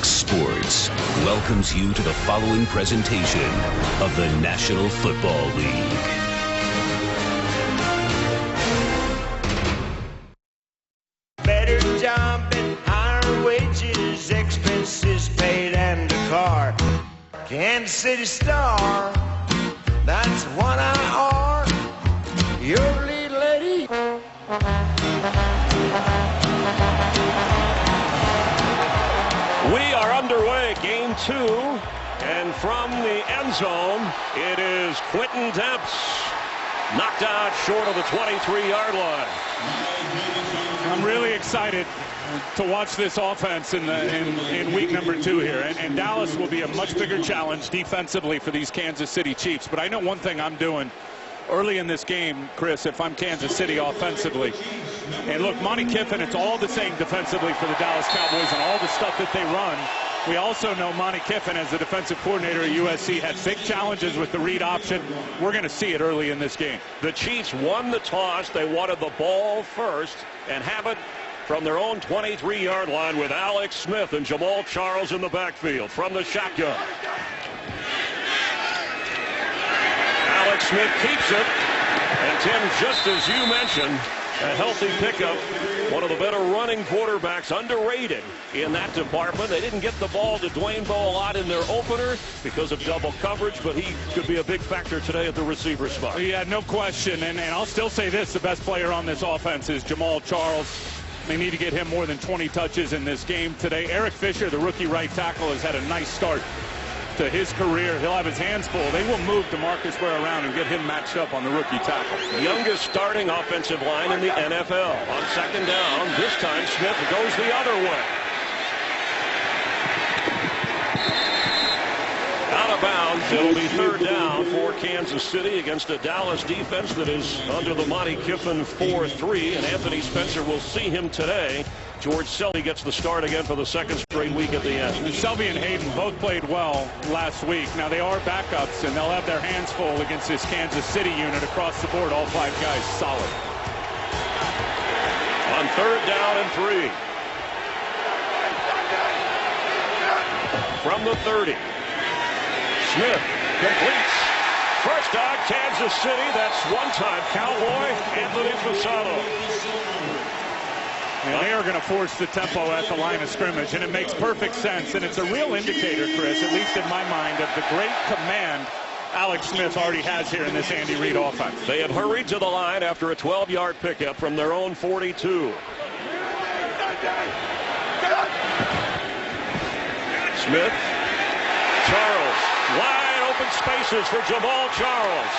Fox Sports welcomes you to the following presentation of the National Football League. Better job and higher wages, expenses paid and a car. Kansas City Star, that's what I are. Your lead lady. We are underway, game 2, and from the end zone, it is Quentin Dempsey, knocked out short of the 23-yard line. I'm really excited to watch this offense in week number 2 here, and Dallas will be a much bigger challenge defensively for these Kansas City Chiefs. But I know one thing I'm doing early in this game, Chris, if I'm Kansas City offensively. And look, Monty Kiffin, it's all the same defensively for the Dallas Cowboys and all the stuff that they run. We also know Monty Kiffin, as the defensive coordinator at USC, had big challenges with the read option. We're going to see it early in this game. The Chiefs won the toss. They wanted the ball first and have it from their own 23-yard line with Alex Smith and Jamal Charles in the backfield from the shotgun. Alex Smith keeps it, and Tim, just as you mentioned, a healthy pickup. One of the better running quarterbacks, underrated in that department. They didn't get the ball to Dwayne Bowe a lot in their opener because of double coverage, but he could be a big factor today at the receiver spot. Yeah, no question, and I'll still say this, the best player on this offense is Jamal Charles. They need to get him more than 20 touches in this game today. Eric Fisher, the rookie right tackle, has had a nice start to his career. He'll have his hands full. They will move DeMarcus Ware around and get him matched up on the rookie tackle. Youngest starting offensive line in the NFL. On second down, this time Smith goes the other way. Out of bounds. It'll be third down for Kansas City against a Dallas defense that is under the Monty Kiffin 4-3, and Anthony Spencer will see him today. George Selby gets the start again for the second straight week at the end. Selby and Hayden both played well last week. Now they are backups, and they'll have their hands full against this Kansas City unit across the board. All 5 guys solid. On third down and 3. From the 30. Smith completes. First down, Kansas City. That's one-time Cowboy Anthony Fasano. And they are going to force the tempo at the line of scrimmage, and it makes perfect sense. And it's a real indicator, Chris, at least in my mind, of the great command Alex Smith already has here in this Andy Reid offense. They have hurried to the line after a 12-yard pickup from their own 42. Smith, Charles, wide open spaces for Jamal Charles.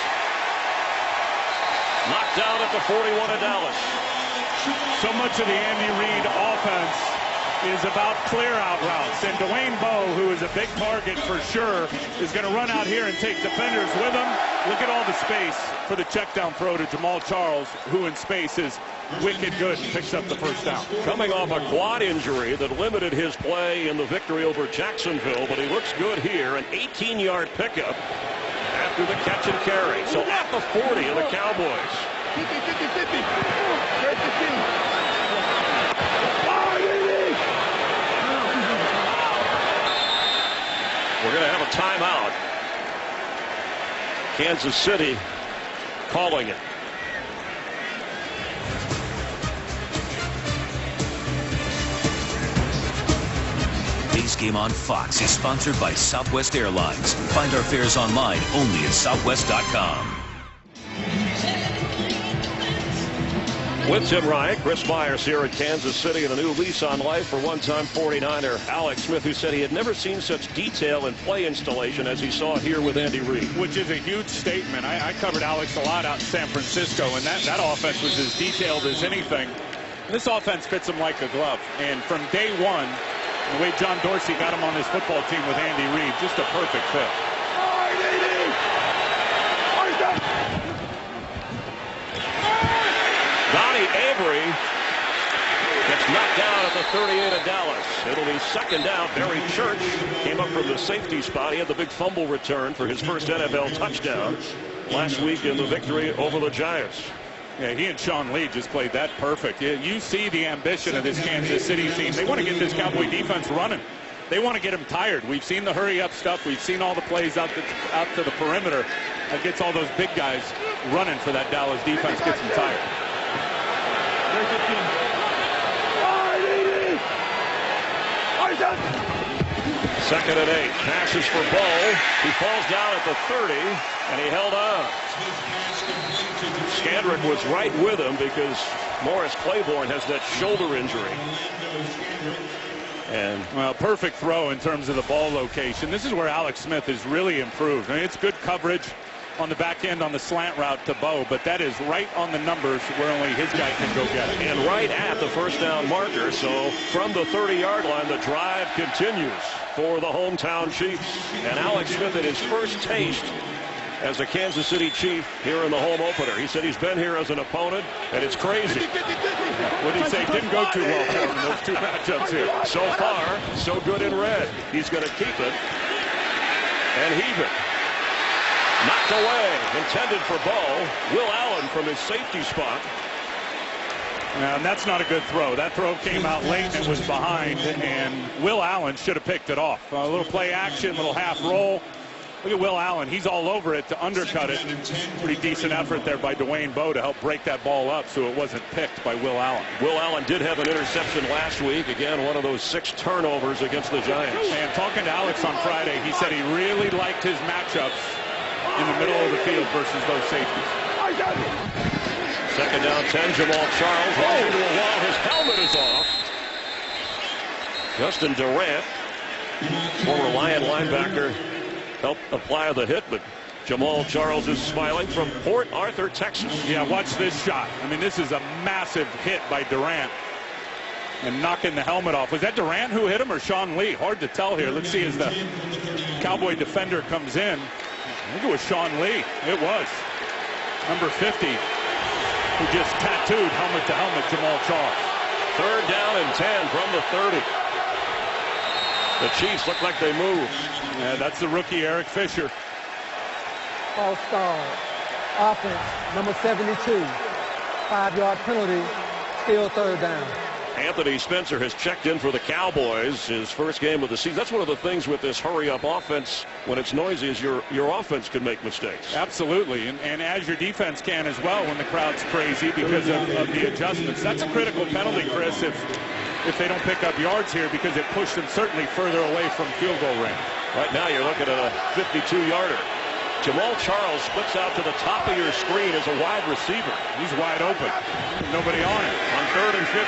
Knocked down at the 41 of Dallas. So much of the Andy Reid offense is about clear-out routes. And Dwayne Bowe, who is a big target for sure, is going to run out here and take defenders with him. Look at all the space for the check-down throw to Jamal Charles, who in space is wicked good and picks up the first down. Coming off a quad injury that limited his play in the victory over Jacksonville, but he looks good here. An 18-yard pickup after the catch and carry. So at the 40 of the Cowboys. 50-50-50. We're going to have a timeout. Kansas City calling it. Today's game on Fox is sponsored by Southwest Airlines. Find our fares online only at southwest.com. With Tim Ryan, Chris Myers here at Kansas City, and a new lease on life for one-time 49er Alex Smith, who said he had never seen such detail and play installation as he saw here with Andy Reid. Which is a huge statement. I covered Alex a lot out in San Francisco, and that offense was as detailed as anything. This offense fits him like a glove. And from day one, the way John Dorsey got him on this football team with Andy Reid, just a perfect fit. Donnie Avery gets knocked down at the 38 of Dallas. It'll be second down. Barry Church came up from the safety spot. He had the big fumble return for his first NFL touchdown last week in the victory over the Giants. Yeah, he and Sean Lee just played that perfect. You see the ambition of this Kansas City team. They want to get this Cowboy defense running. they want to get him tired. We've seen the hurry-up stuff. We've seen all the plays out to the perimeter that gets all those big guys running for that Dallas defense, gets them tired. Second and 8. Passes for Bo. He falls down at the 30, and he held on. Skandrick was right with him because Morris Claiborne has that shoulder injury. And well, perfect throw in terms of the ball location. This is where Alex Smith has really improved. I mean, it's good coverage on the back end on the slant route to Bo, but that is right on the numbers where only his guy can go get it. And right at the first down marker. So from the 30-yard line, the drive continues for the hometown Chiefs. And Alex Smith had his first taste as a Kansas City Chief here in the home opener. He said he's been here as an opponent, and it's crazy. What did he say? Didn't go too well for him in those 2 matchups here. So far, so good in red. He's going to keep it and heave it. Knocked away, intended for Bo. Will Allen from his safety spot. And that's not a good throw. That throw came out late and it was behind, and Will Allen should have picked it off. A little play action, little half roll. Look at Will Allen. He's all over it to undercut it. Pretty decent effort there by Dwayne Bowe to help break that ball up so it wasn't picked by Will Allen. Will Allen did have an interception last week. Again, one of those 6 turnovers against the Giants. And talking to Alex on Friday, he said he really liked his matchups in the middle of the field versus those safeties. Second down 10, Jamal Charles runs into a wall. His helmet is off. Justin Durant, former Lion linebacker, helped apply the hit, but Jamal Charles is smiling from Port Arthur, Texas. Yeah, watch this shot. I mean, this is a massive hit by Durant and knocking the helmet off. Was that Durant who hit him or Sean Lee? Hard to tell here. Let's see as the Cowboy defender comes in. I think it was Sean Lee. It was. Number 50, who just tattooed helmet to helmet Jamal Charles. Third down and 10 from the 30. The Chiefs look like they moved. Yeah, that's the rookie Eric Fisher. False start. Offense, number 72. 5-yard penalty. Still third down. Anthony Spencer has checked in for the Cowboys, his first game of the season. That's one of the things with this hurry-up offense when it's noisy is your offense can make mistakes. Absolutely, and as your defense can as well when the crowd's crazy because of the adjustments. That's a critical penalty, Chris, if they don't pick up yards here because it pushed them certainly further away from field goal range. Right now you're looking at a 52-yarder. Jamal Charles splits out to the top of your screen as a wide receiver. He's wide open. Nobody on it. On 3rd and 15,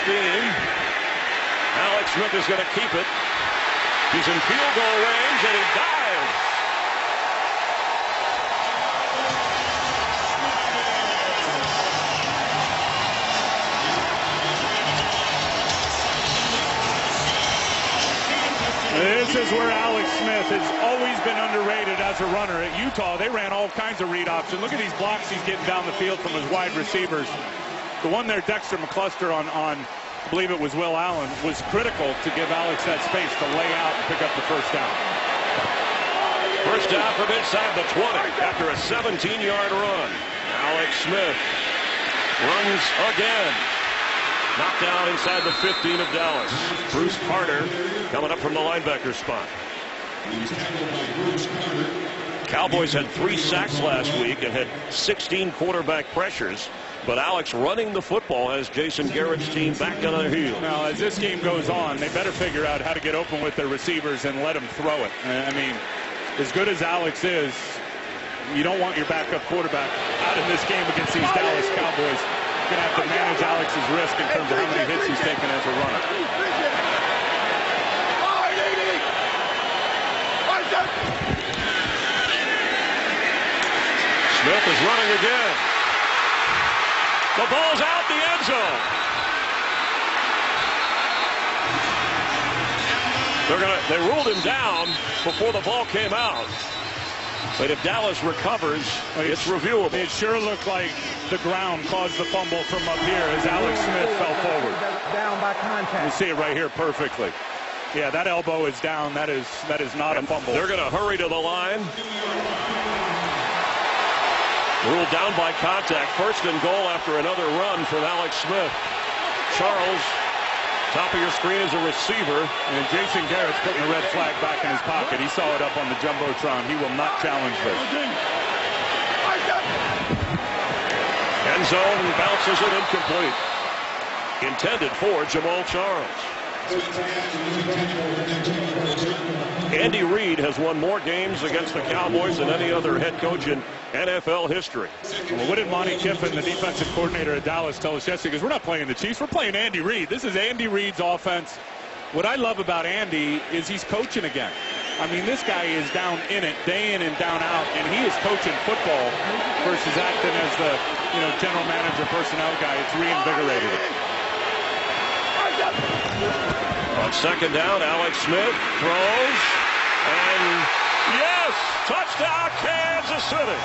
Alex Smith is going to keep it. He's in field goal range, and he dives. This is where Alex Smith has always been underrated as a runner. At Utah, they ran all kinds of read options. Look at these blocks he's getting down the field from his wide receivers. The one there, Dexter McCluster on I believe it was Will Allen, was critical to give Alex that space to lay out and pick up the first down. First down from inside the 20 after a 17-yard run. Alex Smith runs again. Knocked down inside the 15 of Dallas. Bruce Carter coming up from the linebacker spot. Cowboys had 3 sacks last week and had 16 quarterback pressures. But Alex running the football has Jason Garrett's team back on their heels. Now, as this game goes on, they better figure out how to get open with their receivers and let them throw it. I mean, as good as Alex is, you don't want your backup quarterback out in this game against these Dallas Cowboys. You're going to have to manage Alex's risk in terms of how many hits he's taken as a runner. Smith is running again. The ball's out the end zone. They ruled him down before the ball came out. But if Dallas recovers, it's reviewable. It sure looked like the ground caused the fumble from up here as Alex Smith fell forward. Down by contact. You see it right here perfectly. Yeah, that elbow is down. That is not a fumble. They're going to hurry to the line. Ruled down by contact. First and goal after another run from Alex Smith. Charles top of your screen is a receiver. And Jason Garrett's putting a red flag back in his pocket. He saw it up on the Jumbotron. He will not challenge this. End zone bounces it incomplete. Intended for Jamal Charles. Andy Reid has won more games against the Cowboys than any other head coach in NFL history. Well, what did Monty Kiffin, the defensive coordinator at Dallas, tell us yesterday? Because we're not playing the Chiefs, we're playing Andy Reid. This is Andy Reid's offense. What I love about Andy is he's coaching again. I mean, this guy is down in it, day in and down out, and he is coaching football versus acting as the general manager, personnel guy. It's reinvigorated it. On second down, Alex Smith throws, and yes, touchdown Kansas City.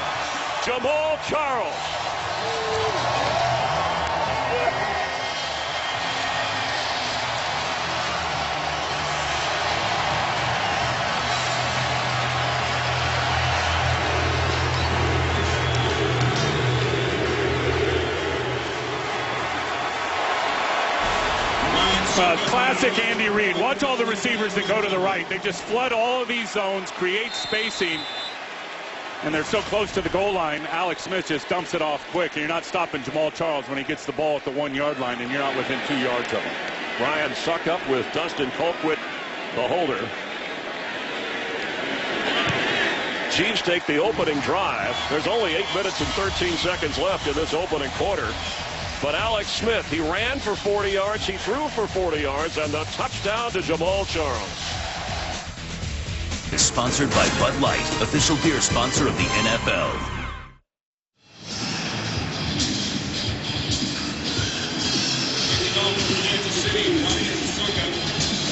Jamal Charles. Classic Andy Reid. Watch all the receivers that go to the right. They just flood all of these zones, create spacing, and they're so close to the goal line. Alex Smith just dumps it off quick, and you're not stopping Jamal Charles when he gets the ball at the 1 yard line, and you're not within 2 yards of him. Ryan Suckup with Dustin Colquitt, the holder. Chiefs take the opening drive. There's only 8 minutes and 13 seconds left in this opening quarter. But Alex Smith, he ran for 40 yards, he threw for 40 yards, and the touchdown to Jamal Charles. Is sponsored by Bud Light, official beer sponsor of the NFL.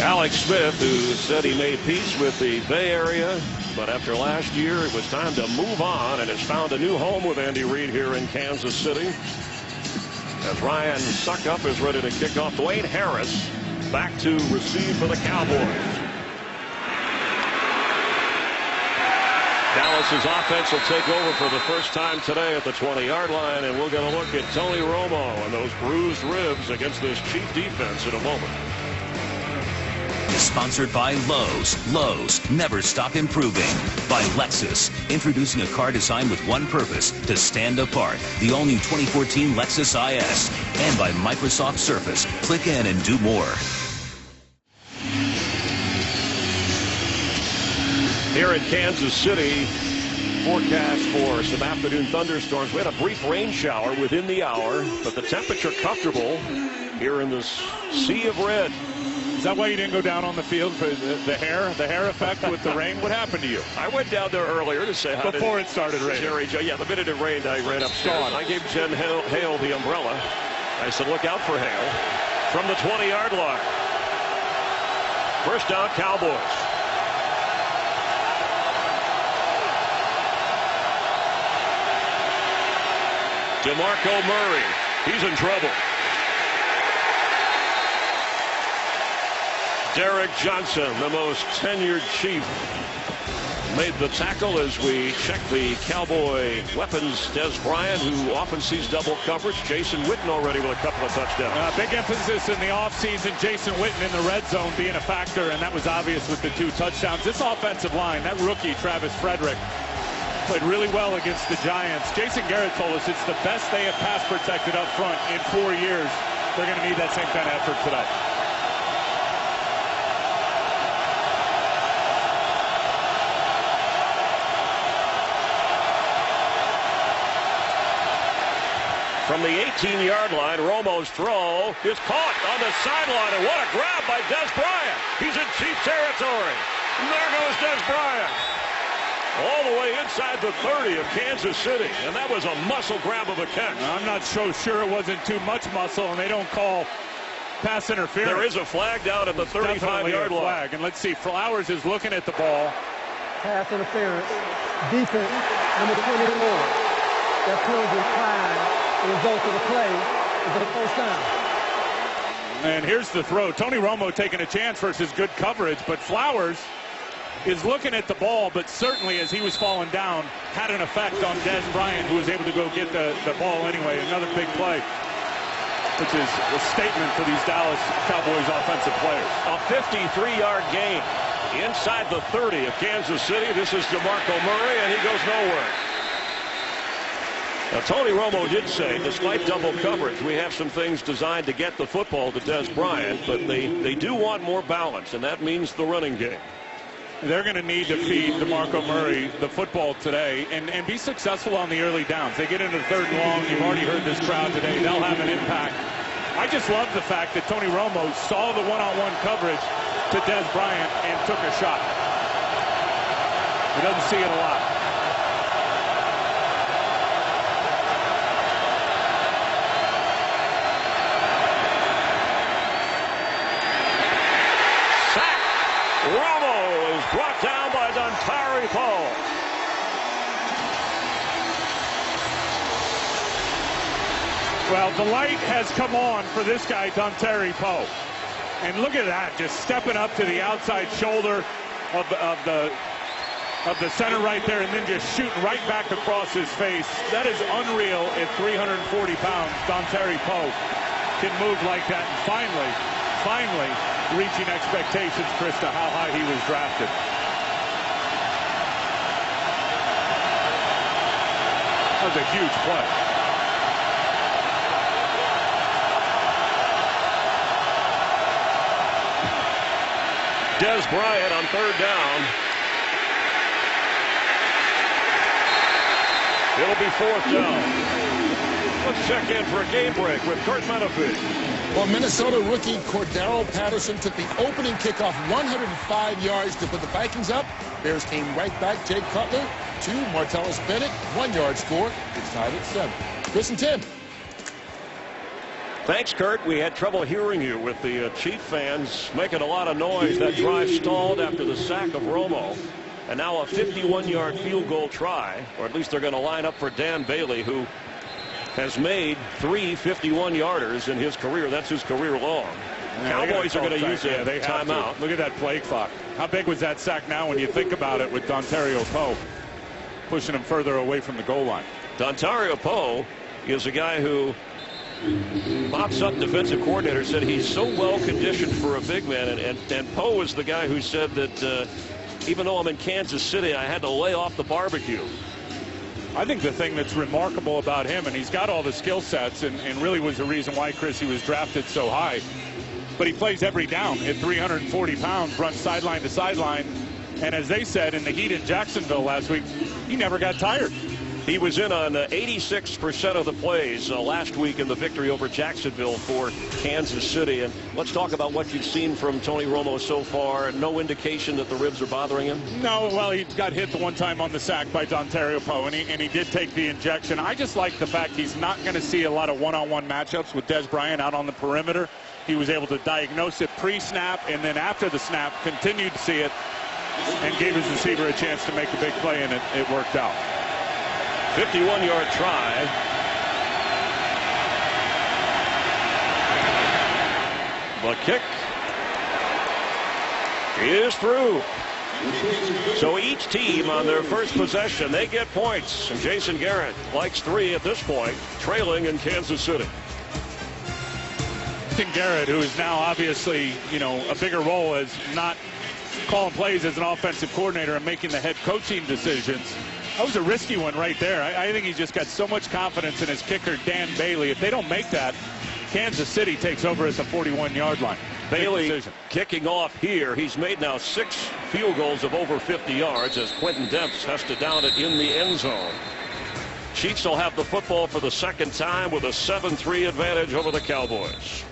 Alex Smith, who said he made peace with the Bay Area, but after last year, it was time to move on, and has found a new home with Andy Reid here in Kansas City. As Ryan Suckup is ready to kick off, Dwayne Harris back to receive for the Cowboys. Dallas's offense will take over for the first time today at the 20-yard line, and we're going to look at Tony Romo and those bruised ribs against this Chief defense in a moment. Is sponsored by Lowe's. Lowe's, never stop improving. By Lexus, introducing a car designed with one purpose, to stand apart. The all-new 2014 Lexus IS. And by Microsoft Surface. Click in and do more. Here in Kansas City, forecast for some afternoon thunderstorms. We had a brief rain shower within the hour, but the temperature comfortable here in this sea of red. Is that why you didn't go down on the field for the hair effect with the rain? What happened to you? I went down there earlier to say hi before it started raining. Jerry Joe. Yeah, the minute it rained, I ran upstairs. I gave Jen Hale the umbrella. I said, look out for Hale from the 20-yard line. First down, Cowboys. DeMarco Murray, he's in trouble. Derek Johnson, the most tenured Chief, made the tackle as we check the Cowboy weapons. Des Bryant, who often sees double coverage. Jason Witten already with a couple of touchdowns. Big emphasis in the offseason. Jason Witten in the red zone being a factor, and that was obvious with the 2 touchdowns. This offensive line, that rookie, Travis Frederick, played really well against the Giants. Jason Garrett told us it's the best they have pass protected up front in 4 years. They're going to need that same kind of effort today. From the 18-yard line, Romo's throw is caught on the sideline, and what a grab by Des Bryant. He's in Chief territory. And there goes Des Bryant. All the way inside the 30 of Kansas City, and that was a muscle grab of a catch. I'm not so sure it wasn't too much muscle, and they don't call pass interference. There is a flag down at the 35-yard line. And let's see, Flowers is looking at the ball. Pass interference. Defense, number 24. That penalty time. The result of the play is a first down. And here's the throw. Tony Romo taking a chance versus good coverage, but Flowers is looking at the ball, but certainly as he was falling down, had an effect on Des Bryant, who was able to go get the ball anyway. Another big play. which is a statement for these Dallas Cowboys offensive players. A 53-yard gain inside the 30 of Kansas City. This is DeMarco Murray, and he goes nowhere. Now, Tony Romo did say, despite double coverage, we have some things designed to get the football to Des Bryant, but they do want more balance, and that means the running game. They're going to need to feed DeMarco Murray the football today and be successful on the early downs. They get into third and long. You've already heard this crowd today. They'll have an impact. I just love the fact that Tony Romo saw the one-on-one coverage to Des Bryant and took a shot. He doesn't see it a lot. Romo is brought down by Dontari Poe. Well, the light has come on for this guy, Dontari Poe. And look at that, just stepping up to the outside shoulder of the center right there, and then just shooting right back across his face. That is unreal at 340 pounds. Dontari Poe can move like that. And finally reaching expectations, Chris, to how high he was drafted. That was a huge play. Des Bryant on third down. It'll be fourth down. Let's check in for a game break with Kurt Menefee. Well, Minnesota rookie Cordero Patterson took the opening kickoff 105 yards to put the Vikings up. Bears came right back. Jake Cutler, 2. Martellus Bennett, 1-yard score. It's tied at 7. Chris and Tim. Thanks, Kurt. We had trouble hearing you with the Chief fans making a lot of noise. That drive stalled after the sack of Romo. And now a 51-yard field goal try, or at least they're going to line up for Dan Bailey, who has made 3 51-yarders in his career. That's his career long. Cowboys are going to use a timeout. Look at that play clock. How big was that sack now when you think about it with Dontari Poe pushing him further away from the goal line? Dontari Poe is a guy who Bob Sutton, defensive coordinator, said he's so well conditioned for a big man. And Poe is the guy who said that even though I'm in Kansas City, I had to lay off the barbecue. I think the thing that's remarkable about him, and he's got all the skill sets, and really was the reason why, Chris, he was drafted so high, but he plays every down at 340 pounds, runs sideline to sideline, and as they said in the heat in Jacksonville last week, he never got tired. He was in on 86% of the plays last week in the victory over Jacksonville for Kansas City. And let's talk about what you've seen from Tony Romo so far. No indication that the ribs are bothering him? No, well, he got hit the one time on the sack by Dontari Poe, and he did take the injection. I just like the fact he's not going to see a lot of one-on-one matchups with Des Bryant out on the perimeter. He was able to diagnose it pre-snap, and then after the snap, continued to see it, and gave his receiver a chance to make a big play, and it worked out. 51-yard try. The kick is through. So each team on their first possession, they get points. And Jason Garrett likes 3 at this point, trailing in Kansas City. Jason Garrett, who is now obviously, a bigger role as not calling plays as an offensive coordinator and making the head coaching decisions. That was a risky one right there. I think he's just got so much confidence in his kicker, Dan Bailey. If they don't make that, Kansas City takes over at the 41-yard line. Bailey kicking off here. He's made now 6 field goals of over 50 yards as Quentin Demps has to down it in the end zone. Chiefs will have the football for the second time with a 7-3 advantage over the Cowboys.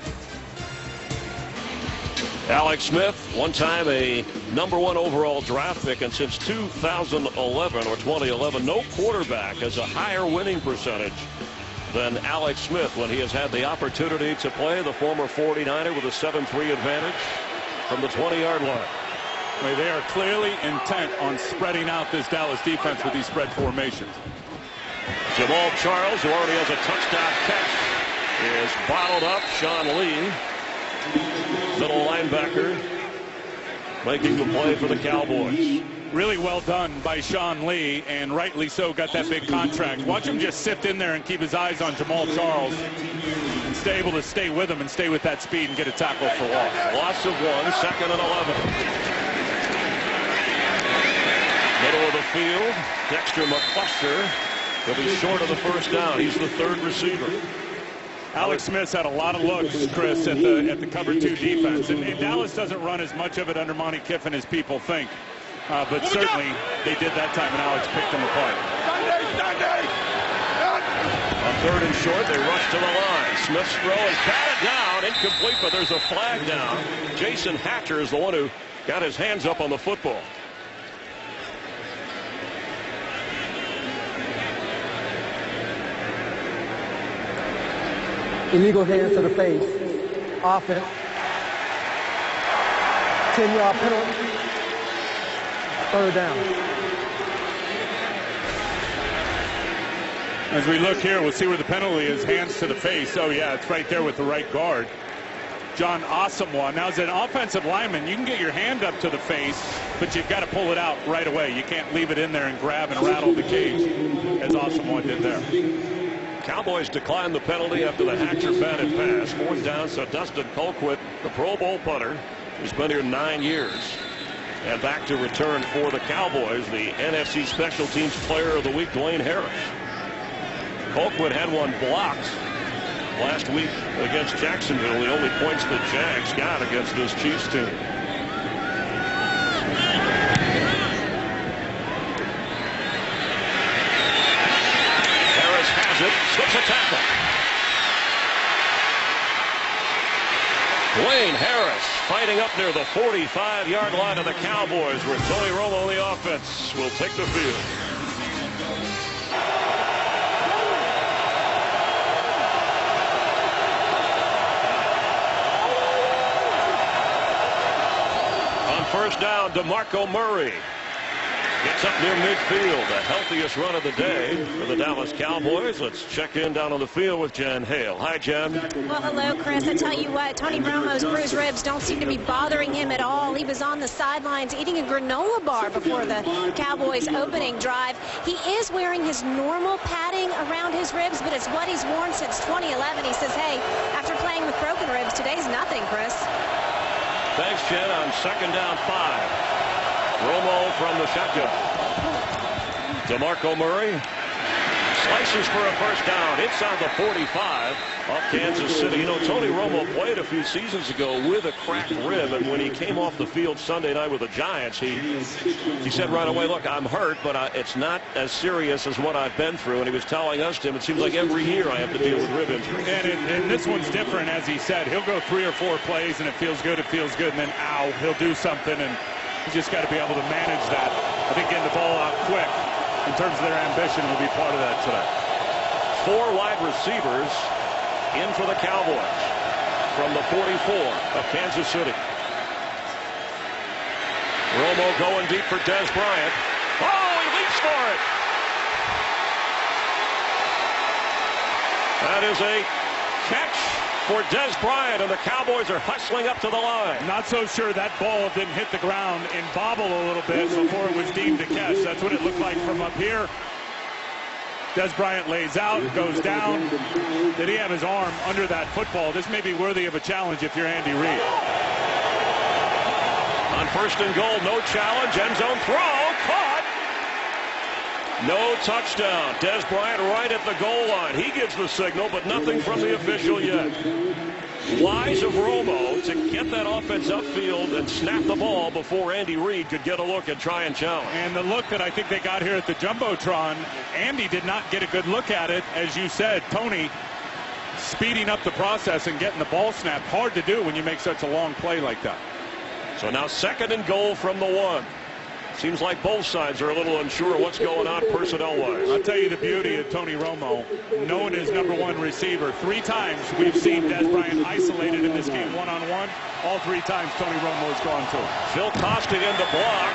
Alex Smith, one time a #1 overall draft pick, and since 2011 or 2011, no quarterback has a higher winning percentage than Alex Smith when he has had the opportunity to play. The former 49er with a 7-3 advantage from the 20-yard line. They are clearly intent on spreading out this Dallas defense with these spread formations. Jamal Charles, who already has a touchdown catch, is bottled up. Sean Lee, middle linebacker, making the play for the Cowboys. Really well done by Sean Lee, and rightly so, got that big contract. Watch him just sift in there and keep his eyes on Jamal Charles. Instead able to stay with him and stay with that speed and get a tackle for loss. Loss of 1, 2nd and 11. Middle of the field, Dexter McCluster. He'll be short of the first down. He's the 3rd receiver. Alex Smith's had a lot of looks, Chris, at the cover 2 defense, and Dallas doesn't run as much of it under Monty Kiffin as people think. But certainly they did that time, and Alex picked them apart. On 3rd and short, they rush to the line. Smith's throw is batted down, incomplete, but there's a flag down. Jason Hatcher is the one who got his hands up on the football. Illegal hands to the face. Offense. 10-yard penalty. 3rd down. As we look here, we'll see where the penalty is. Hands to the face. Oh, yeah, it's right there with the right guard. John Asamoah. Now, as an offensive lineman, you can get your hand up to the face, but you've got to pull it out right away. You can't leave it in there and grab and rattle the cage, as Asamoah did there. Cowboys declined the penalty after the Hatcher batted pass. 4th down, so Dustin Colquitt, the Pro Bowl punter, who's been here 9 years. And back to return for the Cowboys, the NFC Special Teams Player of the Week, Dwayne Harris. Colquitt had one blocked last week against Jacksonville, the only points the Jags got against this Chiefs team. Harris has it, slips a tackle. Dwayne Harris fighting up near the 45-yard line of the Cowboys, where Tony Romo on the offense will take the field. On 1st down, DeMarco Murray gets up near midfield. The healthiest run of the day for the Dallas Cowboys. Let's check in down on the field with Jen Hale. Hi, Jen. Well, hello, Chris. I tell you what, Tony Romo's bruised ribs don't seem to be bothering him at all. He was on the sidelines eating a granola bar before the Cowboys' opening drive. He is wearing his normal padding around his ribs, but it's what he's worn since 2011. He says, hey, after playing with broken ribs, today's nothing, Chris. Thanks, Jen. On 2nd down, 5. Romo from the shotgun. DeMarco Murray slices for a 1st down inside the 45 off Kansas City. You know, Tony Romo played a few seasons ago with a cracked rib, and when he came off the field Sunday night with the Giants, he said right away, look, I'm hurt, but it's not as serious as what I've been through. And he was telling us, Tim, it seems like every year I have to deal with rib injuries. And this one's different, as he said. He'll go 3 or 4 plays, and it feels good, and then, ow, he'll do something, and he's just got to be able to manage that. I think getting the ball out quick in terms of their ambition will be part of that today. 4 wide receivers in for the Cowboys from the 44 of Kansas City. Romo going deep for Des Bryant. Oh, he leaps for it. That is a catch for Des Bryant, and the Cowboys are hustling up to the line. Not so sure that ball didn't hit the ground and bobble a little bit before it was deemed a catch. That's what it looked like from up here. Des Bryant lays out, goes down. Did he have his arm under that football? This may be worthy of a challenge if you're Andy Reid. On 1st and goal, no challenge, end zone throw, caught. No touchdown. Des Bryant right at the goal line. He gives the signal, but nothing from the official yet. Wise of Romo to get that offense upfield and snap the ball before Andy Reid could get a look and try and challenge. And the look that I think they got here at the Jumbotron, Andy did not get a good look at it. As you said, Tony speeding up the process and getting the ball snapped. Hard to do when you make such a long play like that. So now 2nd and goal from the 1. Seems like both sides are a little unsure what's going on personnel-wise. I'll tell you the beauty of Tony Romo, known as #1 receiver. 3 times we've seen Des Bryant isolated in this game one-on-one. All 3 times Tony Romo has gone to him. Phil Costa in the block.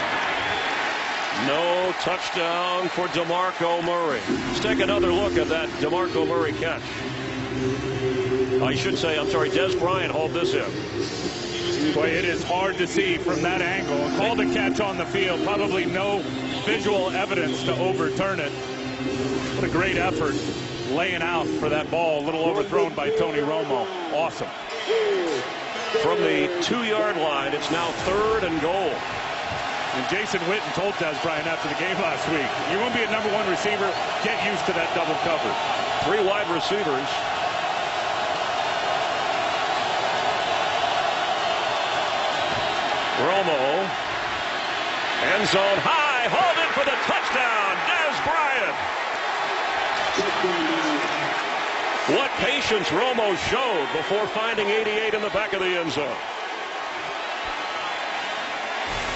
No touchdown for DeMarco Murray. Let's take another look at that DeMarco Murray catch. I should say, I'm sorry, Des Bryant hauled this in. Boy, it is hard to see from that angle. Called a catch on the field. Probably no visual evidence to overturn it. What a great effort laying out for that ball, a little overthrown by Tony Romo. Awesome. From the 2-yard line, it's now 3rd and goal. And Jason Witten told Des Bryant after the game last week, you want to be a #1 receiver, get used to that double coverage. 3 wide receivers. Romo. End zone high, holding for the touchdown, Des Bryant. What patience Romo showed before finding 88 in the back of the end zone.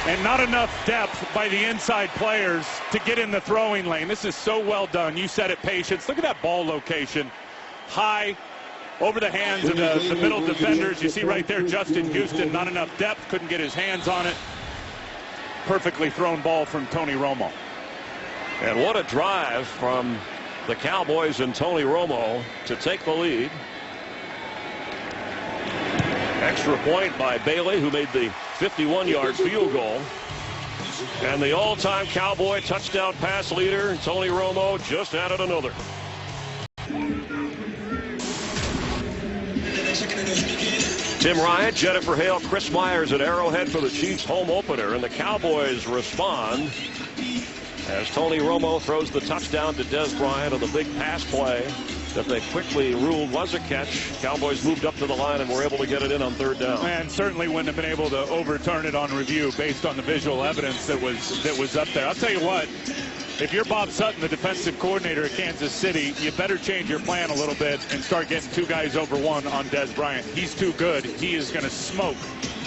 And not enough depth by the inside players to get in the throwing lane. This is so well done. You said it, patience. Look at that ball location. High, over the hands of the middle defenders. You see right there, Justin Houston, not enough depth, couldn't get his hands on it. Perfectly thrown ball from Tony Romo. And what a drive from the Cowboys and Tony Romo to take the lead. Extra point by Bailey, who made the 51-yard field goal. And the all-time Cowboy touchdown pass leader, Tony Romo, just added another. Tim Ryan, Jennifer Hale, Chris Myers at Arrowhead for the Chiefs home opener. And the Cowboys respond as Tony Romo throws the touchdown to Des Bryant on the big pass play that they quickly ruled was a catch. Cowboys moved up to the line and were able to get it in on 3rd down. And certainly wouldn't have been able to overturn it on review based on the visual evidence that was up there. I'll tell you what, if you're Bob Sutton, the defensive coordinator at Kansas City, you better change your plan a little bit and start getting 2 guys over 1 on Des Bryant. He's too good. He is going to smoke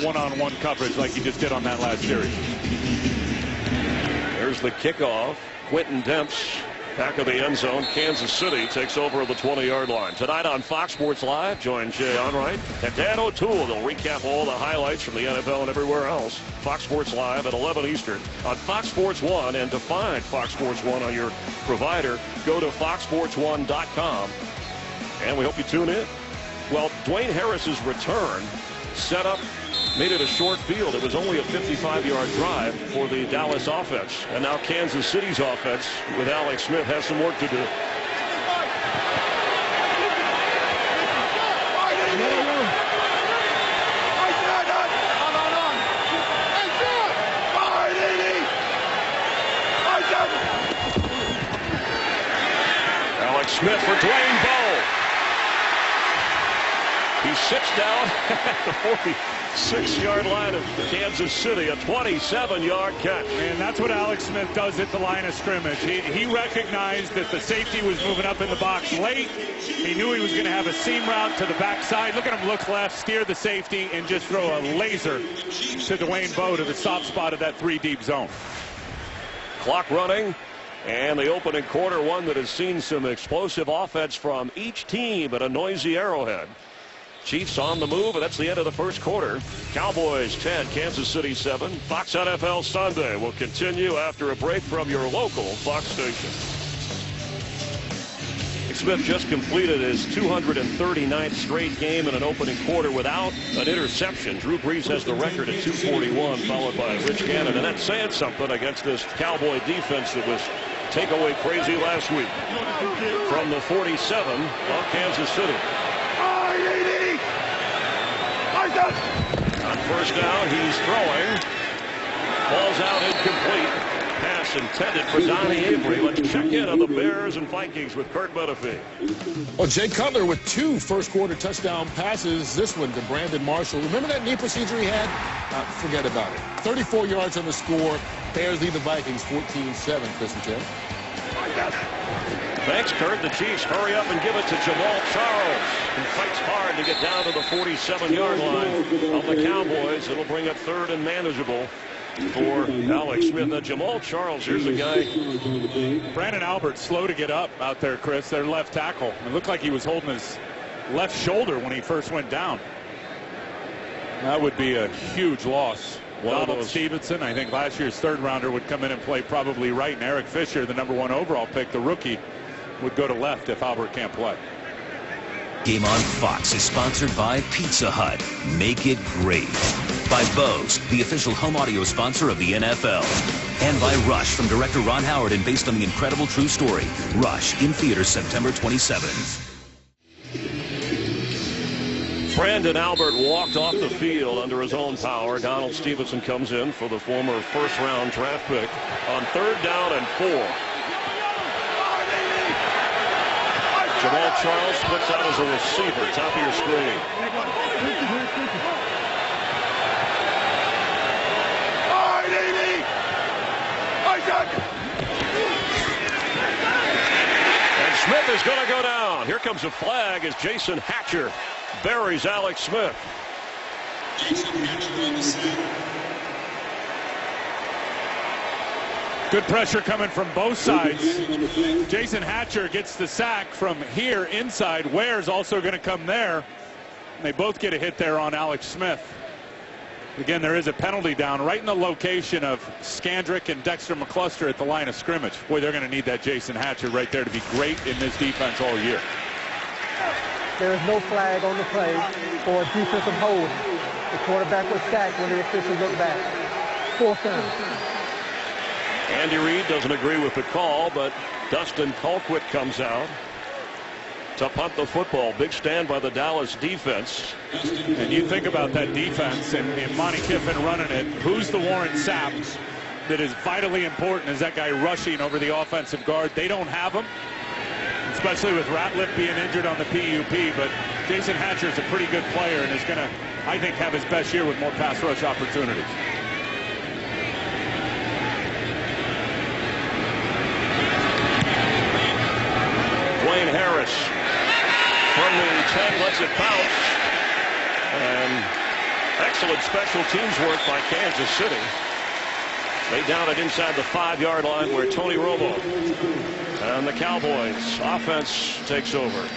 one-on-one coverage like he just did on that last series. There's the kickoff. Quentin Demps back of the end zone. Kansas City takes over at the 20-yard line. Tonight on Fox Sports Live, join Jay Onright and Dan O'Toole. They'll recap all the highlights from the NFL and everywhere else. Fox Sports Live at 11 Eastern on Fox Sports 1. And to find Fox Sports 1 on your provider, go to foxsports1.com. And we hope you tune in. Well, Dwayne Harris's return set up, made it a short field. It was only a 55-yard drive for the Dallas offense. And now Kansas City's offense with Alex Smith has some work to do. Alex Smith for Dwayne Bowe. He sits down at the 46-yard line of Kansas City, a 27-yard catch. And that's what Alex Smith does at the line of scrimmage. He recognized that the safety was moving up in the box late. He knew he was going to have a seam route to the backside. Look at him look left, steer the safety, and just throw a laser to Dwayne Bowe to the soft spot of that 3-deep zone. Clock running. And the opening quarter, one that has seen some explosive offense from each team at a noisy Arrowhead. Chiefs on the move, and that's the end of the first quarter. Cowboys 10, Kansas City 7. Fox NFL Sunday will continue after a break from your local Fox station. Smith just completed his 239th straight game in an opening quarter without an interception. Drew Brees has the record at 241, followed by Rich Gannon. And that's saying something against this Cowboy defense that was takeaway crazy last week. From the 47 of Kansas City. On first down, he's throwing. Ball's out incomplete. Pass intended for Donnie Avery. Let's check in on the Bears and Vikings with Kurt Menefee. Well, Jay Cutler with 2 first-quarter touchdown passes. This one to Brandon Marshall. Remember that knee procedure he had? Forget about it. 34 yards on the score. Bears lead the Vikings 14-7, Chris and Tim. Thanks, Kurt. The Chiefs hurry up and give it to Jamal Charles, who fights hard to get down to the 47-yard line of the Cowboys. It'll bring it 3rd and manageable for Alex Smith. Now, Jamal Charles, here's a guy. Brandon Albert slow to get up out there, Chris, their left tackle. It looked like he was holding his left shoulder when he first went down. That would be a huge loss. Donald Stevenson, I think last year's 3rd rounder, would come in and play probably right, and Eric Fisher, the #1 overall pick, the rookie, would go to left if Albert can't play. Game on Fox is sponsored by Pizza Hut. Make it great. By Bose, the official home audio sponsor of the NFL. And by Rush from director Ron Howard and based on the incredible true story. Rush in theaters September 27th. Brandon Albert walked off the field under his own power. Donald Stevenson comes in for the former first-round draft pick on 3rd down and 4. Jamal Charles splits out as a receiver, top of your screen. And Smith is going to go down. Here comes a flag as Jason Hatcher buries Alex Smith. Good pressure coming from both sides. Jason Hatcher gets the sack from here inside. Ware's also going to come there. And they both get a hit there on Alex Smith. Again, there is a penalty down right in the location of Scandrick and Dexter McCluster at the line of scrimmage. Boy, they're going to need that Jason Hatcher right there to be great in this defense all year. There is no flag on the play for a defensive hold. The quarterback was sacked when the official looked back. 4th down. Andy Reid doesn't agree with the call, but Dustin Colquitt comes out to punt the football. Big stand by the Dallas defense. And you think about that defense and Monty Kiffin running it. Who's the Warren Sapp that is vitally important is that guy rushing over the offensive guard. They don't have him, especially with Ratliff being injured on the PUP. But Jason Hatcher is a pretty good player and is going to, I think, have his best year with more pass rush opportunities. Wayne Harris from the 10 lets it bounce. And excellent special teams work by Kansas City. They down it inside the 5-yard line where Tony Romo and the Cowboys offense takes over.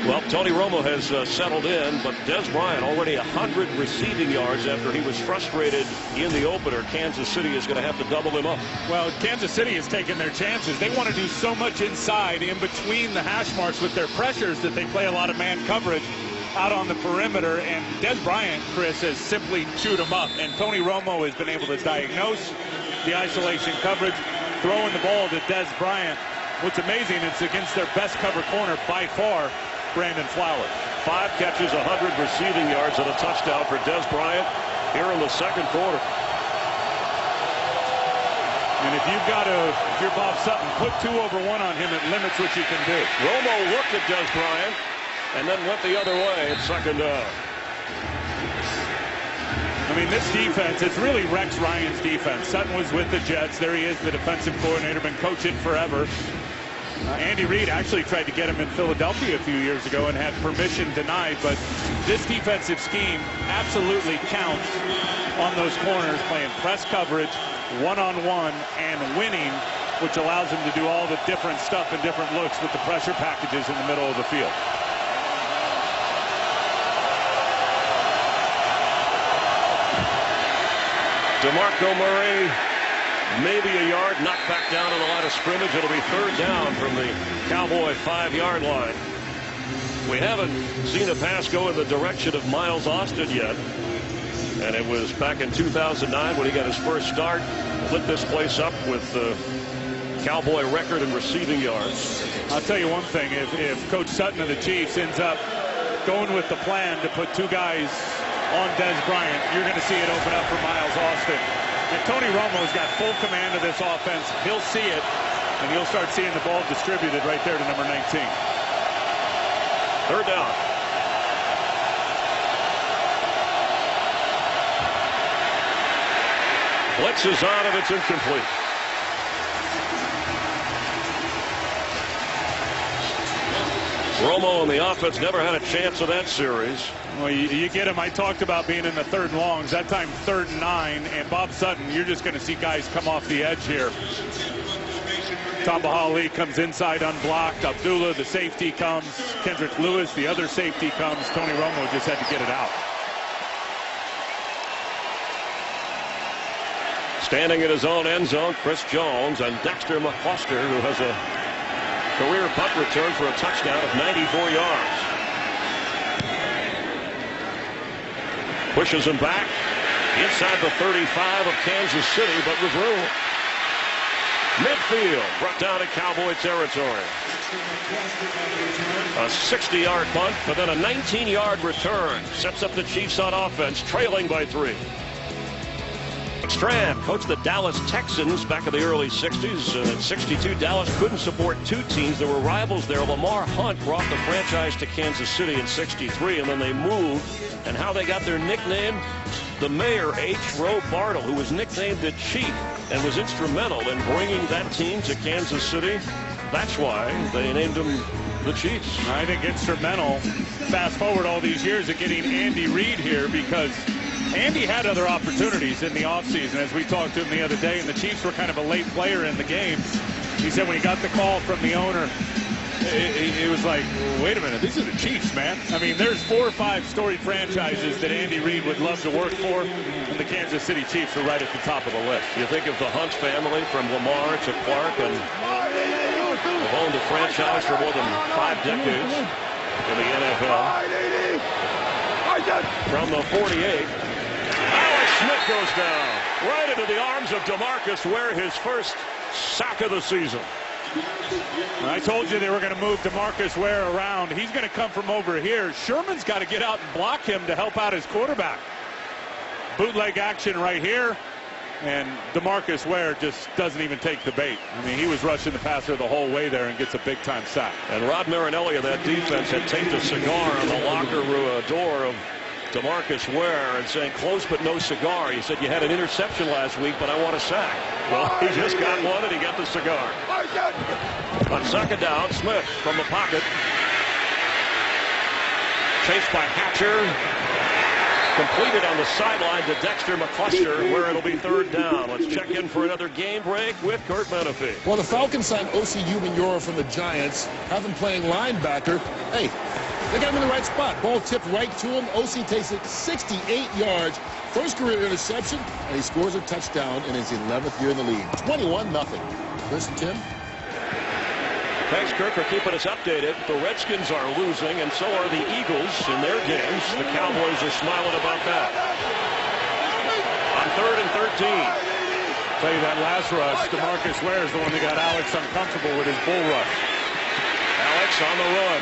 Well, Tony Romo has settled in, but Dez Bryant already 100 receiving yards after he was frustrated in the opener. Kansas City is going to have to double him up. Well, Kansas City has taken their chances. They want to do so much inside in between the hash marks with their pressures that they play a lot of man coverage out on the perimeter. And Dez Bryant, Chris, has simply chewed him up. And Tony Romo has been able to diagnose the isolation coverage, throwing the ball to Dez Bryant. What's amazing, it's against their best cover corner by far, Brandon Flowers. 5 catches, 100 receiving yards, and a touchdown for Dez Bryant here in the 2nd quarter. And if you're Bob Sutton, put 2 over 1 on him, it limits what you can do. Romo looked at Dez Bryant and then went the other way at 2nd down. I mean, this defense, it's really Rex Ryan's defense. Sutton was with the Jets. There he is, the defensive coordinator, been coaching forever. Andy Reid actually tried to get him in Philadelphia a few years ago and had permission denied, but this defensive scheme absolutely counts on those corners, playing press coverage, one-on-one, and winning, which allows them to do all the different stuff and different looks with the pressure packages in the middle of the field. DeMarco Murray, maybe a yard, knocked back down on the line of scrimmage. It'll be 3rd down from the Cowboy 5-yard line. We haven't seen a pass go in the direction of Miles Austin yet. And it was back in 2009 when he got his first start, lit this place up with the Cowboy record in receiving yards. I'll tell you one thing, if Coach Sutton of the Chiefs ends up going with the plan to put 2 guys on Dez Bryant, you're going to see it open up for Miles Austin. And Tony Romo's got full command of this offense. He'll see it, and you'll start seeing the ball distributed right there to number 19. 3rd down. Blitz is on, and it's incomplete. Romo and the offense never had a chance of that series. Well, you get him. I talked about being in the 3rd and longs. That time 3rd and 9. And Bob Sutton, you're just going to see guys come off the edge here. Tamba Ali comes inside unblocked. Abdullah, the safety, comes. Kendrick Lewis, the other safety, comes. Tony Romo just had to get it out. Standing in his own end zone, Chris Jones and Dexter McCluster, who has a career punt return for a touchdown of 94 yards. Pushes him back inside the 35 of Kansas City, but with room. Midfield, brought down to Cowboy territory. A 60-yard punt, but then a 19-yard return. Sets up the Chiefs on offense, trailing by 3. Strand coached the Dallas Texans back in the early 60s. And at 62, Dallas couldn't support two teams. There were rivals there. Lamar Hunt brought the franchise to Kansas City in 63, and then they moved. And how they got their nickname? The mayor, H. Roe Bartle, who was nicknamed the Chief and was instrumental in bringing that team to Kansas City. That's why they named him the Chiefs. I think instrumental, fast forward all these years, of getting Andy Reid here, because Andy had other opportunities in the offseason, as we talked to him the other day, and the Chiefs were kind of a late player in the game. He said when he got the call from the owner, it was like, wait a minute, these are the Chiefs, man. I mean, there's 4 or 5 storied franchises that Andy Reid would love to work for, and the Kansas City Chiefs are right at the top of the list. You think of the Hunt family from Lamar to Clark, and they've owned the franchise for more than 5 decades in the NFL. From the 48, Alex Smith goes down right into the arms of DeMarcus Ware, his first sack of the season. I told you they were going to move DeMarcus Ware around. He's going to come from over here. Sherman's got to get out and block him to help out his quarterback. Bootleg action right here, and DeMarcus Ware just doesn't even take the bait. I mean, he was rushing the passer the whole way there and gets a big-time sack. And Rod Marinelli of that defense had taped a cigar on the locker room door of DeMarcus Ware and saying, close but no cigar. He said, you had an interception last week, but I want a sack. Well, he just got one, and he got the cigar. On second down, Smith from the pocket. Chased by Hatcher. Completed on the sideline to Dexter McCluster, where it'll be 3rd down. Let's check in for another game break with Kurt Menefee. Well, the Falcons signed O.C. Umenyiora from the Giants, have him playing linebacker. Hey, they got him in the right spot. Ball tipped right to him. O.C. takes it 68 yards. First career interception, and he scores a touchdown in his 11th year in the league. 21-0. Chris and Tim. Thanks, Kirk, for keeping us updated. The Redskins are losing, and so are the Eagles in their games. The Cowboys are smiling about that. On 3rd and 13. Tell you that last rush, DeMarcus Ware is the one that got Alex uncomfortable with his bull rush. Alex on the run.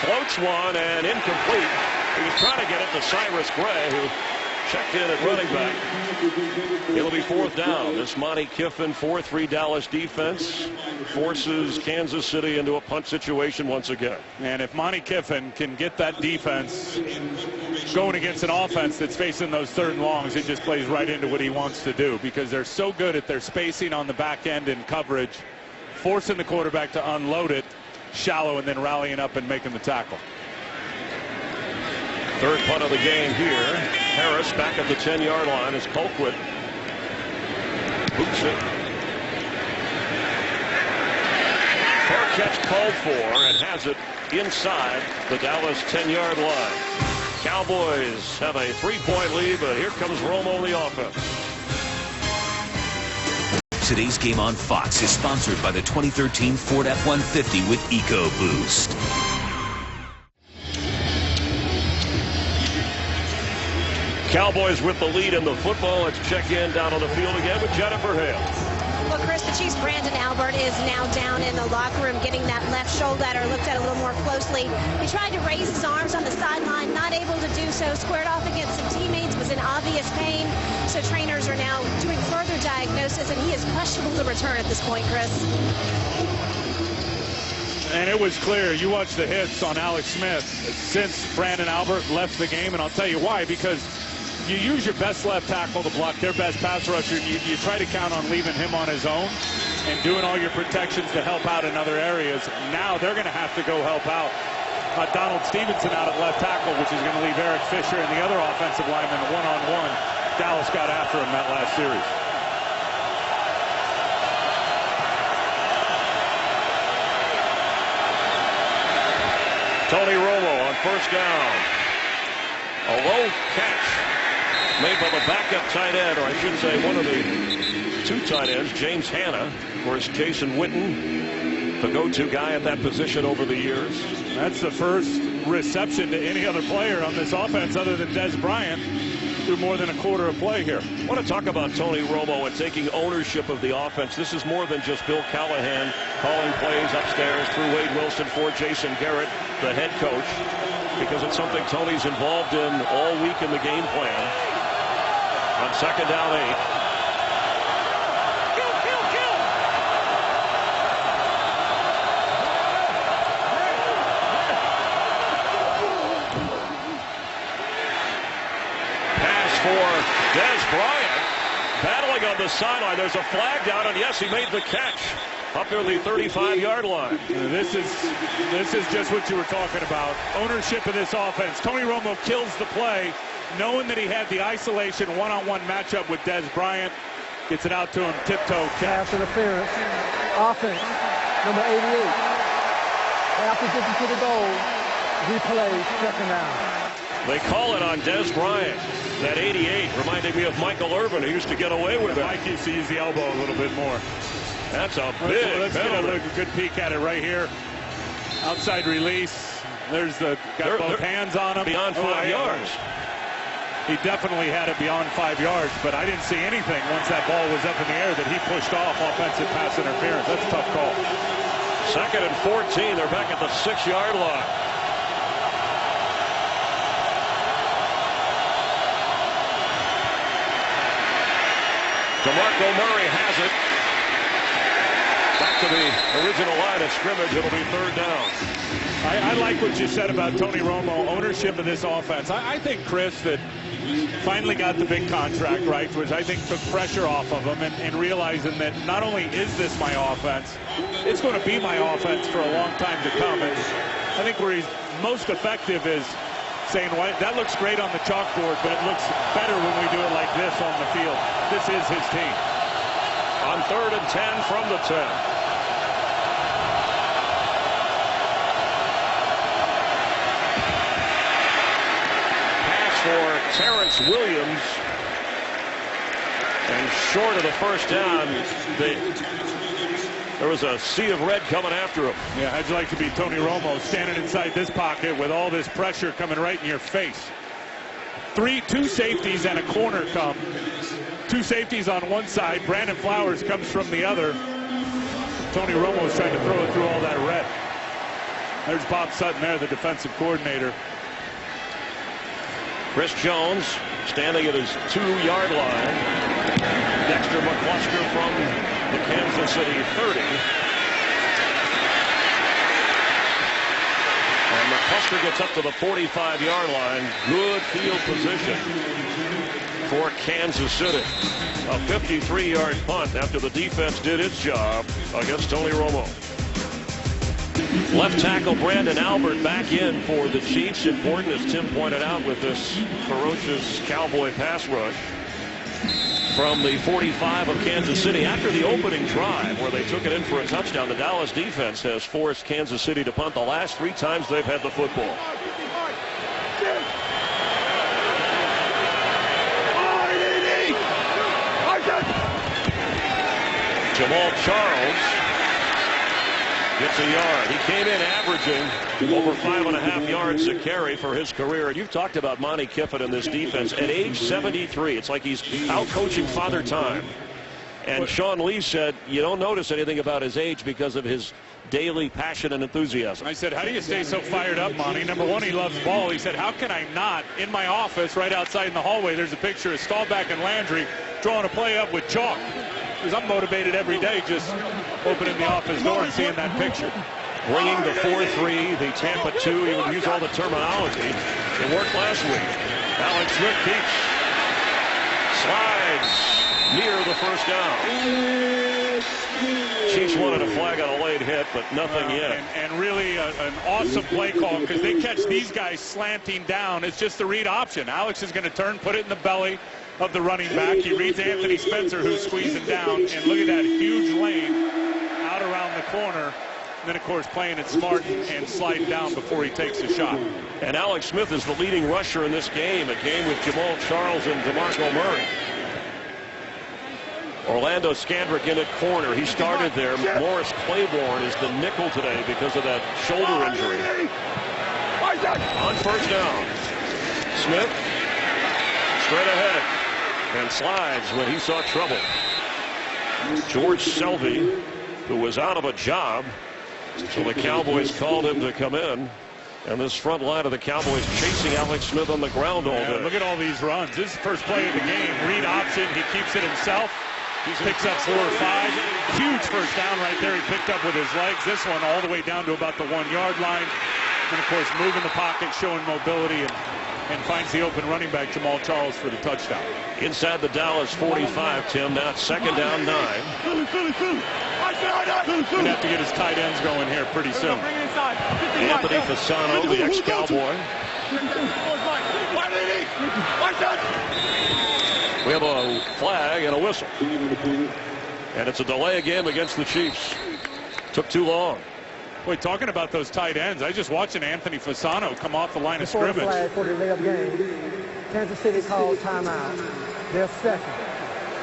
Floats one and incomplete. He was trying to get it to Cyrus Gray, who checked in at running back. It'll be 4th down. This Monty Kiffin 4-3 Dallas defense forces Kansas City into a punt situation once again. And if Monty Kiffin can get that defense going against an offense that's facing those 3rd and longs, it just plays right into what he wants to do, because they're so good at their spacing on the back end and coverage, forcing the quarterback to unload it shallow and then rallying up and making the tackle. 3rd punt of the game here. Harris back at the 10-yard line as Colquitt boots it. Fair catch called for, and has it inside the Dallas 10-yard line. Cowboys have a 3-point lead, but here comes Romo on the offense. Today's game on Fox is sponsored by the 2013 Ford F-150 with EcoBoost. Cowboys with the lead in the football. Let's check in down on the field again with Jennifer Hale. Well, Chris, the Chiefs' Brandon Albert is now down in the locker room getting that left shoulder looked at a little more closely. He tried to raise his arms on the sideline, not able to do so, squared off against some teammates, was in obvious pain. So trainers are now doing further diagnosis, and he is questionable to return at this point, Chris. And it was clear, you watched the hits on Alex Smith since Brandon Albert left the game, and I'll tell you why, because you use your best left tackle to block their best pass rusher. You try to count on leaving him on his own and doing all your protections to help out in other areas. Now they're going to have to go help out Donald Stevenson out at left tackle, which is going to leave Eric Fisher and the other offensive lineman one-on-one. Dallas got after him that last series. Tony Romo on 1st down. A low catch made by the backup tight end, or I should say one of the 2 tight ends, James Hanna. Of course, Jason Witten the go-to guy at that position over the years. That's the first reception to any other player on this offense other than Des Bryant through more than a quarter of play here. I want to talk about Tony Romo and taking ownership of the offense. This is more than just Bill Callahan calling plays upstairs through Wade Wilson for Jason Garrett, the head coach, because it's something Tony's involved in all week in the game plan. On 2nd down 8. For Des Bryant, battling on the sideline. There's a flag down, and yes, he made the catch up near the 35-yard line. This is just what you were talking about. Ownership of this offense. Tony Romo kills the play, knowing that he had the isolation one-on-one matchup with Des Bryant. Gets it out to him, tiptoe catch. Pass interference. Offense, number 88. After getting to the goal, replay, 2nd down. They call it on Des Bryant. That 88 reminded me of Michael Irvin, who used to get away with it. Mike used to use the elbow a little bit more. That's a big Let's get a good peek at it right here. Outside release. There's the got both hands on him. Beyond 5 yards. He definitely had it beyond 5 yards, but I didn't see anything once that ball was up in the air that he pushed off offensive pass interference. That's a tough call. 2nd and 14. They're back at the 6-yard line. DeMarco Murray has it. Back to the original line of scrimmage. It'll be 3rd down. I like what you said about Tony Romo, ownership of this offense. I think, Chris, that finally got the big contract, right, which I think took pressure off of him and realizing that not only is this my offense, it's going to be my offense for a long time to come. And I think where he's most effective is saying, well, that looks great on the chalkboard, but it looks better when we do it like this on the field. This is his team. On 3rd and 10 from the 10. Pass for Terrence Williams. And short of the 1st down, there was a sea of red coming after him. Yeah, how'd you like to be Tony Romo standing inside this pocket with all this pressure coming right in your face? Two safeties and a corner come. 2 safeties on one side. Brandon Flowers comes from the other. Tony Romo is trying to throw it through all that red. There's Bob Sutton there, the defensive coordinator. Chris Jones standing at his 2-yard line. Dexter McCluster from the Kansas City 30. And McCluster gets up to the 45-yard line. Good field position for Kansas City. A 53-yard punt after the defense did its job against Tony Romo. Left tackle Brandon Albert back in for the Chiefs. Important, as Tim pointed out, with this ferocious Cowboy pass rush from the 45 of Kansas City. After the opening drive where they took it in for a touchdown, the Dallas defense has forced Kansas City to punt the last 3 times they've had the football. Jamal Charles gets a yard. He came in averaging over 5.5 yards a carry for his career. And you've talked about Monty Kiffin in this defense. At age 73, it's like he's out coaching Father Time. And Sean Lee said you don't notice anything about his age because of his daily passion and enthusiasm. I said, how do you stay so fired up, Monty? Number one, he loves ball. He said, how can I not? In my office, right outside in the hallway, there's a picture of Staubach and Landry drawing a play up with chalk. Because I'm motivated every day just opening the office door and seeing that picture. Bringing the 4-3, the Tampa 2, he would use all the terminology. It worked last week. Alex Smith keeps. Slides near the 1st down. Chiefs wanted a flag on a late hit, but nothing yet. And really an awesome play call because they catch these guys slanting down. It's just the read option. Alex is going to turn, put it in the belly of the running back. He reads Anthony Spencer, who's squeezing down, and look at that huge lane out around the corner. And then, of course, playing it smart and sliding down before he takes a shot. And Alex Smith is the leading rusher in this game. A game with Jamal Charles and DeMarco Murray. Orlando Scandrick in at corner. He started there. Morris Claiborne is the nickel today because of that shoulder injury. On first down, Smith straight ahead and slides when he saw trouble. George Selvey, who was out of a job, so the Cowboys called him to come in. And this front line of the Cowboys chasing Alex Smith on the ground all day. Look at all these runs. This is the first play of the game. Read option. He keeps it himself. He picks up 4 or 5. Huge first down right there. He picked up with his legs. This one all the way down to about the 1-yard line. And, of course, moving the pocket, showing mobility, and finds the open running back, Jamal Charles, for the touchdown. Inside the Dallas 45, Tim. Now it's second down 9. Going to have to get his tight ends going here pretty soon. Anthony Fasano, the ex-Cowboy. We have a flag and a whistle. And it's a delay game against the Chiefs. Took too long. Boy, talking about those tight ends, I just watching Anthony Fasano come off the line of Before the scrimmage. flag for the layup game, Kansas City called timeout. Their second.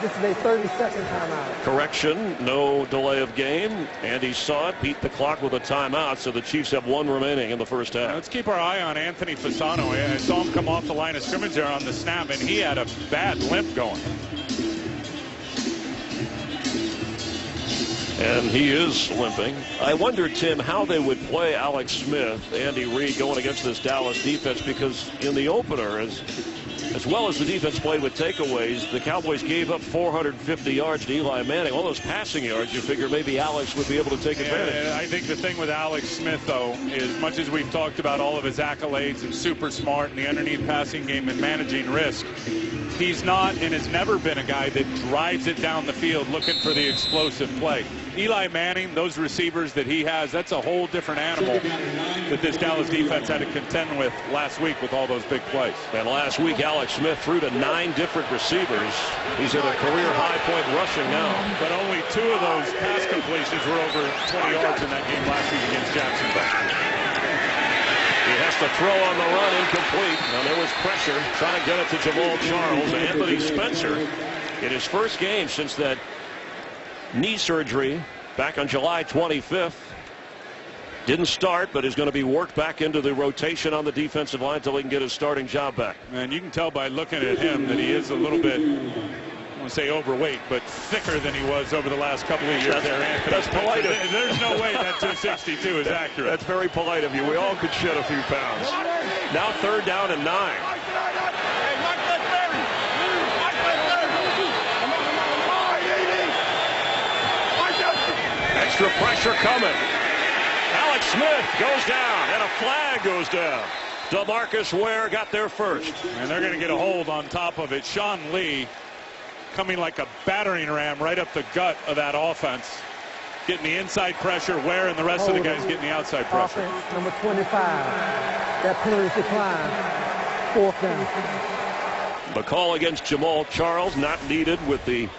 This is a 30-second timeout. Correction, no delay of game. Andy saw it, beat the clock with a timeout, so the Chiefs have 1 remaining in the first half. Now let's keep our eye on Anthony Fasano. I saw him come off the line of scrimmage there on the snap, and he had a bad limp going. And he is limping. I wonder, Tim, how they would play Alex Smith, Andy Reid, going against this Dallas defense, because in the opener, as well as the defense played with takeaways, the Cowboys gave up 450 yards to Eli Manning. All those passing yards, you figure maybe Alex would be able to take advantage. Yeah, I think the thing with Alex Smith, though, is much as we've talked about all of his accolades and super smart and the underneath passing game and managing risk, he's not and has never been a guy that drives it down the field looking for the explosive play. Eli Manning, those receivers that he has, that's a whole different animal that this Dallas defense had to contend with last week with all those big plays. And last week, Alex Smith threw to 9 different receivers. He's at a career high point rushing now. But only 2 of those pass completions were over 20 yards in that game last week against Jacksonville. He has to throw on the run, incomplete. Now there was pressure, trying to get it to Jamal Charles. Anthony Spencer, in his first game since that knee surgery back on July 25th. Didn't start, but is going to be worked back into the rotation on the defensive line until he can get his starting job back. And you can tell by looking at him that he is a little bit, I don't want to say overweight, but thicker than he was over the last couple of years there, Anthony. That's polite. There's no way that 262 is accurate. That's very polite of you. We all could shed a few pounds. Now third down and 9. Extra pressure coming. Alex Smith goes down, and a flag goes down. DeMarcus Ware got there first. And they're going to get a hold on top of it. Sean Lee coming like a battering ram right up the gut of that offense. Getting the inside pressure. Ware and the rest of the guys getting the outside pressure. Offense, number 25. That penalty decline. 4th down. The call against Jamal Charles not needed with the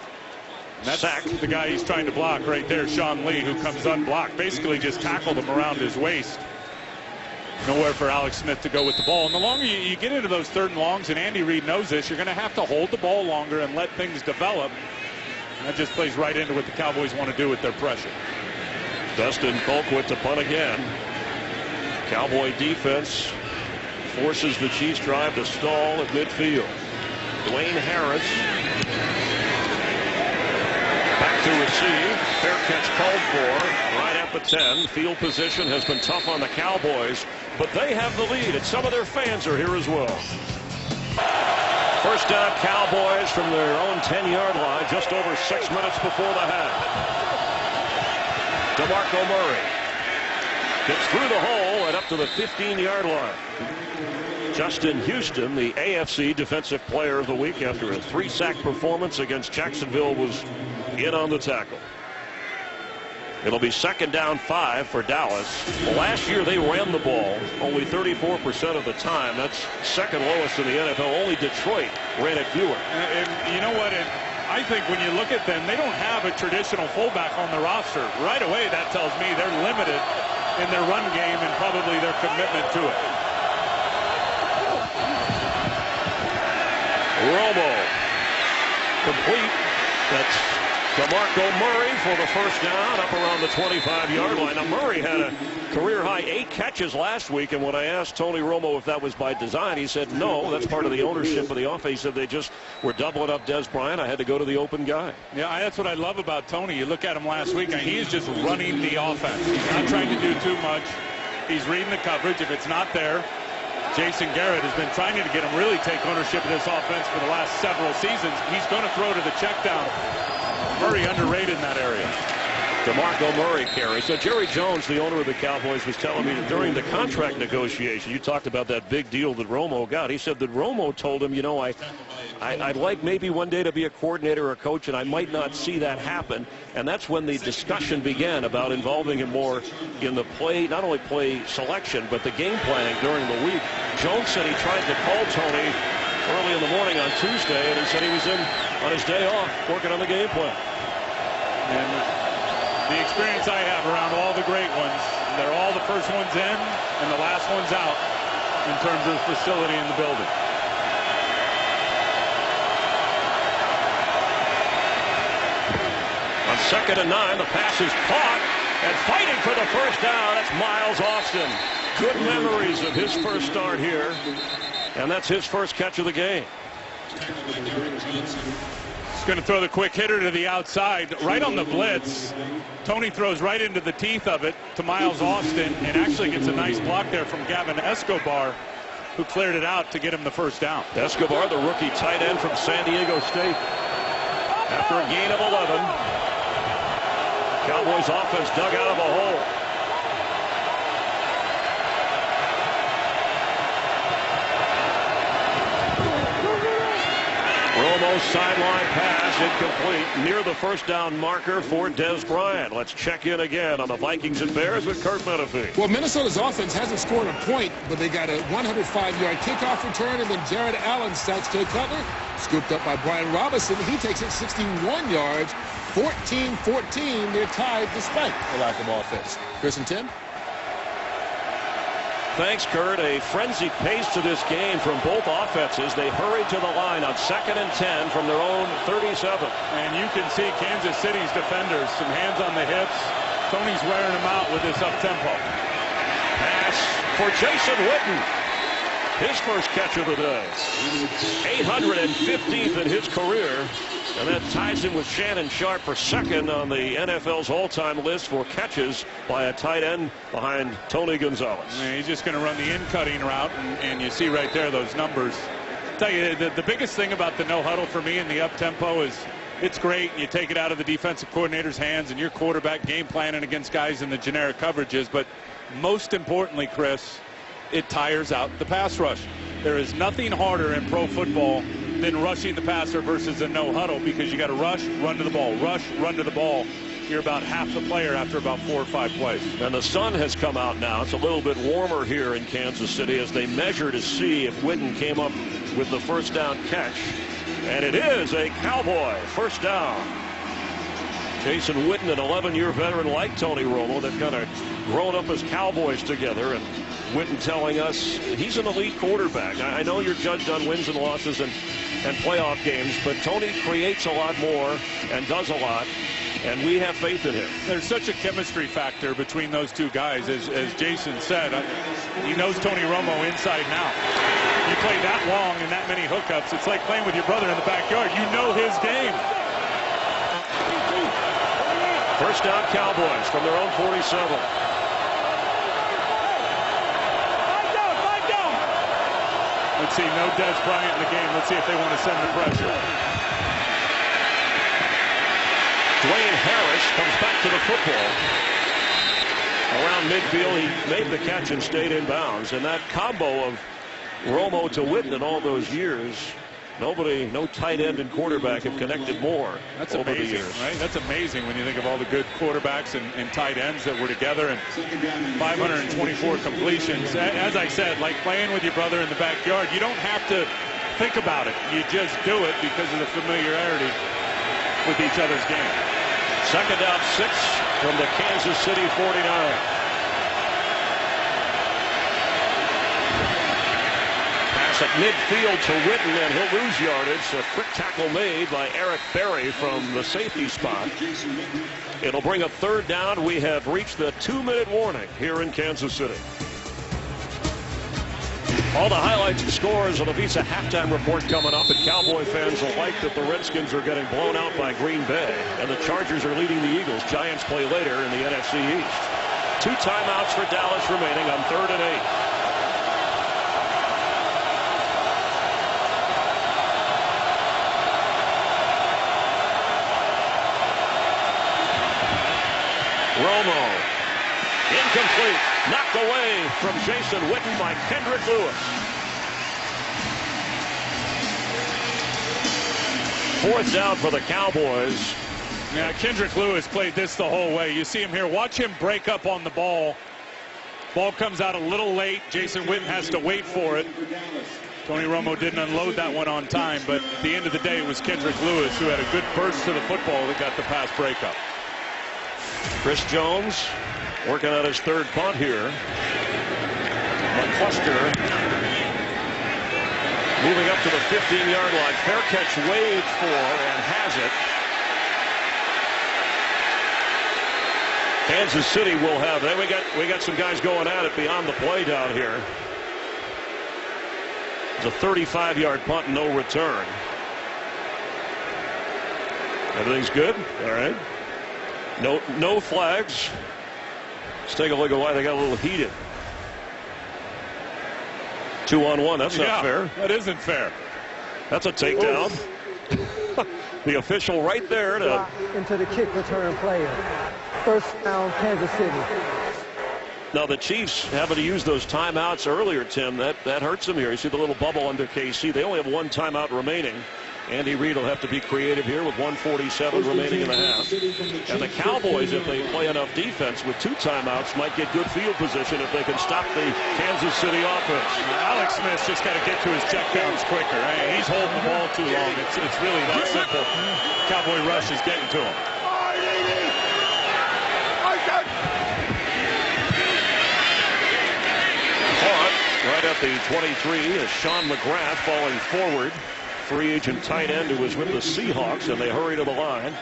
sack. The guy he's trying to block right there, Sean Lee, who comes unblocked. Basically just tackled him around his waist. Nowhere for Alex Smith to go with the ball. And the longer you get into those 3rd and longs, and Andy Reid knows this, you're going to have to hold the ball longer and let things develop. And that just plays right into what the Cowboys want to do with their pressure. Dustin Colquitt to punt again. Cowboy defense forces the Chiefs drive to stall at midfield. Dwayne Harris back to receive. Fair catch called for right at the 10. Field position has been tough on the Cowboys, but they have the lead, and some of their fans are here as well. First down, Cowboys from their own 10-yard line, just over 6 minutes before the half. DeMarco Murray gets through the hole and up to the 15-yard line. Justin Houston, the AFC Defensive Player of the Week after a 3-sack performance against Jacksonville, was in on the tackle. It'll be second down 5 for Dallas. Well, last year they ran the ball only 34% of the time. That's second lowest in the NFL. Only Detroit ran it fewer. And you know what? I think when you look at them, they don't have a traditional fullback on the roster. Right away, that tells me they're limited in their run game and probably their commitment to it. Romo complete. That's DeMarco Murray for the first down up around the 25-yard line. Now, Murray had a career-high 8 catches last week, and when I asked Tony Romo if that was by design, he said no, that's part of the ownership of the offense. He said they just were doubling up Des Bryant. I had to go to the open guy. Yeah, that's what I love about Tony. You look at him last week, and he's just running the offense. He's not trying to do too much. He's reading the coverage. If it's not there, Jason Garrett has been trying to get him really take ownership of this offense for the last several seasons. He's going to throw to the check down. Murray underrated in that area. DeMarco Murray carries. So Jerry Jones, the owner of the Cowboys, was telling me that during the contract negotiation, you talked about that big deal that Romo got. He said that Romo told him, you know, I'd like maybe one day to be a coordinator or a coach, and I might not see that happen. And that's when the discussion began about involving him more in the play, not only play selection, but the game planning during the week. Jones said he tried to call Tony early in the morning on Tuesday, and he said he was in on his day off working on the game plan. And the experience I have around all the great ones, they're all the first ones in and the last ones out in terms of the facility in the building. On 2nd and 9, the pass is caught, and fighting for the first down, that's Miles Austin. Good memories of his first start here, and that's his first catch of the game. He's going to throw the quick hitter to the outside, right on the blitz. Tony throws right into the teeth of it to Miles Austin, and actually gets a nice block there from Gavin Escobar, who cleared it out to get him the first down. Escobar, the rookie tight end from San Diego State. After a gain of 11, Cowboys offense dug out of a hole. Romo's sideline pass incomplete near the first down marker for Des Bryant. Let's check in again on the Vikings and Bears with Kurt Menefee. Well, Minnesota's offense hasn't scored a point, but they got a 105-yard kickoff return, and then Jared Allen sacks Jay Cutler, scooped up by Brian Robinson. He takes it 61 yards, 14-14. They're tied despite the lack of offense. Chris and Tim? Thanks, Kurt. A frenzied pace to this game from both offenses. They hurried to the line on 2nd and 10 from their own 37. And you can see Kansas City's defenders, some hands on the hips. Tony's wearing them out with this up-tempo. Pass for Jason Witten. His first catch of the day. 815th in his career. And that ties him with Shannon Sharp for second on the NFL's all-time list for catches by a tight end behind Tony Gonzalez. Yeah, he's just going to run the in-cutting route, and you see right there those numbers. I'll tell you, the biggest thing about the no-huddle for me in the up-tempo is it's great. You take it out of the defensive coordinator's hands, and your quarterback game planning against guys in the generic coverages. But most importantly, Chris, it tires out the pass rush. There is nothing harder in pro football than rushing the passer versus a no-huddle, because you got to rush, run to the ball, rush, run to the ball. You're about half the player after about 4 or 5 plays. And the sun has come out now. It's a little bit warmer here in Kansas City as they measure to see if Witten came up with the first down catch. And it is a Cowboy first down. Jason Witten, an 11-year veteran like Tony Romo, they've kind of grown up as Cowboys together. And Witten telling us he's an elite quarterback. I know you're judged on wins and losses and playoff games, but Tony creates a lot more and does a lot, and we have faith in him. There's such a chemistry factor between those two guys. As Jason said, he knows Tony Romo inside and out. You play that long and that many hookups, it's like playing with your brother in the backyard. You know his game. First down Cowboys from their own 47. Let's see, no Des Bryant in the game. Let's see if they want to send the pressure. Dwayne Harris comes back to the football. Around midfield, he made the catch and stayed in bounds. And that combo of Romo to Witten in all those years, no tight end and quarterback have connected more. That's over amazing, the years. right? That's amazing when you think of all the good quarterbacks and tight ends that were together, and 524 completions. As I said, like playing with your brother in the backyard, you don't have to think about it. You just do it because of the familiarity with each other's game. Second down 6 from the Kansas City 49. Pass at midfield to Witten, and he'll lose yardage. A quick tackle made by Eric Berry from the safety spot. It'll bring a third down. We have reached the 2-minute warning here in Kansas City. All the highlights and scores of the Visa halftime report coming up, and Cowboy fans will like that the Redskins are getting blown out by Green Bay, and the Chargers are leading the Eagles. Giants play later in the NFC East. 2 timeouts for Dallas remaining on 3rd and 8. Romo, incomplete, knocked away from Jason Witten by Kendrick Lewis. 4th down for the Cowboys. Yeah, Kendrick Lewis played this the whole way. You see him here. Watch him break up on the ball. Ball comes out a little late. Jason Witten has to wait for it. Tony Romo didn't unload that one on time, but at the end of the day, it was Kendrick Lewis who had a good burst to the football that got the pass breakup. Chris Jones working on his 3rd punt here. McCluster moving up to the 15-yard line. Fair catch waved for and has it. Kansas City will have that. We got some guys going at it beyond the play down here. It's a 35-yard punt, no return. Everything's good. All right. No flags. Let's take a look at why they got a little heated. 2-on-1. That's not fair. That isn't fair. That's a takedown. The official right there to into the kick return player. 1st down, Kansas City. Now the Chiefs having to use those timeouts earlier, Tim. That hurts them here. You see the little bubble under KC. They only have 1 timeout remaining. Andy Reid will have to be creative here with 1:47 remaining in the half. And the Cowboys, if they play enough defense with 2 timeouts, might get good field position if they can stop the Kansas City offense. Alex Smith's just got to get to his checkdowns quicker. He's holding the ball too long. It's really that simple. Cowboy rush is getting to him. Right at the 23 is Sean McGrath falling forward. Free agent tight end who was with the Seahawks, and they hurry to the line.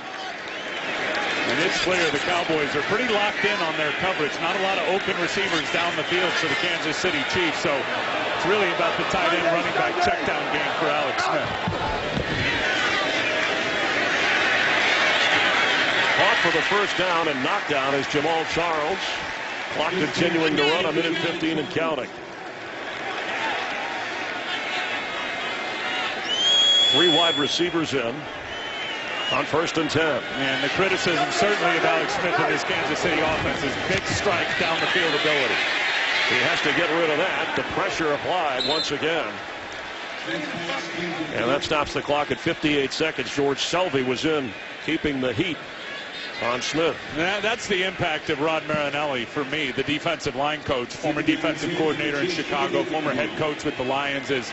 And it's clear the Cowboys are pretty locked in on their coverage. Not a lot of open receivers down the field for the Kansas City Chiefs, so it's really about the tight end running back checkdown game for Alex Smith. Caught for the 1st down and knockdown is Jamal Charles. Clock continuing to run, 1:15 and counting. 3 wide receivers in on 1st and 10. And the criticism certainly of Alex Smith in this Kansas City offense is big strike down the field ability. He has to get rid of that. The pressure applied once again. And that stops the clock at 58 seconds. George Selvey was in, keeping the heat on Smith. That's the impact of Rod Marinelli for me, the defensive line coach, former defensive coordinator in Chicago, former head coach with the Lions. Is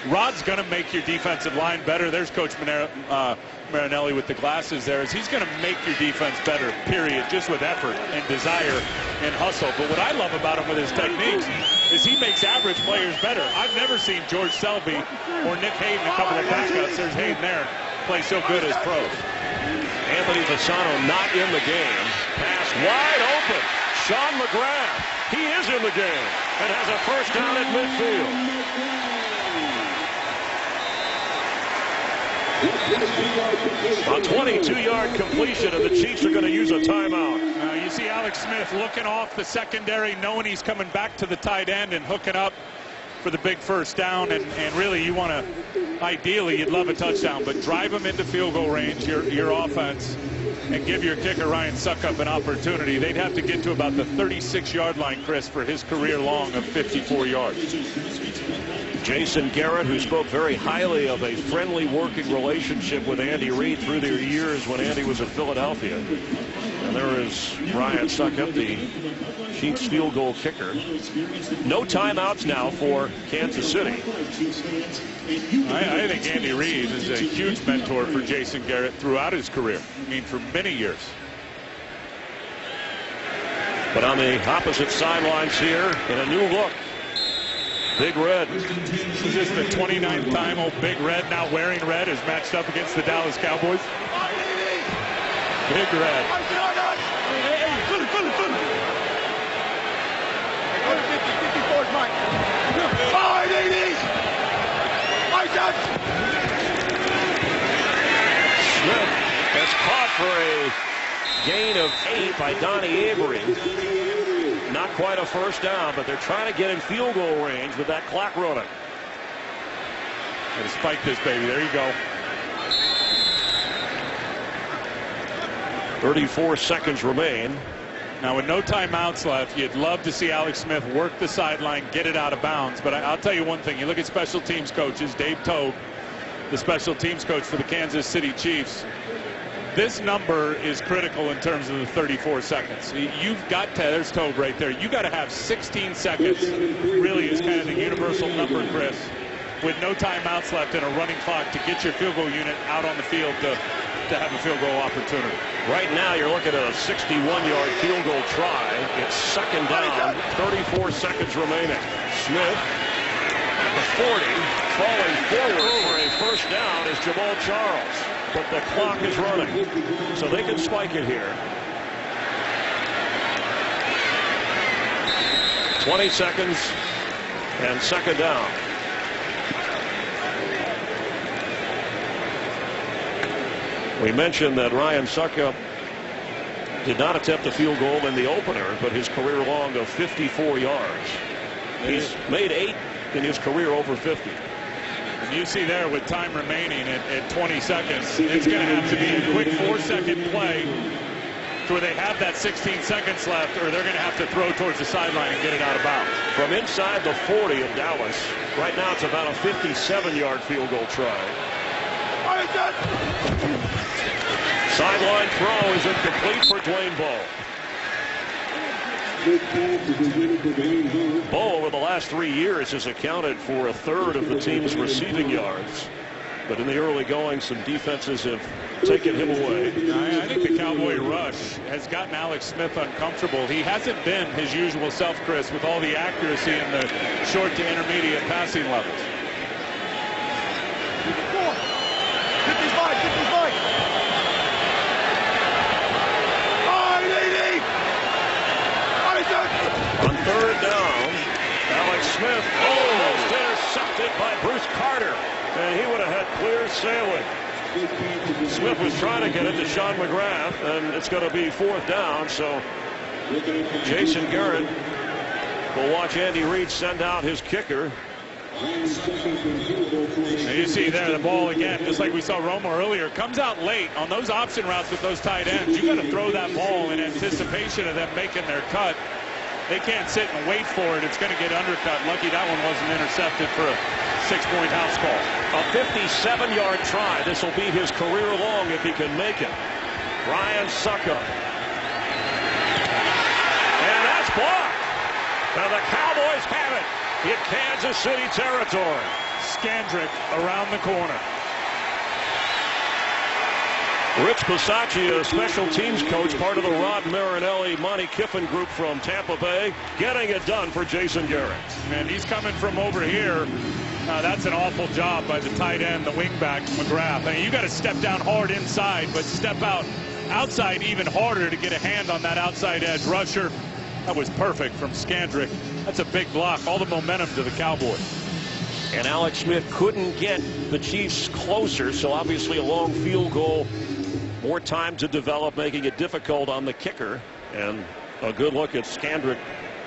Rod's going to make your defensive line better. There's Coach Marinelli with the glasses there. He's going to make your defense better, period, just with effort and desire and hustle. But what I love about him with his techniques is he makes average players better. I've never seen George Selvey or Nick Hayden, a couple of backups, there's Hayden there, play so good as pros. Anthony Fasano not in the game. Pass wide open. Sean McGrath, he is in the game and has a 1st down at midfield. A 22-yard completion, and the Chiefs are going to use a timeout. You see Alex Smith looking off the secondary, knowing he's coming back to the tight end and hooking up for the big 1st down. And really, you want to, ideally, you'd love a touchdown, but drive him into field goal range, your offense, and give your kicker, Ryan Suckup, an opportunity. They'd have to get to about the 36-yard line, Chris, for his career long of 54 yards. Jason Garrett, who spoke very highly of a friendly working relationship with Andy Reid through their years when Andy was in Philadelphia. And there is Ryan Suckup, the Chiefs field goal kicker. No timeouts now for Kansas City. I think Andy Reid is a huge mentor for Jason Garrett throughout his career. I mean, for many years. But on the opposite sidelines here in a new look. Big Red. Is this the 29th time old Big Red, now wearing red, is matched up against the Dallas Cowboys? Big Red. Smith has caught for a gain of 8 by Donnie Avery. Not quite a first down, but they're trying to get in field goal range with that clock running. Gotta spike this baby. There you go. 34 seconds remain. Now, with no timeouts left, you'd love to see Alex Smith work the sideline, get it out of bounds. But I'll tell you one thing. You look at special teams coaches, Dave Togue, the special teams coach for the Kansas City Chiefs. This number is critical in terms of the 34 seconds. You've got to, there's Togue right there. You got to have 16 seconds, really is kind of the universal number, Chris, with no timeouts left and a running clock to get your field goal unit out on the field to have a field goal opportunity. Right now, you're looking at a 61-yard field goal try. It's second down, 34 seconds remaining. Smith at the 40, falling forward for a first down is Jamal Charles. But the clock is running, so they can spike it here. 20 seconds and second down. We mentioned that Ryan Suckup did not attempt a field goal in the opener, but his career long of 54 yards. He's made 8 in his career over 50. You see there with time remaining at 20 seconds, it's going to have to be a quick 4-second play to where they have that 16 seconds left, or they're going to have to throw towards the sideline and get it out of bounds. From inside the 40 of Dallas, right now it's about a 57-yard field goal try. Sideline throw is incomplete for Dwayne Bowe. Bowe, over the last 3 years, has accounted for a third of the team's receiving yards. But in the early going, some defenses have taken him away. I think the Cowboy rush has gotten Alex Smith uncomfortable. He hasn't been his usual self, Chris, with all the accuracy in the short to intermediate passing levels. 55. On third down, Alex Smith almost intercepted by Bruce Carter, and he would have had clear sailing. Smith was trying to get it to Sean McGrath, and it's going to be fourth down, so Jason Garrett will watch Andy Reid send out his kicker. And you see there the ball again, just like we saw Romo earlier, comes out late on those option routes with those tight ends. You got to throw that ball in anticipation of them making their cut. They can't sit and wait for it. It's going to get undercut. Lucky that one wasn't intercepted for a 6-point house call. A 57-yard try. This will be his career long if he can make it. Ryan Suckup. And that's blocked. Now the Cowboys have it in Kansas City territory. Scandrick around the corner. Rich Bisaccia, a special teams coach, part of the Rod Marinelli, Monty Kiffin group from Tampa Bay, getting it done for Jason Garrett. And he's coming from over here. That's an awful job by the tight end, the wingback, McGrath. I mean, you got to step down hard inside, but step out outside even harder to get a hand on that outside edge rusher. That was perfect from Scandrick. That's a big block. All the momentum to the Cowboys. And Alex Smith couldn't get the Chiefs closer, so obviously a long field goal. More time to develop, making it difficult on the kicker. And a good look at Scandrick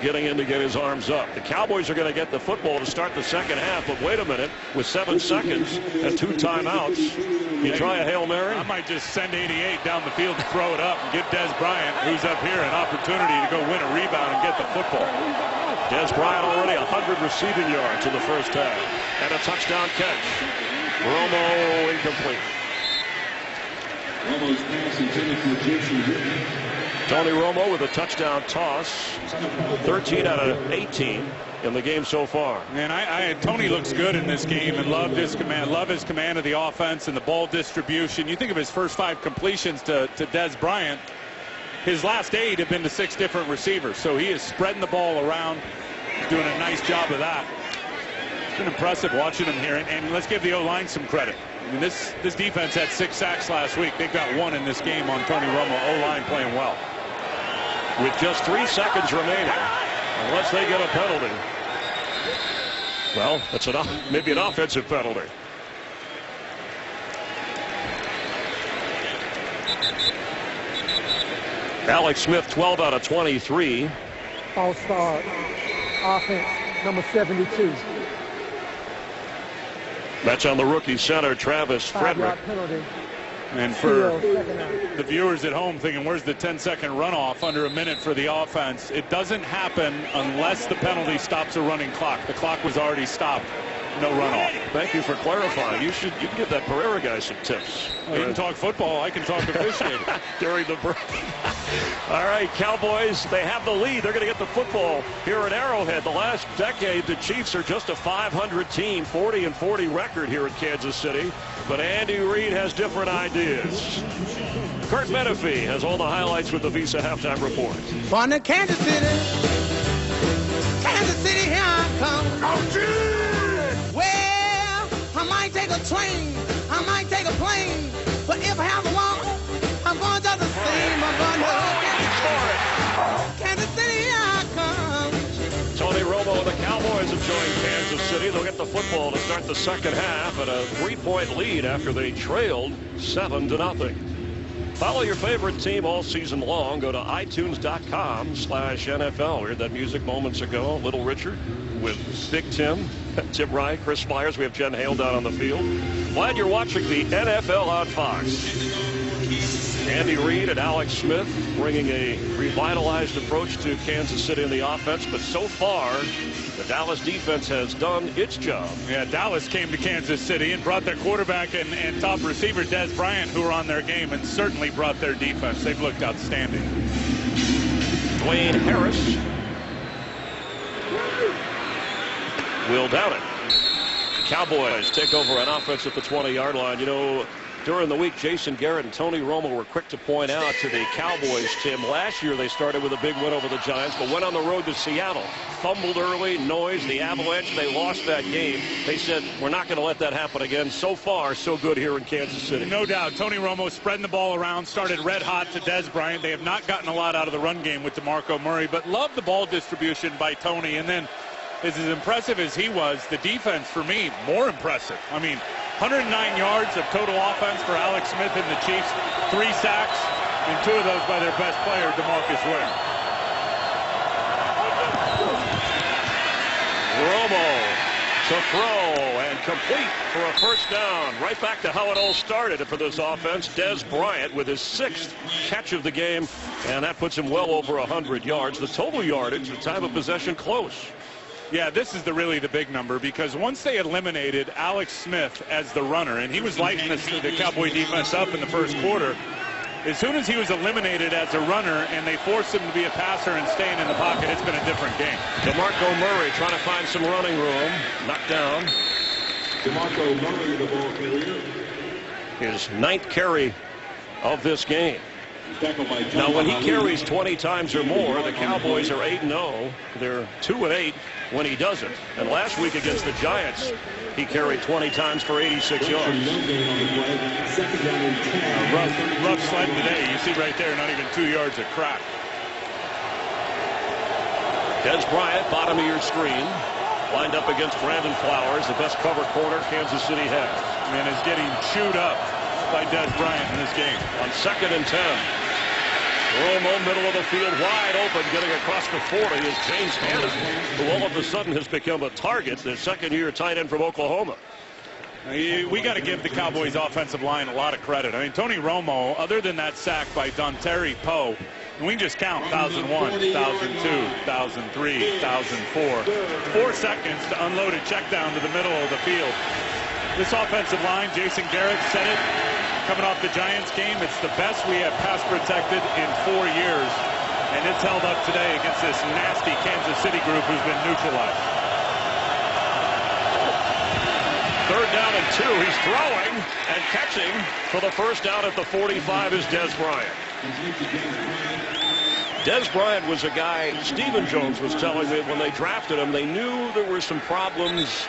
getting in to get his arms up. The Cowboys are going to get the football to start the second half, but wait a minute, with 7 seconds and 2 timeouts, you try a Hail Mary? I might just send 88 down the field to throw it up and give Des Bryant, who's up here, an opportunity to go win a rebound and get the football. Des Bryant already 100 receiving yards in the first half. And a touchdown catch. Romo incomplete. Tony Romo with a touchdown toss. 13 out of 18 in the game so far. And Tony looks good in this game and loved his command. Love his command of the offense and the ball distribution. You think of his first 5 completions to Des Bryant. His last 8 have been to 6 different receivers. So he is spreading the ball around, doing a nice job of that. It's been impressive watching them here, and let's give the O-line some credit. I mean, this defense had 6 sacks last week. They've got 1 in this game on Tony Romo. O-line playing well. With just 3 seconds remaining, unless they get a penalty. Well, that's maybe an offensive penalty. Alex Smith, 12 out of 23. All-star offense, number 72. That's on the rookie center, Travis Frederick. 5-yard penalty. And for the viewers at home thinking, where's the 10-second runoff under a minute for the offense? It doesn't happen unless the penalty stops a running clock. The clock was already stopped. No runoff. Thank you for clarifying. You can give that Pereira guy some tips. Well, you can talk football. I can talk officiating. During the break. All right, Cowboys, they have the lead. They're going to get the football here at Arrowhead. The last decade, the Chiefs are just a 500 team, 40-40 record here in Kansas City. But Andy Reid has different ideas. Kurt Menefee has all the highlights with the Visa Halftime Report. Born in Kansas City, here I come. Oh, gee! Well, I might take a train, I might take a plane, but if I have to walk, I'm going to the same. I'm going to Kansas City, here I come. Tony Romo and the Cowboys have joined Kansas City. They'll get the football to start the second half at a 3-point lead after they trailed 7-0. Follow your favorite team all season long. Go to iTunes.com/NFL. We heard that music moments ago. Little Richard with Big Tim, Tim Wright, Chris Myers. We have Jen Hale down on the field. Glad you're watching the NFL on Fox. Andy Reid and Alex Smith bringing a revitalized approach to Kansas City in the offense, but so far the Dallas defense has done its job. Yeah, Dallas came to Kansas City and brought their quarterback and top receiver Dez Bryant, who were on their game, and certainly brought their defense. They've looked outstanding. Dwayne Harris will down it. Cowboys take over an offense at the 20-yard line. You know, during the week, Jason Garrett and Tony Romo were quick to point out to the Cowboys, Tim, last year they started with a big win over the Giants, but went on the road to Seattle. Fumbled early, noise, the Avalanche, they lost that game. They said, we're not going to let that happen again. So far, so good here in Kansas City. No doubt. Tony Romo spreading the ball around, started red hot to Dez Bryant. They have not gotten a lot out of the run game with DeMarco Murray, but love the ball distribution by Tony. And then, as impressive as he was, the defense, for me, more impressive. I mean, 109 yards of total offense for Alex Smith and the Chiefs, 3 sacks, and 2 of those by their best player, DeMarcus Ware. Romo to throw and complete for a first down. Right back to how it all started for this offense. Dez Bryant with his 6th catch of the game, and that puts him well over 100 yards. The total yardage, the time of possession, close. Yeah, this is really the big number, because once they eliminated Alex Smith as the runner, and he was lighting the Cowboy defense up in the first quarter, as soon as he was eliminated as a runner and they forced him to be a passer and staying in the pocket, it's been a different game. DeMarco Murray trying to find some running room. Knocked down. DeMarco Murray, the ball carrier. His 9th carry of this game. Now, when he carries 20 times or more, the Cowboys are 8-0. They're 2-8 when he doesn't. And last week against the Giants, he carried 20 times for 86 yards. Rough sledding today. You see right there, not even 2 yards of crack. Dez Bryant, bottom of your screen, lined up against Brandon Flowers, the best cover corner Kansas City has. And is getting chewed up by Dez Bryant in this game. On 2nd and 10. Romo, middle of the field, wide open, getting across the 40 is James Hannon, who all of a sudden has become a target, the second-year tight end from Oklahoma. We got to give the Cowboys offensive line a lot of credit. I mean, Tony Romo, other than that sack by Dontari Poe, and we can just count 1,001, 1,002, 1,003, 1,004. 4 seconds to unload a check down to the middle of the field. This offensive line, Jason Garrett said it, coming off the Giants game, it's the best we have pass protected in 4 years, and it's held up today against this nasty Kansas City group who's been neutralized. 3rd down and 2. He's throwing and catching for the first down at the 45 is Dez Bryant. Dez Bryant was a guy, Stephen Jones was telling me when they drafted him, they knew there were some problems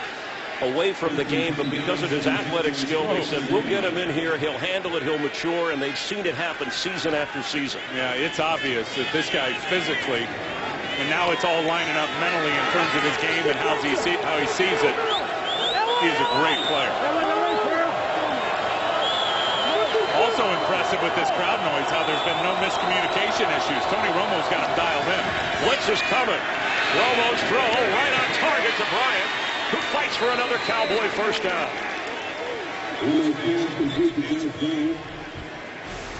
away from the game, but because of his athletic skill, they said, we'll get him in here, he'll handle it, he'll mature, and they've seen it happen season after season. Yeah, it's obvious that this guy physically, and now it's all lining up mentally in terms of his game and how he sees it. He is a great player. Also impressive with this crowd noise, how there's been no miscommunication issues. Tony Romo's got him dialed in. Blitz is coming. Romo's throw right on target to Bryant, who fights for another Cowboy first down.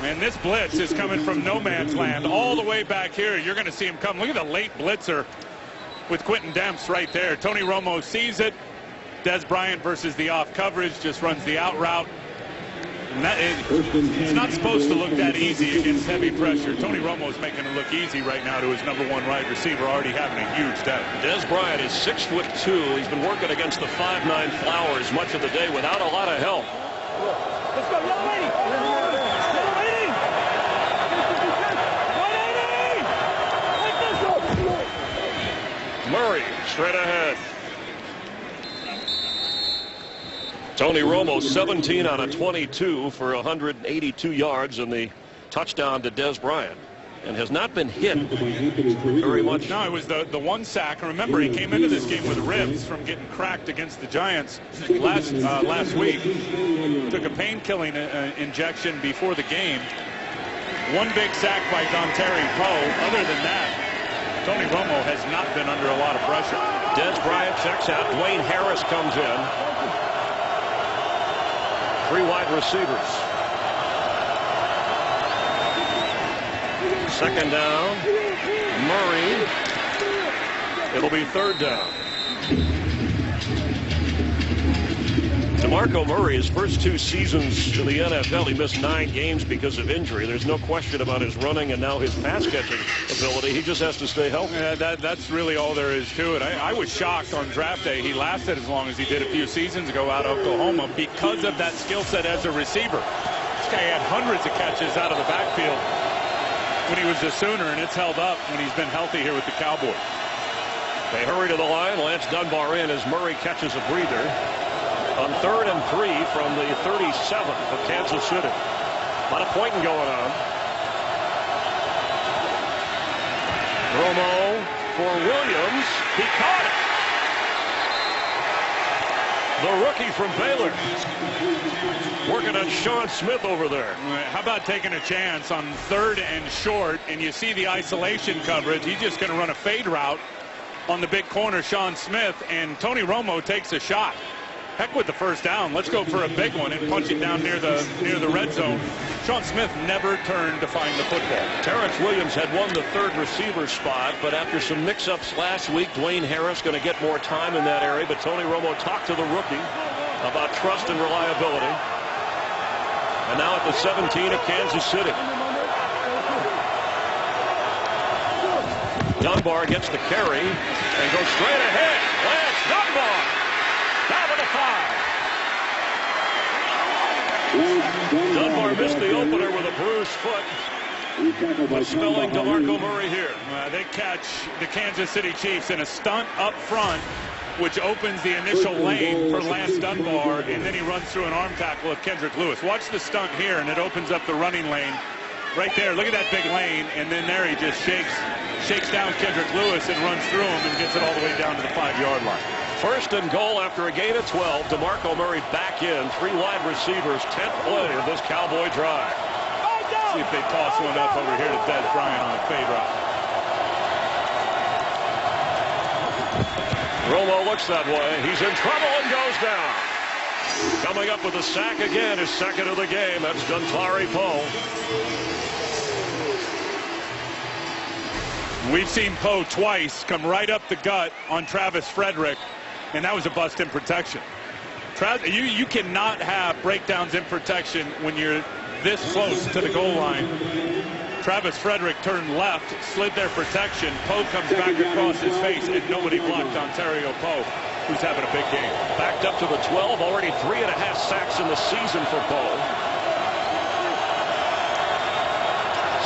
And this blitz is coming from no man's land all the way back here. You're going to see him come. Look at the late blitzer with Quentin Demps right there. Tony Romo sees it. Des Bryant versus the off coverage, just runs the out route. And it's not supposed to look that easy against heavy pressure. Tony Romo's making it look easy right now to his #1 wide receiver, already having a huge day. Des Bryant is 6'2". He's been working against the 5'9" Flowers much of the day without a lot of help. Let's go, yellow lady! Yellow lady! 180! Murray straight ahead. Tony Romo 17 out of 22 for 182 yards and the touchdown to Des Bryant, and has not been hit very much. No, it was the one sack. Remember, he came into this game with ribs from getting cracked against the Giants last week. Took a pain-killing injection before the game. One big sack by Dontari Poe. Other than that, Tony Romo has not been under a lot of pressure. Des Bryant checks out. Dwayne Harris comes in. 3 wide receivers. Second down. Murray. It'll be 3rd down. DeMarco Murray, his first 2 seasons in the NFL, he missed 9 games because of injury. There's no question about his running and now his pass catching ability. He just has to stay healthy. Yeah, that's really all there is to it. I was shocked on draft day he lasted as long as he did a few seasons ago out of Oklahoma because of that skill set as a receiver. This guy had hundreds of catches out of the backfield when he was a Sooner, and it's held up when he's been healthy here with the Cowboys. They hurry to the line. Lance Dunbar in as Murray catches a breather. On 3rd and 3 from the 37 of Kansas City. A lot of pointing going on. Romo for Williams. He caught it. The rookie from Baylor. Working on Sean Smith over there. How about taking a chance on 3rd and short, and you see the isolation coverage. He's just going to run a fade route on the big corner, Sean Smith, and Tony Romo takes a shot. Heck with the first down. Let's go for a big one and punch it down near the red zone. Sean Smith never turned to find the football. Terrence Williams had won the 3rd receiver spot, but after some mix-ups last week, Dwayne Harris going to get more time in that area. But Tony Romo talked to the rookie about trust and reliability. And now at the 17 of Kansas City. Dunbar gets the carry and goes straight ahead. Lance Dunbar down to the 5. Dunbar missed the opener with a bruised foot. But spelling DeMarco Murray here. They catch the Kansas City Chiefs in a stunt up front, which opens the initial lane for Lance Dunbar, and then he runs through an arm tackle of Kendrick Lewis. Watch the stunt here, and it opens up the running lane. Right there, look at that big lane, and then there he just shakes down Kendrick Lewis and runs through him and gets it all the way down to the 5-yard line. 1st and goal after a gain of 12. DeMarco Murray back in. 3 wide receivers. 10th play of this Cowboy drive. See if they toss one up over here to Des Bryant on the fade route. Romo looks that way. He's in trouble and goes down. Coming up with a sack again, his 2nd of the game. That's Dontari Poe. We've seen Poe twice come right up the gut on Travis Frederick, and that was a bust in protection. You cannot have breakdowns in protection when you're this close to the goal line. Travis Frederick turned left, slid their protection. Poe comes back across his face, and nobody blocked Ontario Poe, who's having a big game. Backed up to the 12, already 3.5 sacks in the season for Poe.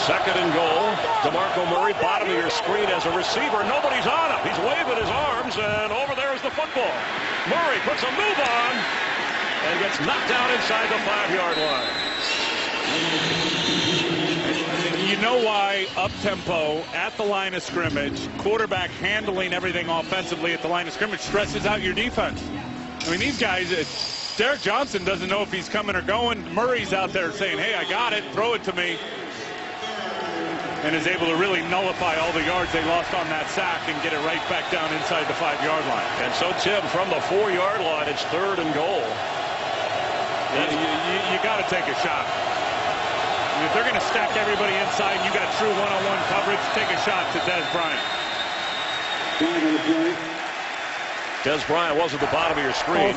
Second and goal. DeMarco Murray, bottom of your screen as a receiver. Nobody's on him. He's waving his arms, and over there is the football. Murray puts a move on and gets knocked down inside the 5-yard line. You know why up-tempo at the line of scrimmage, quarterback handling everything offensively at the line of scrimmage stresses out your defense. I mean, these guys, Derek Johnson doesn't know if he's coming or going. Murray's out there saying, hey, I got it, throw it to me. And is able to really nullify all the yards they lost on that sack and get it right back down inside the 5-yard line. And so, Tim, from the 4-yard line, it's third and goal. You got to take a shot. I mean, if they're going to stack everybody inside and you got true one-on-one coverage, take a shot to Dez Bryant. Dez Bryant was at the bottom of your screen.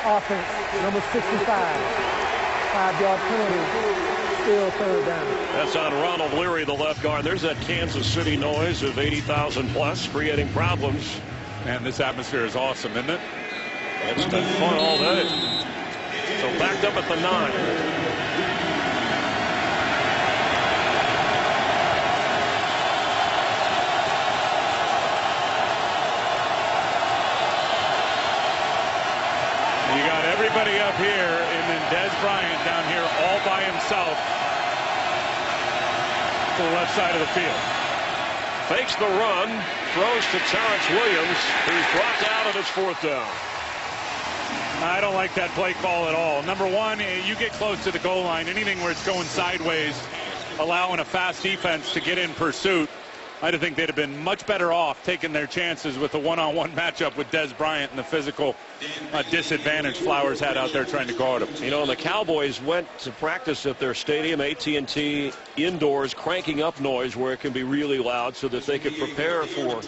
Offense, number 65. 5-yard penalty. Still third down. That's on Ronald Leary, the left guard. There's that Kansas City noise of 80,000 plus, creating problems. Man, this atmosphere is awesome, isn't it? It's been fun all day. So backed up at the 9. You got everybody up here, and then Dez Bryant down here all by himself to the left side of the field. Fakes the run, throws to Terrence Williams, who's brought down and it's 4th down. I don't like that play call at all. Number one, you get close to the goal line, anything where it's going sideways, allowing a fast defense to get in pursuit. I think they'd have been much better off taking their chances with a one-on-one matchup with Dez Bryant and the physical disadvantage Flowers had out there trying to guard him. You know, and the Cowboys went to practice at their stadium, AT&T indoors, cranking up noise where it can be really loud so that they could prepare for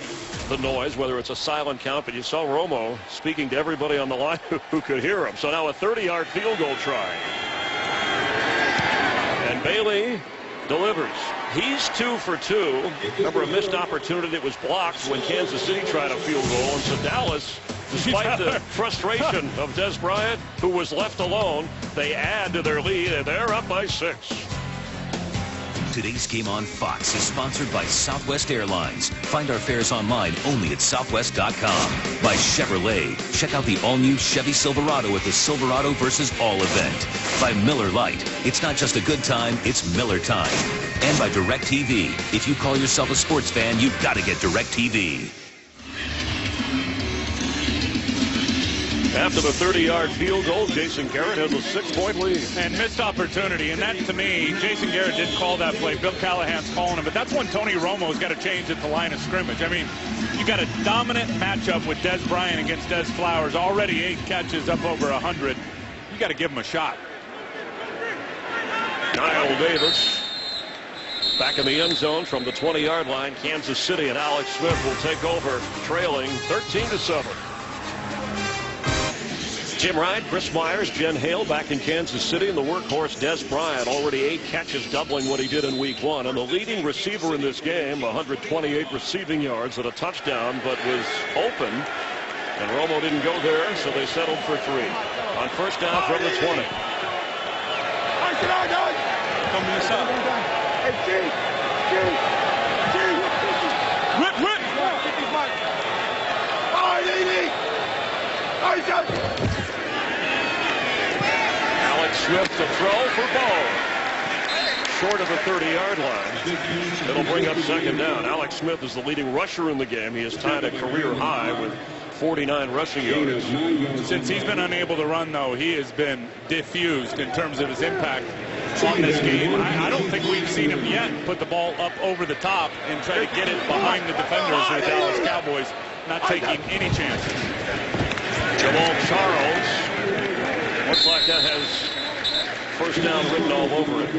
the noise, whether it's a silent count. But you saw Romo speaking to everybody on the line who could hear him. So now a 30-yard field goal try. And Bailey delivers. He's 2 for 2. Remember a missed opportunity that was blocked when Kansas City tried a field goal. And so Dallas, despite the frustration of Dez Bryant, who was left alone, they add to their lead, and they're up by 6. Today's game on Fox is sponsored by Southwest Airlines. Find our fares online only at southwest.com. By Chevrolet. Check out the all-new Chevy Silverado at the Silverado vs. All event. By Miller Lite. It's not just a good time, it's Miller time. And by DirecTV. If you call yourself a sports fan, you've got to get DirecTV. After the 30-yard field goal, Jason Garrett has a 6-point lead. And missed opportunity. And that, to me, Jason Garrett didn't call that play. Bill Callahan's calling him. But that's when Tony Romo's got to change at the line of scrimmage. I mean, you got a dominant matchup with Dez Bryant against Dez Flowers. Already 8 catches, up over 100. You got to give him a shot. Kyle Davis back in the end zone from the 20-yard line. Kansas City and Alex Smith will take over, trailing 13-7. Jim Wright, Chris Myers, Jen Hale back in Kansas City, and the workhorse Dez Bryant, already 8 catches, doubling what he did in week 1. And the leading receiver in this game, 128 receiving yards and a touchdown, but was open. And Romo didn't go there, so they settled for 3. On first down from the 20. Come to the side. Whip. Alex Smith to throw for ball. Short of the 30-yard line. It'll bring up second down. Alex Smith is the leading rusher in the game. He has tied a career high with 49 rushing yards. Since he's been unable to run, though, he has been diffused in terms of his impact on this game. I don't think we've seen him yet put the ball up over the top and try to get it behind the defenders of the Dallas Cowboys, not taking any chances. Jamal Charles. Looks like that has first down written all over it.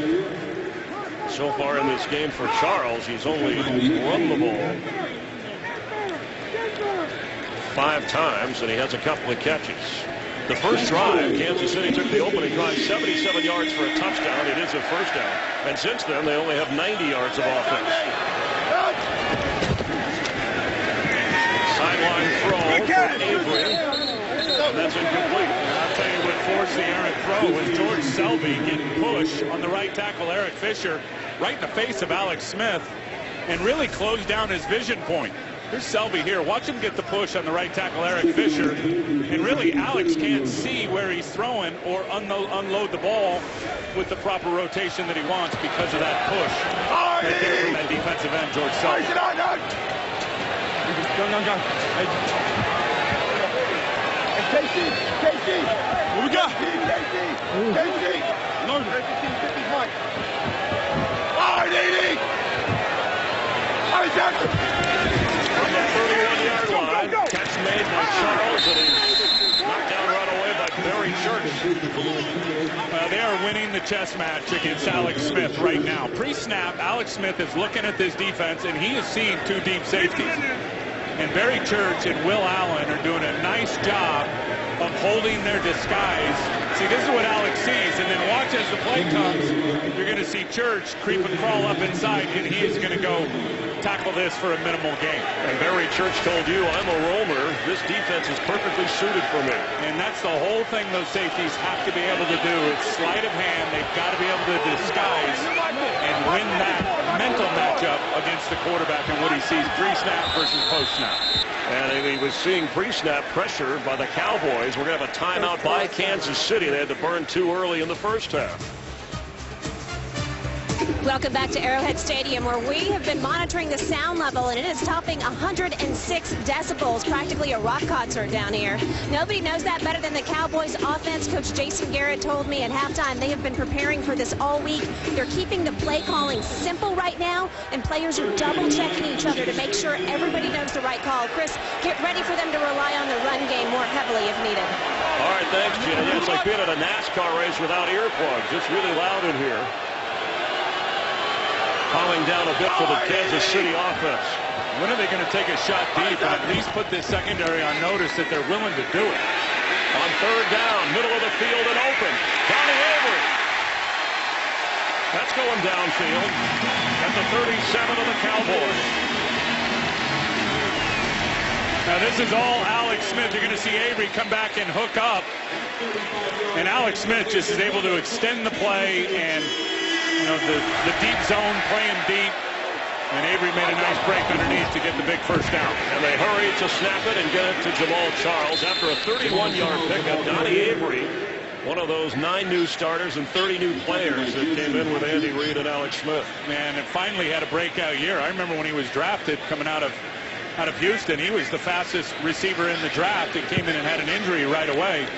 So far in this game for Charles, he's only run the ball 5 times, and he has a couple of catches. The first drive, Kansas City took the opening drive 77 yards for a touchdown. It is a first down. And since then, they only have 90 yards of offense. Sideline throw for Avery. And that's incomplete. I'll tell you what forced the errant throw was George Selby getting pushed on the right tackle, Eric Fisher. right in the face of Alex Smith and really closed down his vision point. Here's Selby here. Watch him get the push on the right tackle, Eric Fisher. And really, Alex can't see where he's throwing or unload the ball with the proper rotation that he wants because of that push. Right there from that defensive end, George Selby. Go. Casey! What we got? Casey! Logan. 50 Mike. From the 31-yard line, catch made by Charles, and he's knocked down right away by Barry Church. They are winning the chess match against Alex Smith right now. Pre-snap, Alex Smith is looking at this defense, and he is seeing two deep safeties. And Barry Church and Will Allen are doing a nice job of holding their disguise. See, this is what Alex sees, and then watch as the play comes. You're going to see Church creep and crawl up inside, and he is going to go tackle this for a minimal gain. And Barry Church told you, I'm a roamer. This defense is perfectly suited for me. And that's the whole thing those safeties have to be able to do. It's sleight of hand. They've got to be able to disguise and win that mental matchup against the quarterback and what he sees pre-snap versus post-snap. And he was seeing pre-snap pressure by the Cowboys. We're going to have a timeout by Kansas City. They had to burn too early in the first half. Welcome back to Arrowhead Stadium, where we have been monitoring the sound level, and it is topping 106 decibels, practically a rock concert down here. Nobody knows that better than the Cowboys offense. Coach Jason Garrett told me at halftime they have been preparing for this all week. They're keeping the play calling simple right now, and players are double-checking each other to make sure everybody knows the right call. Chris, get ready for them to rely on the run game more heavily if needed. All right, thanks, Jen. Yeah, it's like being at a NASCAR race without earplugs. It's really loud in here. Calming down a bit for the Kansas City offense. When are they going to take a shot deep and at least put this secondary on notice that they're willing to do it? On third down, middle of the field and open. Donnie Avery. That's going downfield at the 37 of the Cowboys. Now this is all Alex Smith. You're going to see Avery come back and hook up. And Alex Smith just is able to extend the play and the deep zone, playing deep, and Avery made a nice break underneath to get the big first down. And they hurry to snap it and get it to Jamal Charles after a 31-yard pickup. Donnie Avery, one of those 9 new starters and 30 new players that came in with Andy Reid and Alex Smith. Man, and finally had a breakout year. I remember when he was drafted coming out of Houston, he was the fastest receiver in the draft and came in and had an injury right away.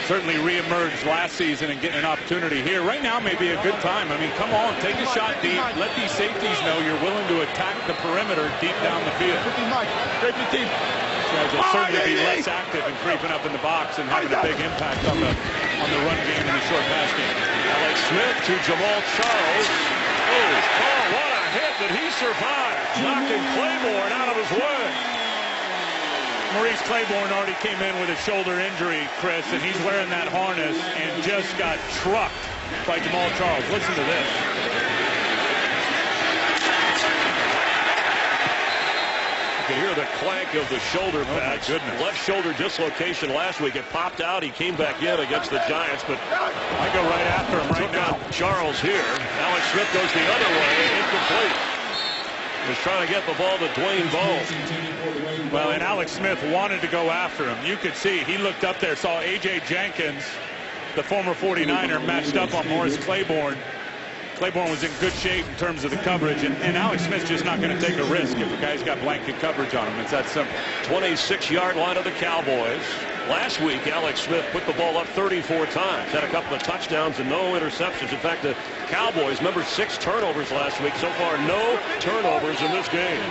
Certainly reemerged last season and getting an opportunity here. Right now may be a good time. I mean, come on, take a shot deep. Let these safeties know you're willing to attack the perimeter deep down the field. These guys will certainly be less active and creeping up in the box and having a big impact on the run game and the short pass game. Alex Smith to Jamal Charles. Oh, what a hit that he survived. Knocking Claiborne out of his way. Maurice Claiborne already came in with a shoulder injury, Chris, and he's wearing that harness and just got trucked by Jamal Charles. Listen to this. You can hear the clank of the shoulder pads. Oh, my goodness. Left shoulder dislocation last week. It popped out. He came back in against the Giants, but I go right after him right now. Charles here. Alex Smith goes the other way. Incomplete. Was trying to get the ball to Dwayne Bowe. Well, and Alex Smith wanted to go after him. You could see he looked up there, saw A.J. Jenkins, the former 49er, matched up on Maurice Claiborne. Claiborne was in good shape in terms of the coverage, and Alex Smith's just not going to take a risk if a guy's got blanket coverage on him. It's that simple. 26-yard line of the Cowboys. Last week, Alex Smith put the ball up 34 times, had a couple of touchdowns and no interceptions. In fact, the Cowboys, remember, 6 turnovers last week. So far, no turnovers in this game.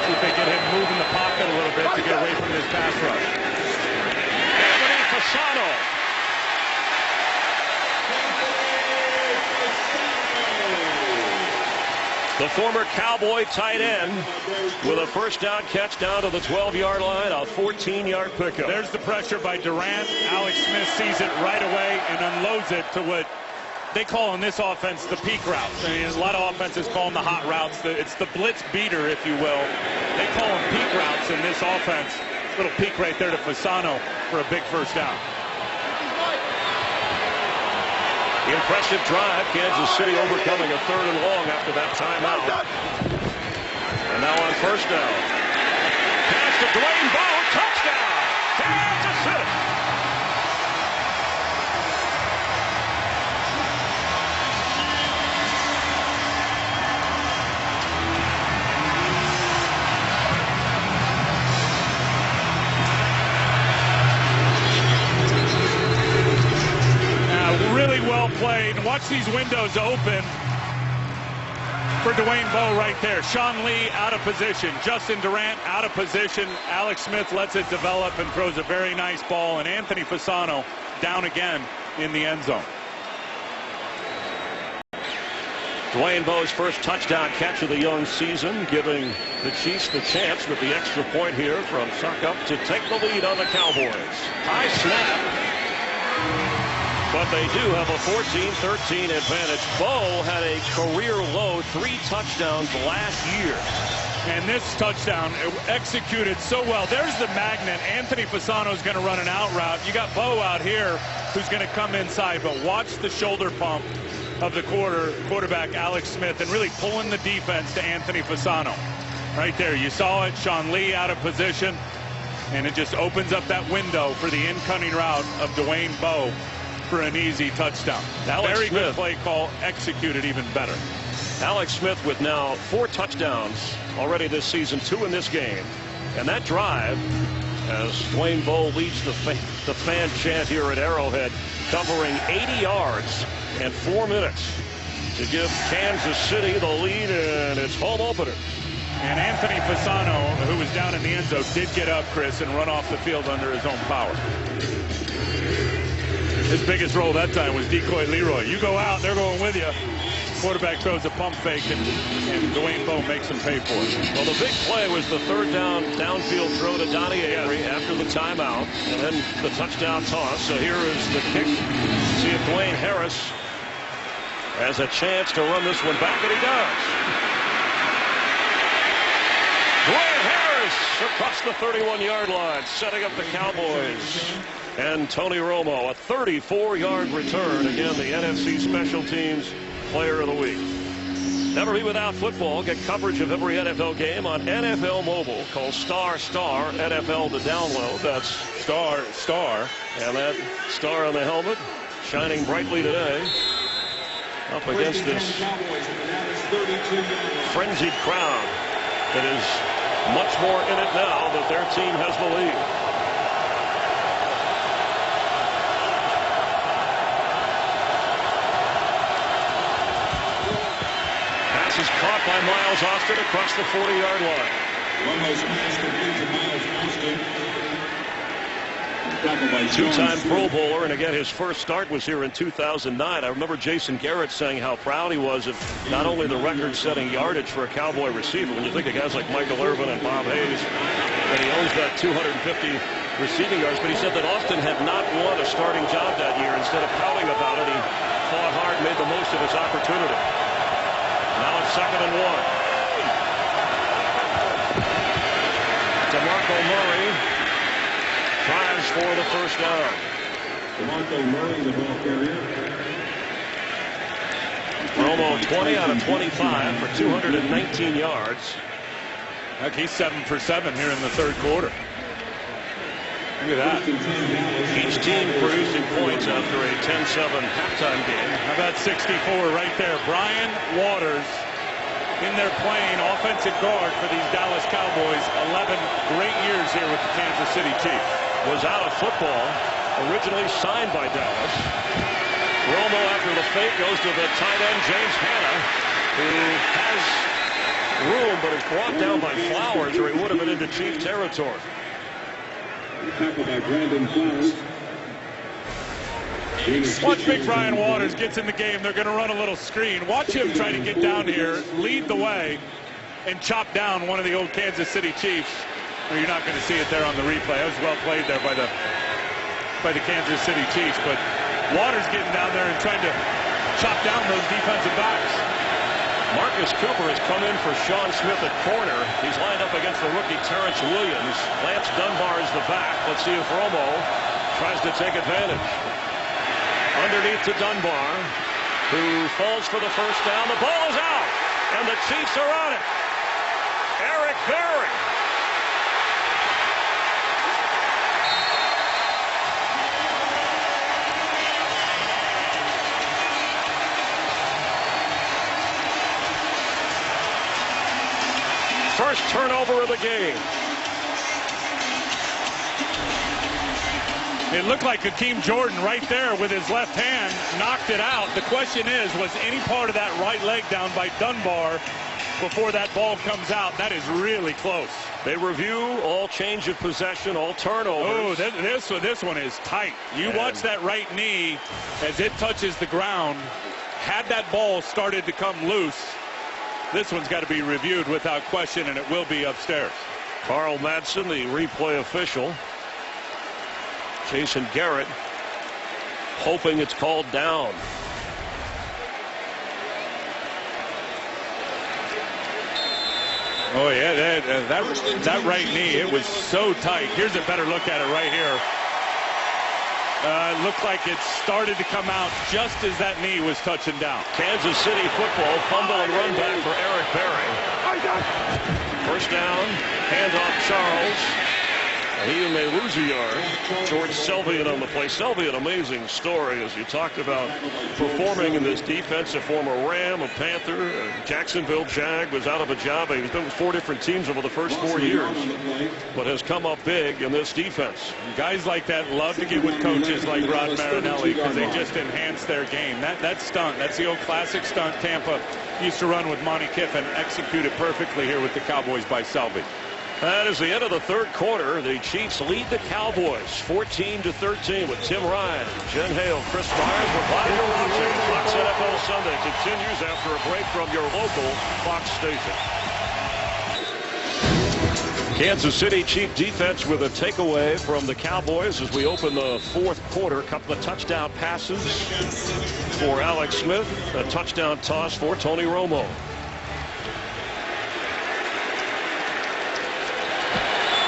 See if they get him moving the pocket a little bit to get away from this pass rush. Anthony Fasano. The former Cowboy tight end with a first down catch down to the 12-yard line, a 14-yard pickup. There's the pressure by Durant. Alex Smith sees it right away and unloads it to what they call in this offense the peak routes. I mean, a lot of offenses call them the hot routes. It's the blitz beater, if you will. They call them peak routes in this offense. Little peek right there to Fasano for a big first down. Impressive drive. Kansas City overcoming a 3rd and long after that timeout. And now on 1st down. Pass to Dwayne Bowe. Touchdown. Kansas City. Really well played. Watch these windows open for Dwayne Bowe right there. Sean Lee out of position. Justin Durant out of position. Alex Smith lets it develop and throws a very nice ball. And Anthony Fasano down again in the end zone. Dwayne Bowe's first touchdown catch of the young season, giving the Chiefs the chance with the extra point here from Suckup to take the lead on the Cowboys. High snap. But they do have a 14-13 advantage. Bowe had a career-low 3 touchdowns last year. And this touchdown executed so well. There's the magnet. Anthony Fasano is going to run an out route. You got Bowe out here who's going to come inside. But watch the shoulder pump of the quarterback, Alex Smith, and really pulling the defense to Anthony Fasano. Right there. You saw it. Sean Lee out of position. And it just opens up that window for the incoming route of Dwayne Bowe for an easy touchdown. Very good play call, executed even better. Alex Smith with now 4 touchdowns already this season, 2 in this game. And that drive, as Dwayne Bowe leads the fan chant here at Arrowhead, covering 80 yards in 4 minutes to give Kansas City the lead in its home opener. And Anthony Fasano, who was down in the end zone, did get up, Chris, and run off the field under his own power. His biggest role that time was decoy Leroy. You go out, they're going with you. Quarterback throws a pump fake, and Dwayne Bowe makes him pay for it. Well, the big play was the 3rd down downfield throw to Donnie Avery after the timeout, and then the touchdown toss. So here is the kick. See if Dwayne Harris has a chance to run this one back, and he does. Dwayne Harris across the 31-yard line, setting up the Cowboys. And Tony Romo, a 34-yard return. Again, the NFC Special Teams Player of the Week. Never be without football. Get coverage of every NFL game on NFL Mobile. Call ** NFL to download. That's ***. And that star on the helmet shining brightly today up against this frenzied crowd that is much more in it now that their team has the lead. Is caught by Miles Austin across the 40-yard line. Two-time Pro Bowler, and again, his first start was here in 2009. I remember Jason Garrett saying how proud he was of not only the record-setting yardage for a Cowboy receiver, when you think of guys like Michael Irvin and Bob Hayes, and he owns that 250 receiving yards, but he said that Austin had not won a starting job that year. Instead of pouting about it, he fought hard, made the most of his opportunity. Now it's 2nd and 1. DeMarco Murray tries for the 1st down. DeMarco Murray, the ball carrier. Romo 20 out of 25 for 219 yards. Heck, he's 7 for 7 here in the 3rd quarter. Look at that. Each team producing points after a 10-7 halftime game. How about 64 right there? Brian Waters in there playing offensive guard for these Dallas Cowboys. 11 great years here with the Kansas City Chiefs. Was out of football, originally signed by Dallas. Romo, after the fake, goes to the tight end, James Hanna, who has room but is brought down by Flowers, or he would have been into Chief territory. Tackled by Brandon Flowers. Watch big Brian Waters gets in the game. They're going to run a little screen. Watch him try to get down here, lead the way, and chop down one of the old Kansas City Chiefs. You're not going to see it there on the replay. That was well played there by the Kansas City Chiefs. But Waters getting down there and trying to chop down those defensive backs. Marcus Cooper has come in for Sean Smith at corner. He's lined up against the rookie Terrence Williams. Lance Dunbar is the back. Let's see if Romo tries to take advantage. Underneath to Dunbar, who falls for the first down. The ball is out, and the Chiefs are on it. Eric Berry. First turnover of the game. It looked like Hakeem Jordan right there with his left hand knocked it out. The question is, was any part of that right leg down by Dunbar before that ball comes out? That is really close. They review all change of possession, all turnovers. Oh, this one is tight. You watch that right knee as it touches the ground. Had that ball started to come loose, this one's got to be reviewed without question, and it will be upstairs. Carl Madsen, the replay official. Jason Garrett hoping it's called down. Oh, yeah, that right knee, it was so tight. Here's a better look at it right here. It looked like it started to come out just as that knee was touching down. Kansas City football, fumble and run back for Eric Berry. First down, handoff Charles. He may lose a yard. George Selvian on the play. Selvian, amazing story, as you talked about performing in this defense. A former Ram, a Panther, a Jacksonville Jag, was out of a job. He's been with 4 different teams over the first 4 years, but has come up big in this defense. Guys like that love to get with coaches like Rod Marinelli because they just enhance their game. That stunt, that's the old classic stunt Tampa used to run with Monty Kiffin, executed perfectly here with the Cowboys by Selby. That is the end of the third quarter. The Chiefs lead the Cowboys 14-13 with Tim Ryan, Jen Hale, Chris Myers. We're glad you're watching. Fox NFL Sunday continues after a break from your local Fox station. Kansas City Chief defense with a takeaway from the Cowboys as we open the fourth quarter. A couple of touchdown passes for Alex Smith. A touchdown toss for Tony Romo.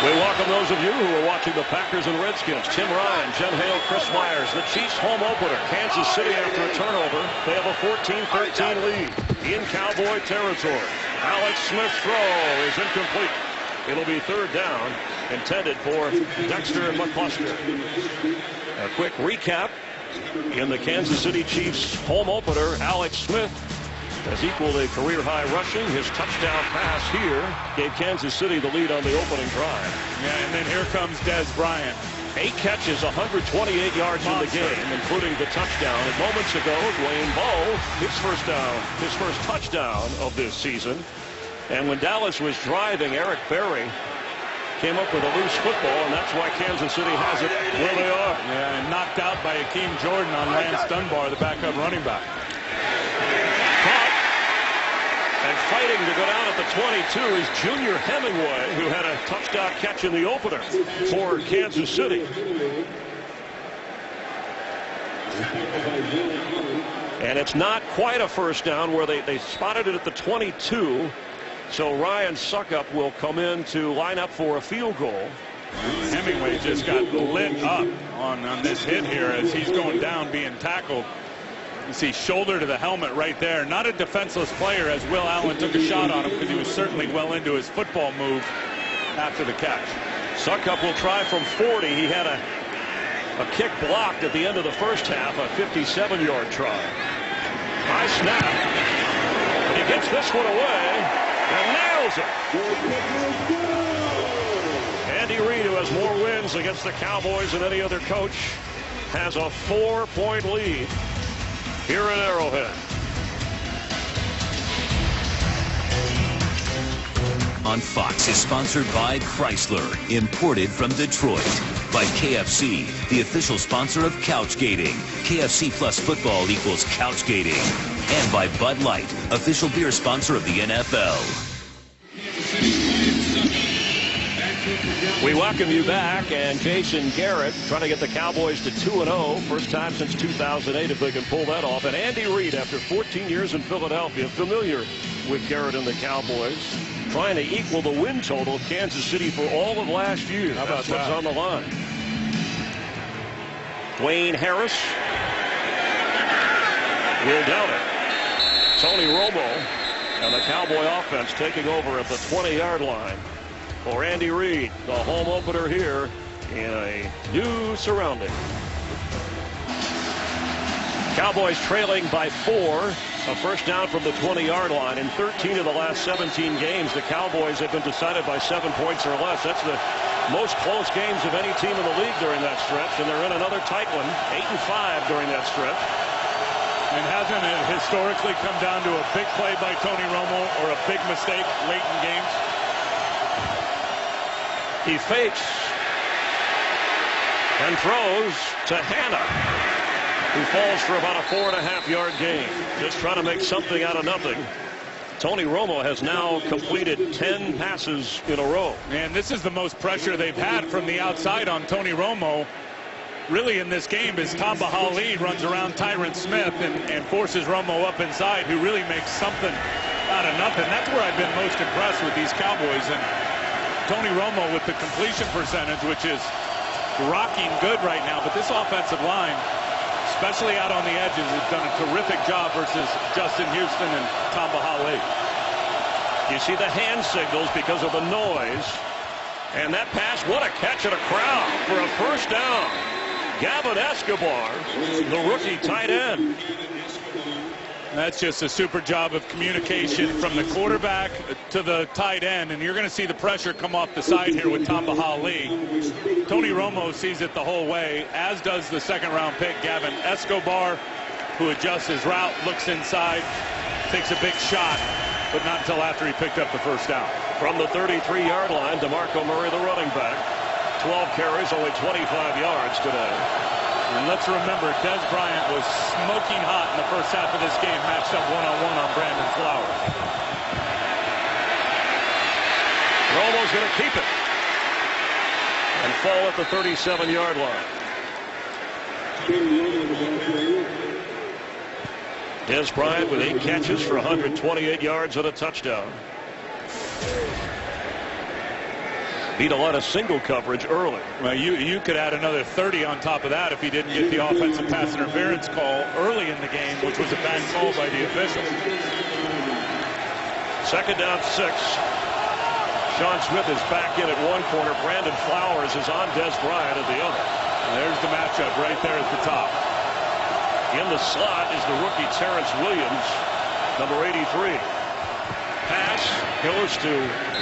We welcome those of you who are watching the Packers and Redskins. Tim Ryan, Jen Hale, Chris Myers. The Chiefs home opener. Kansas City after a turnover. They have a 14-13 lead in Cowboy territory. Alex Smith's throw is incomplete. It'll be third down, intended for Dexter McCluster. A quick recap in the Kansas City Chiefs home opener. Alex Smith has equaled a career-high rushing. His touchdown pass here gave Kansas City the lead on the opening drive. Yeah, and then here comes Des Bryant. 8 catches, 128 yards in the game, including the touchdown. And moments ago, Dwayne Bowe, his first touchdown of this season. And when Dallas was driving, Eric Berry came up with a loose football, and that's why Kansas City has it where they are. Yeah, and knocked out by Hakeem Jordan on Lance Dunbar, the backup running back. And fighting to go down at the 22 is Junior Hemingway, who had a touchdown catch in the opener for Kansas City. And it's not quite a first down where they spotted it at the 22. So Ryan Suckup will come in to line up for a field goal. Hemingway just got lit up on this hit here as he's going down being tackled. You see shoulder to the helmet right there. Not a defenseless player, as Will Allen took a shot on him because he was certainly well into his football move after the catch. Suckup will try from 40. He had a kick blocked at the end of the first half, a 57-yard try. High snap. He gets this one away and nails it. Andy Reid, who has more wins against the Cowboys than any other coach, has a 4-point lead here at Arrowhead. On Fox is sponsored by Chrysler, imported from Detroit. By KFC, the official sponsor of Couchgating. KFC plus football equals Couchgating. And by Bud Light, official beer sponsor of the NFL. We welcome you back, and Jason Garrett trying to get the Cowboys to 2-0. First time since 2008 if they can pull that off. And Andy Reid, after 14 years in Philadelphia, familiar with Garrett and the Cowboys, trying to equal the win total of Kansas City for all of last year. That's what's on the line. Dwayne Harris will down it. Tony Romo and the Cowboy offense taking over at the 20-yard line for Andy Reid, the home opener here in a new surrounding. Cowboys trailing by 4. A first down from the 20-yard line. In 13 of the last 17 games, the Cowboys have been decided by 7 points or less. That's the most close games of any team in the league during that stretch, and they're in another tight one, 8-5 during that stretch. And hasn't it historically come down to a big play by Tony Romo or a big mistake late in games? He fakes and throws to Hannah, who falls for about a 4.5-yard gain. Just trying to make something out of nothing. Tony Romo has now completed 10 passes in a row. And this is the most pressure they've had from the outside on Tony Romo really in this game, as Tamba Hali runs around Tyron Smith and forces Romo up inside, who really makes something out of nothing. That's where I've been most impressed with these Cowboys. And Tony Romo with the completion percentage, which is rocking good right now. But this offensive line, especially out on the edges, has done a terrific job versus Justin Houston and Tamba Hali. You see the hand signals because of the noise. And that pass, what a catch at a crowd for a first down. Gavin Escobar, the rookie tight end. That's just a super job of communication from the quarterback to the tight end, and you're going to see the pressure come off the side here with Tamba Hali. Tony Romo sees it the whole way, as does the second-round pick Gavin Escobar, who adjusts his route, looks inside, takes a big shot, but not until after he picked up the first down. From the 33-yard line, DeMarco Murray, the running back. 12 carries, only 25 yards today. And let's remember, Des Bryant was smoking hot in the first half of this game, matched up one-on-one on Brandon Flowers. Romo's going to keep it and fall at the 37-yard line. Des Bryant with 8 catches for 128 yards and a touchdown. Beat a lot of single coverage early. Well, you could add another 30 on top of that if he didn't get the offensive pass interference call early in the game, which was a bad call by the officials. Second down 6. Sean Smith is back in at one corner. Brandon Flowers is on Des Bryant at the other. There's the matchup right there at the top. In the slot is the rookie Terrence Williams, number 83. Pass goes to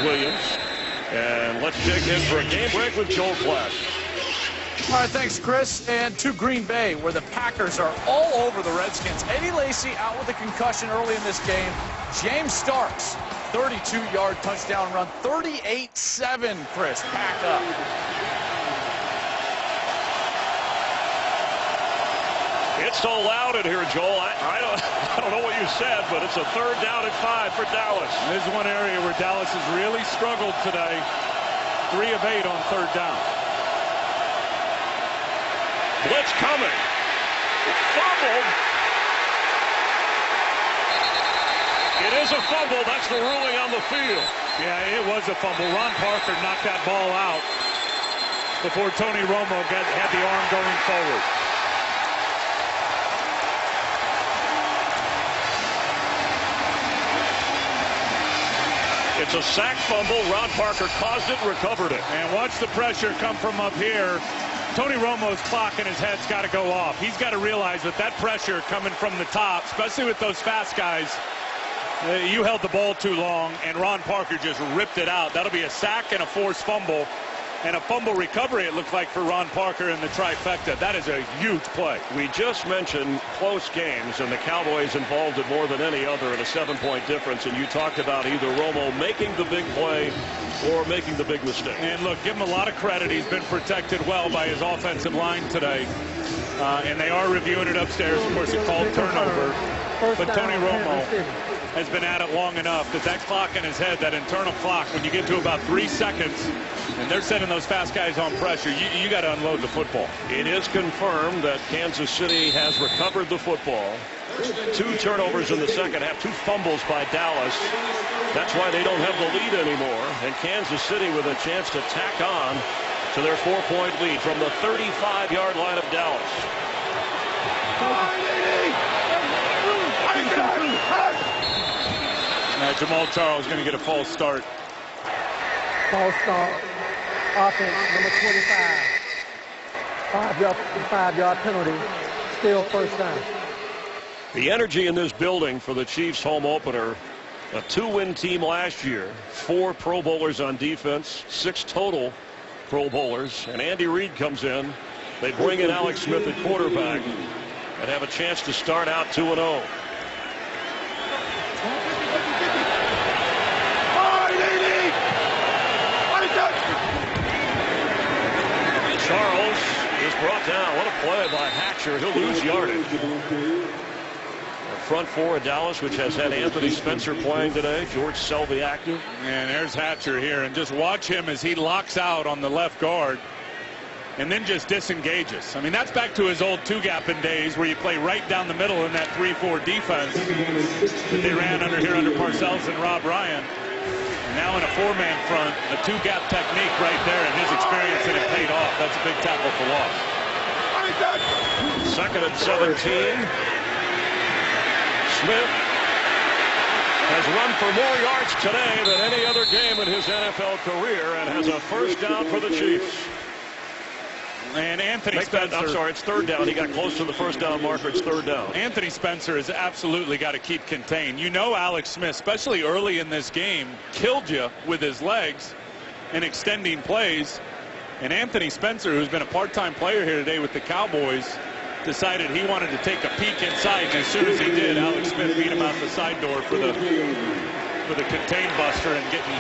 Williams. And let's dig in for a game break with Joel Klatt. All right, thanks, Chris. And to Green Bay, where the Packers are all over the Redskins. Eddie Lacy out with a concussion early in this game. James Starks, 32-yard touchdown run. 38-7, Chris. Pack up. It's so loud in here, Joel. I don't know what you said, but it's a third down and 5 for Dallas. This is one area where Dallas has really struggled today. 3 of 8 on third down. Blitz coming. Fumbled. It is a fumble. That's the ruling on the field. Yeah, it was a fumble. Ron Parker knocked that ball out before Tony Romo had the arm going forward. It's a sack fumble. Ron Parker caused it, recovered it. And watch the pressure come from up here. Tony Romo's clock in his head's got to go off. He's got to realize that pressure coming from the top, especially with those fast guys, you held the ball too long, and Ron Parker just ripped it out. That'll be a sack and a forced fumble. And a fumble recovery, it looked like, for Ron Parker in the trifecta. That is a huge play. We just mentioned close games, and the Cowboys involved in more than any other in a 7-point difference. And you talked about either Romo making the big play or making the big mistake. And look, give him a lot of credit. He's been protected well by his offensive line today. And they are reviewing it upstairs. Of course, it called turnover. But Tony Romo has been at it long enough that clock in his head, that internal clock, when you get to about 3 seconds, and they're sending those fast guys on pressure, you got to unload the football. It is confirmed that Kansas City has recovered the football. 2 turnovers in the second half, 2 fumbles by Dallas. That's why they don't have the lead anymore. And Kansas City with a chance to tack on to their 4-point lead from the 35-yard line of Dallas. Jamal Charles going to get a false start. False start. Offense, number 25. 5-yard penalty. Still first down. The energy in this building for the Chiefs home opener. A 2-win team last year. 4 Pro Bowlers on defense. 6 total Pro Bowlers. And Andy Reid comes in. They bring in Alex Smith at quarterback and have a chance to start out 2-0. Charles is brought down. What a play by Hatcher. He'll lose yardage. The front 4 of Dallas, which has had Anthony Spencer playing today. George Selvey active. And there's Hatcher here. And just watch him as he locks out on the left guard and then just disengages. I mean, that's back to his old 2-gapping days where you play right down the middle in that 3-4 defense that they ran under Parcells and Rob Ryan. And now in a 4-man front, a 2-gap technique right there, and his experience in it paid off. That's a big tackle for loss. 2nd and 17. Smith has run for more yards today than any other game in his NFL career and has a first down for the Chiefs. And Anthony Spencer. I'm sorry, it's 3rd down. He got close to the first down marker. It's 3rd down. Anthony Spencer has absolutely got to keep contained. You know, Alex Smith, especially early in this game, killed you with his legs and extending plays. And Anthony Spencer, who's been a part-time player here today with the Cowboys, decided he wanted to take a peek inside. And as soon as he did, Alex Smith beat him out the side door for the contain buster and getting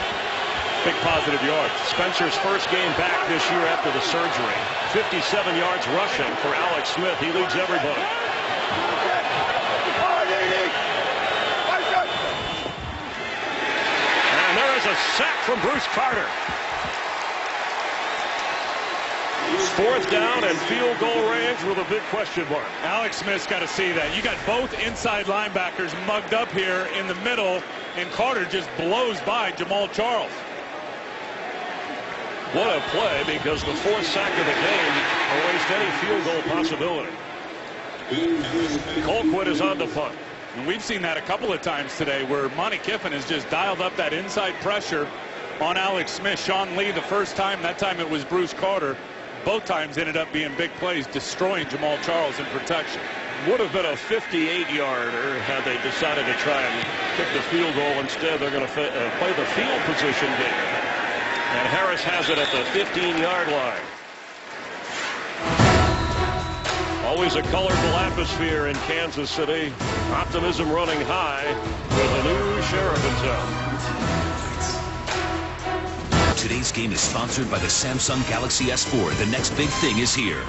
big positive yards. Spencer's first game back this year after the surgery. 57 yards rushing for Alex Smith. He leads everybody. And there is a sack from Bruce Carter. 4th down and field goal range with a big question mark. Alex Smith's got to see that. You got both inside linebackers mugged up here in the middle, and Carter just blows by Jamal Charles. What a play, because the 4th sack of the game erased any field goal possibility. Colquitt is on the punt. And we've seen that a couple of times today where Monty Kiffin has just dialed up that inside pressure on Alex Smith. Sean Lee the first time, that time it was Bruce Carter. Both times ended up being big plays, destroying Jamal Charles in protection. Would have been a 58-yarder had they decided to try and kick the field goal. Instead, they're going to play the field position game. And Harris has it at the 15-yard line. Always a colorful atmosphere in Kansas City. Optimism running high with a new sheriff in town. Today's game is sponsored by the Samsung Galaxy S4. The next big thing is here.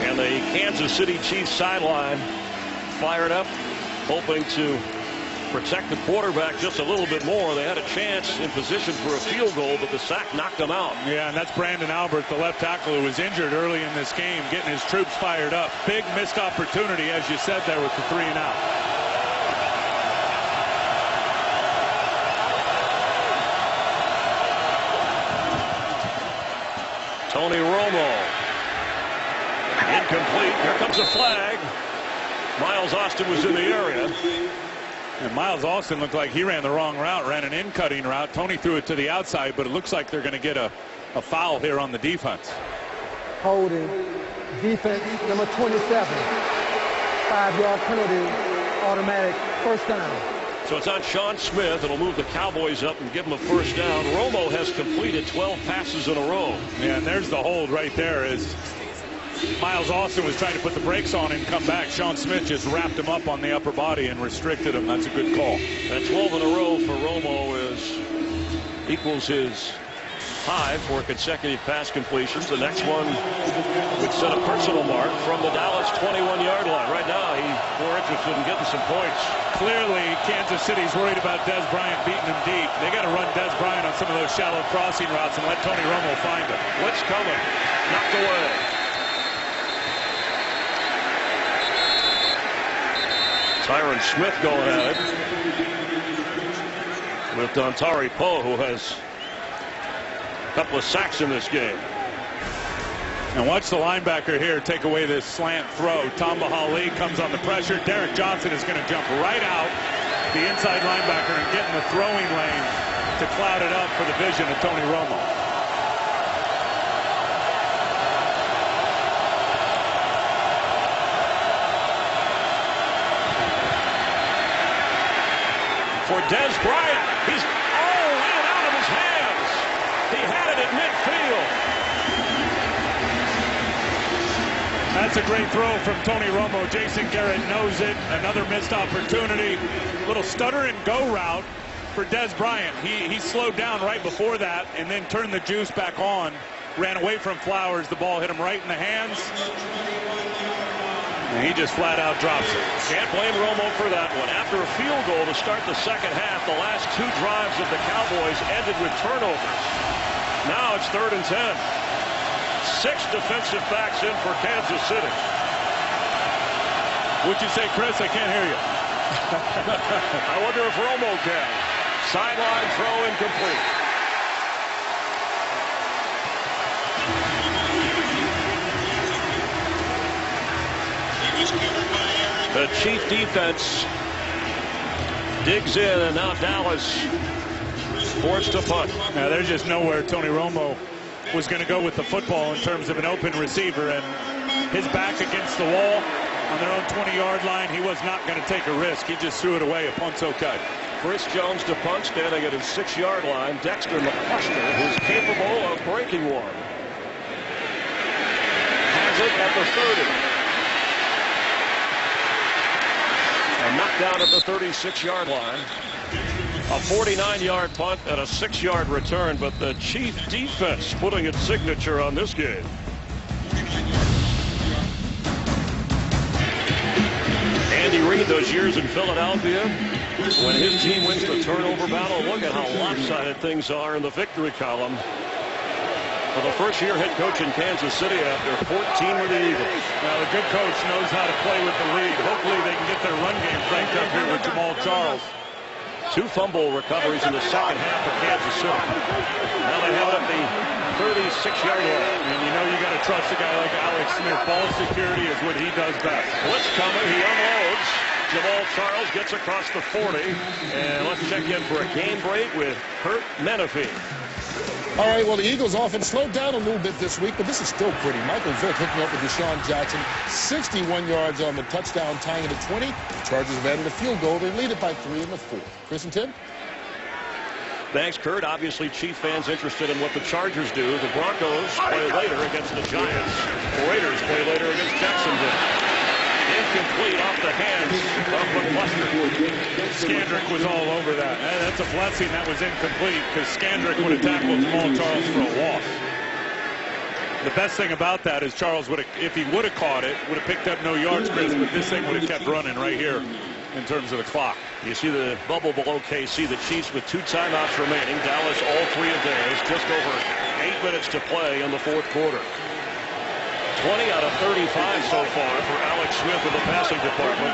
And the Kansas City Chiefs sideline fired up, hoping to protect the quarterback just a little bit more. They had a chance in position for a field goal, but the sack knocked them out. Yeah, and that's Brandon Albert, the left tackle, who was injured early in this game, getting his troops fired up. Big missed opportunity, as you said there, with the 3 and out. Tony Romo. Incomplete. Here comes a flag. Miles Austin was in the area. And Miles Austin looked like he ran the wrong route, ran an in-cutting route. Tony threw it to the outside, but it looks like they're going to get a foul here on the defense. Holding. Defense, number 27. 5-yard penalty, automatic first down. So it's on Sean Smith. It'll move the Cowboys up and give them a first down. Romo has completed 12 passes in a row. Yeah, and there's the hold right there as Miles Austin was trying to put the brakes on and come back. Sean Smith just wrapped him up on the upper body and restricted him. That's a good call. And 12 in a row for Romo equals his high for consecutive pass completions. The next one would set a personal mark from the Dallas 21-yard line. Right now, he's more interested in getting some points. Clearly, Kansas City's worried about Dez Bryant beating him deep. They got to run Dez Bryant on some of those shallow crossing routes and let Tony Romo find him. Blitz coming. Knocked away. Tyron Smith going at it with Dontari Poe, who has a couple of sacks in this game. And watch the linebacker here take away this slant throw. Tamba Hali comes on the pressure. Derek Johnson is going to jump right out the inside linebacker and get in the throwing lane to cloud it up for the vision of Tony Romo. For Dez Bryant, he's ran out of his hands. He had it at midfield. That's a great throw from Tony Romo. Jason Garrett knows it. Another missed opportunity. Little stutter and go route for Dez Bryant. He slowed down right before that and then turned the juice back on. Ran away from Flowers. The ball hit him right in the hands. And he just flat out drops it. Can't blame Romo for that one. After a field goal to start the second half, the last 2 drives of the Cowboys ended with turnovers. Now it's 3rd and 10. 6 defensive backs in for Kansas City. What'd you say, Chris? I can't hear you. I wonder if Romo can. Sideline throw incomplete. The Chief defense digs in, and now Dallas forced to punt. Now there's just nowhere Tony Romo was going to go with the football in terms of an open receiver, and his back against the wall on their own 20-yard line. He was not going to take a risk. He just threw it away. A punt so cut. Chris Jones to punt, standing at his 6-yard line. Dexter McCluster, who's capable of breaking one, has it at the 30. And knocked down at the 36-yard line. A 49-yard punt and a 6-yard return, but the Chief defense putting its signature on this game. Andy Reid, those years in Philadelphia, when his team wins the turnover battle, look at how lopsided things are in the victory column. For the first-year head coach in Kansas City after 14 with the Eagles. Now, the good coach knows how to play with the lead. Hopefully they can get their run game cranked up here with Jamal Charles. 2 fumble recoveries in the second half of Kansas City. Now they have it at the 36-yard line. And you know you got to trust a guy like Alex Smith. Ball security is what he does best. Blitz coming. He unloads. Jamal Charles gets across the 40. And let's check in for a game break with Kurt Menefee. All right, well, the Eagles offense slowed down a little bit this week, but this is still pretty. Michael Vick hooking up with Deshaun Jackson, 61 yards on the touchdown, tying it at 20. The Chargers have added a field goal. They lead it by 3 in the 4th. Chris and Tim? Thanks, Kurt. Obviously, Chief fans interested in what the Chargers do. The Broncos play later against the Giants. The Raiders play later against Jacksonville. Incomplete off the hands of McCluster. Skandrick was all over that. That's a blessing that was incomplete, because Skandrick would have tackled Jamal Charles for a loss. The best thing about that is Charles would have, if he would have caught it, would have picked up no yards, Chris, but this thing would have kept running right here in terms of the clock. You see the bubble below KC, the Chiefs with 2 timeouts remaining. Dallas all 3 of theirs. Just over 8 minutes to play in the 4th quarter. 20 out of 35 so far for Alex Smith in the passing department.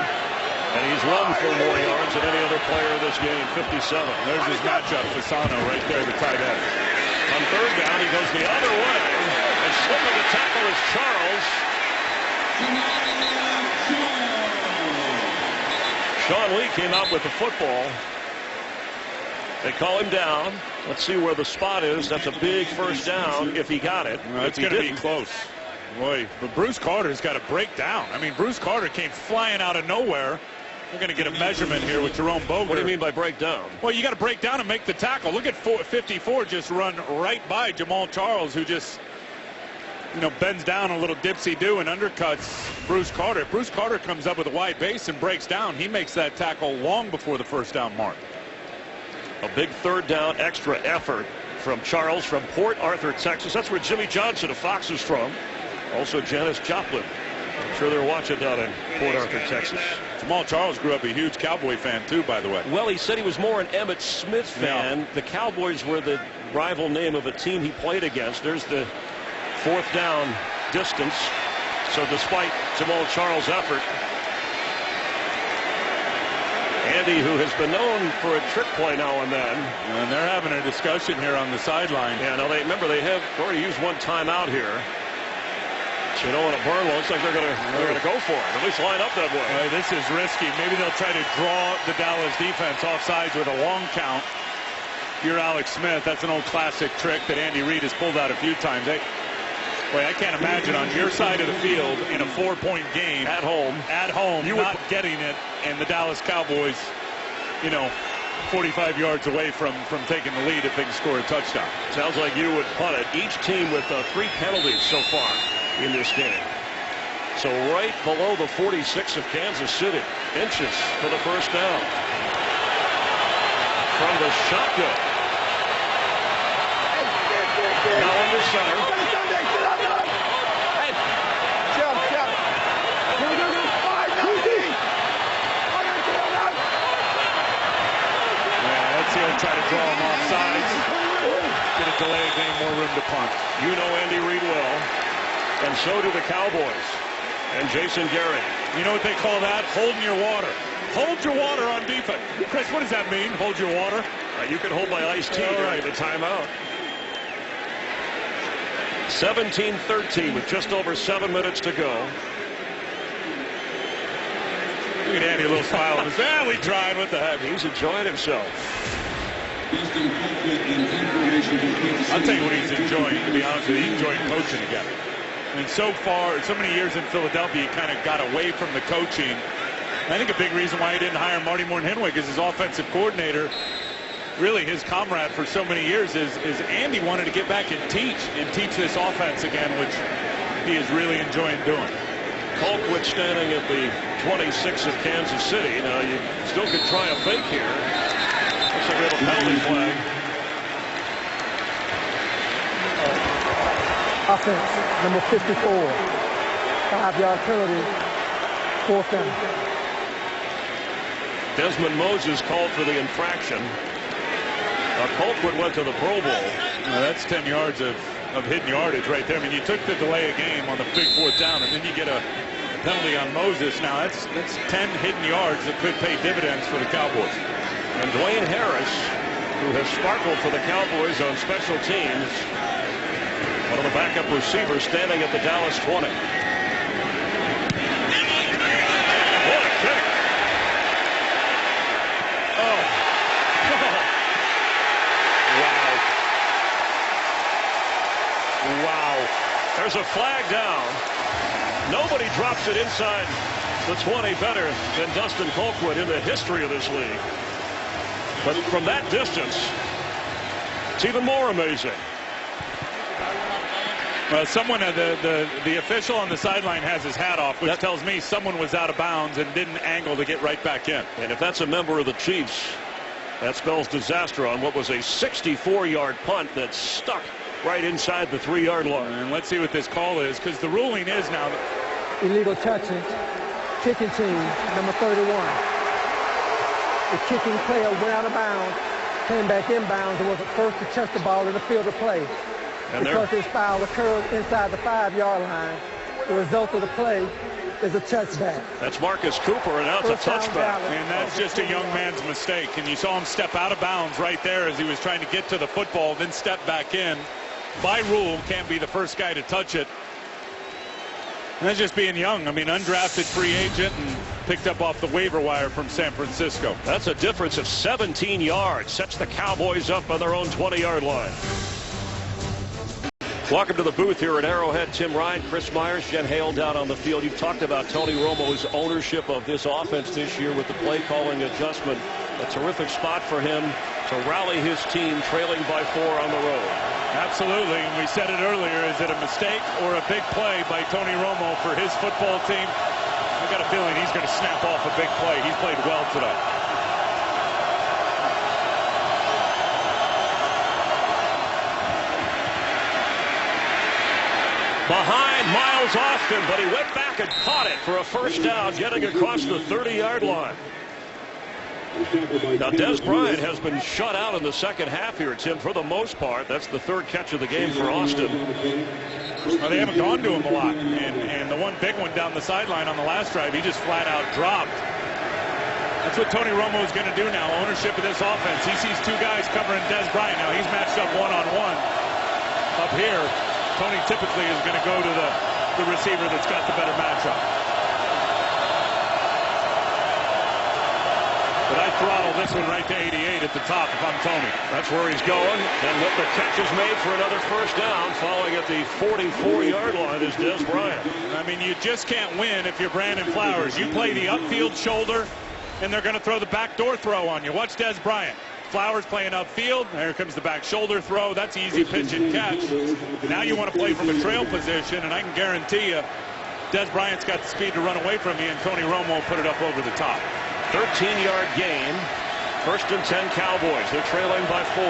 And he's run for more yards than any other player in this game, 57. There's his matchup, Fasano, right there, the tight end. On 3rd down, he goes the other way. And slipping the tackle is Charles. Sean Lee came out with the football. They call him down. Let's see where the spot is. That's a big first down if he got it. Well, it's going to be close. Boy, but Bruce Carter's got to break down. I mean, Bruce Carter came flying out of nowhere. We're going to get a measurement here with Jerome Boger. What do you mean by break down? Well, you got to break down and make the tackle. Look at 54 just run right by Jamal Charles, who just, bends down a little dipsy-do and undercuts Bruce Carter. Bruce Carter comes up with a wide base and breaks down. He makes that tackle long before the first down mark. A big 3rd down extra effort from Charles from Port Arthur, Texas. That's where Jimmy Johnson of Fox is from. Also Janis Joplin. I'm sure they're watching down in Port Arthur, Texas. Jamal Charles grew up a huge Cowboy fan, too, by the way. Well, he said he was more an Emmitt Smith fan. Yeah. The Cowboys were the rival name of a team he played against. There's the 4th down distance. So despite Jamal Charles' effort, Andy, who has been known for a trick play now and then. And they're having a discussion here on the sideline. Yeah, now remember they have already used 1 timeout here. You know, in a burn, looks like they're gonna go for it. At least line up that way. This is risky. Maybe they'll try to draw the Dallas defense off sides with a long count. If you're Alex Smith, that's an old classic trick that Andy Reid has pulled out a few times. Boy, I can't imagine on your side of the field in a 4-point game at home, you not getting it, and the Dallas Cowboys, 45 yards away from taking the lead if they can score a touchdown. Sounds like you would punt it. Each team with 3 penalties so far in this game. So right below the 46 of Kansas City. Inches for the first down. From the shotgun. Now under center. He'll try to draw him off sides. Get a delay game, more room to punt. You know Andy Reid well, and so do the Cowboys and Jason Garrett. You know what they call that? Holding your water. Hold your water on defense. Chris, what does that mean? Hold your water? You can hold my iced tea during the timeout. 17-13 with just over 7 minutes to go. Look at Andy, a little smile on his face. We tried. What the heck? He's enjoying himself. I'll tell you what he's enjoying, to be honest with you. He's enjoying coaching again. I mean, so far, so many years in Philadelphia, he kind of got away from the coaching. I think a big reason why he didn't hire Marty Morton-Henwig as his offensive coordinator, really his comrade for so many years, is Andy wanted to get back and teach this offense again, which he is really enjoying doing. Colquitt standing at the 26 of Kansas City. Now, you still could try a fake here. Looks like we have a penalty flag. Offense, number 54. 5-yard penalty. 4th down. Desmond Moses called for the infraction. Colquitt went to the Pro Bowl. Now that's 10 yards of hidden yardage right there. I mean, you took the delay of game on the big 4th down, and then you get a penalty on Moses. Now that's 10 hidden yards that could pay dividends for the Cowboys. And Dwayne Harris, who has sparkled for the Cowboys on special teams, one of the backup receivers standing at the Dallas 20. What a kick! Oh. Wow. There's a flag down. Nobody drops it inside the 20 better than Dustin Colquitt in the history of this league. But from that distance, it's even more amazing. Well, someone, the official on the sideline has his hat off, which tells me someone was out of bounds and didn't angle to get right back in. And if that's a member of the Chiefs, that spells disaster on what was a 64-yard punt that stuck right inside the 3-yard line. And let's see what this call is, because the ruling is now illegal touching. Kicking team, number 31. The kicking player went out of bounds, came back inbounds, and was the first to touch the ball in the field of play. And because this foul occurred inside the 5-yard line, the result of the play is a touchback. That's Marcus Cooper, and now it's a touchback. And that's just a young man's mistake. And you saw him step out of bounds right there as he was trying to get to the football, then step back in. By rule, can't be the first guy to touch it. And that's just being young. I mean, undrafted free agent and picked up off the waiver wire from San Francisco. That's a difference of 17 yards. Sets the Cowboys up on their own 20-yard line. Welcome to the booth here at Arrowhead. Tim Ryan, Chris Myers, Jen Hale down on the field. You've talked about Tony Romo's ownership of this offense this year with the play calling adjustment. A terrific spot for him to rally his team trailing by 4 on the road. Absolutely. And we said it earlier. Is it a mistake or a big play by Tony Romo for his football team? I got a feeling he's going to snap off a big play. He's played well today. Behind Miles Austin, but he went back and caught it for a first down, getting across the 30-yard line. Now, Des Bryant has been shut out in the second half here, Tim, for the most part. That's the 3rd catch of the game for Austin. Well, they haven't gone to him a lot. And the one big one down the sideline on the last drive, he just flat out dropped. That's what Tony Romo is going to do now, ownership of this offense. He sees 2 guys covering Des Bryant. Now, he's matched up one-on-one. Up here, Tony typically is going to go to the the receiver that's got the better matchup. But I throttle this one right to 88 at the top if I'm Tony. That's where he's going. And with the catches made for another first down, following at the 44-yard line is Des Bryant. I mean, you just can't win if you're Brandon Flowers. You play the upfield shoulder, and they're going to throw the backdoor throw on you. Watch Des Bryant. Flowers playing upfield. There comes the back shoulder throw. That's easy pitch and catch. Now you want to play from a trail position, and I can guarantee you Des Bryant's got the speed to run away from you, and Tony Romo will put it up over the top. 13-yard gain. 1st and 10 Cowboys. They're trailing by 4.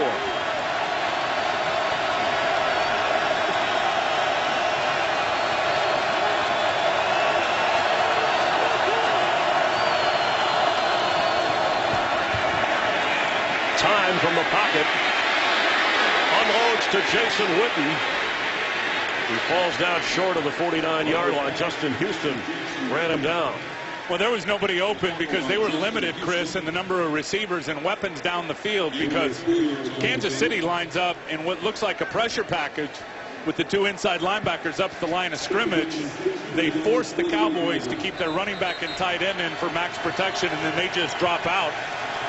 Time from the pocket. Unloads to Jason Witten. He falls down short of the 49-yard line. Justin Houston ran him down. Well, there was nobody open because they were limited, Chris, in the number of receivers and weapons down the field, because Kansas City lines up in what looks like a pressure package with the 2 inside linebackers up at the line of scrimmage. They forced the Cowboys to keep their running back and tight end in for max protection, and then they just drop out.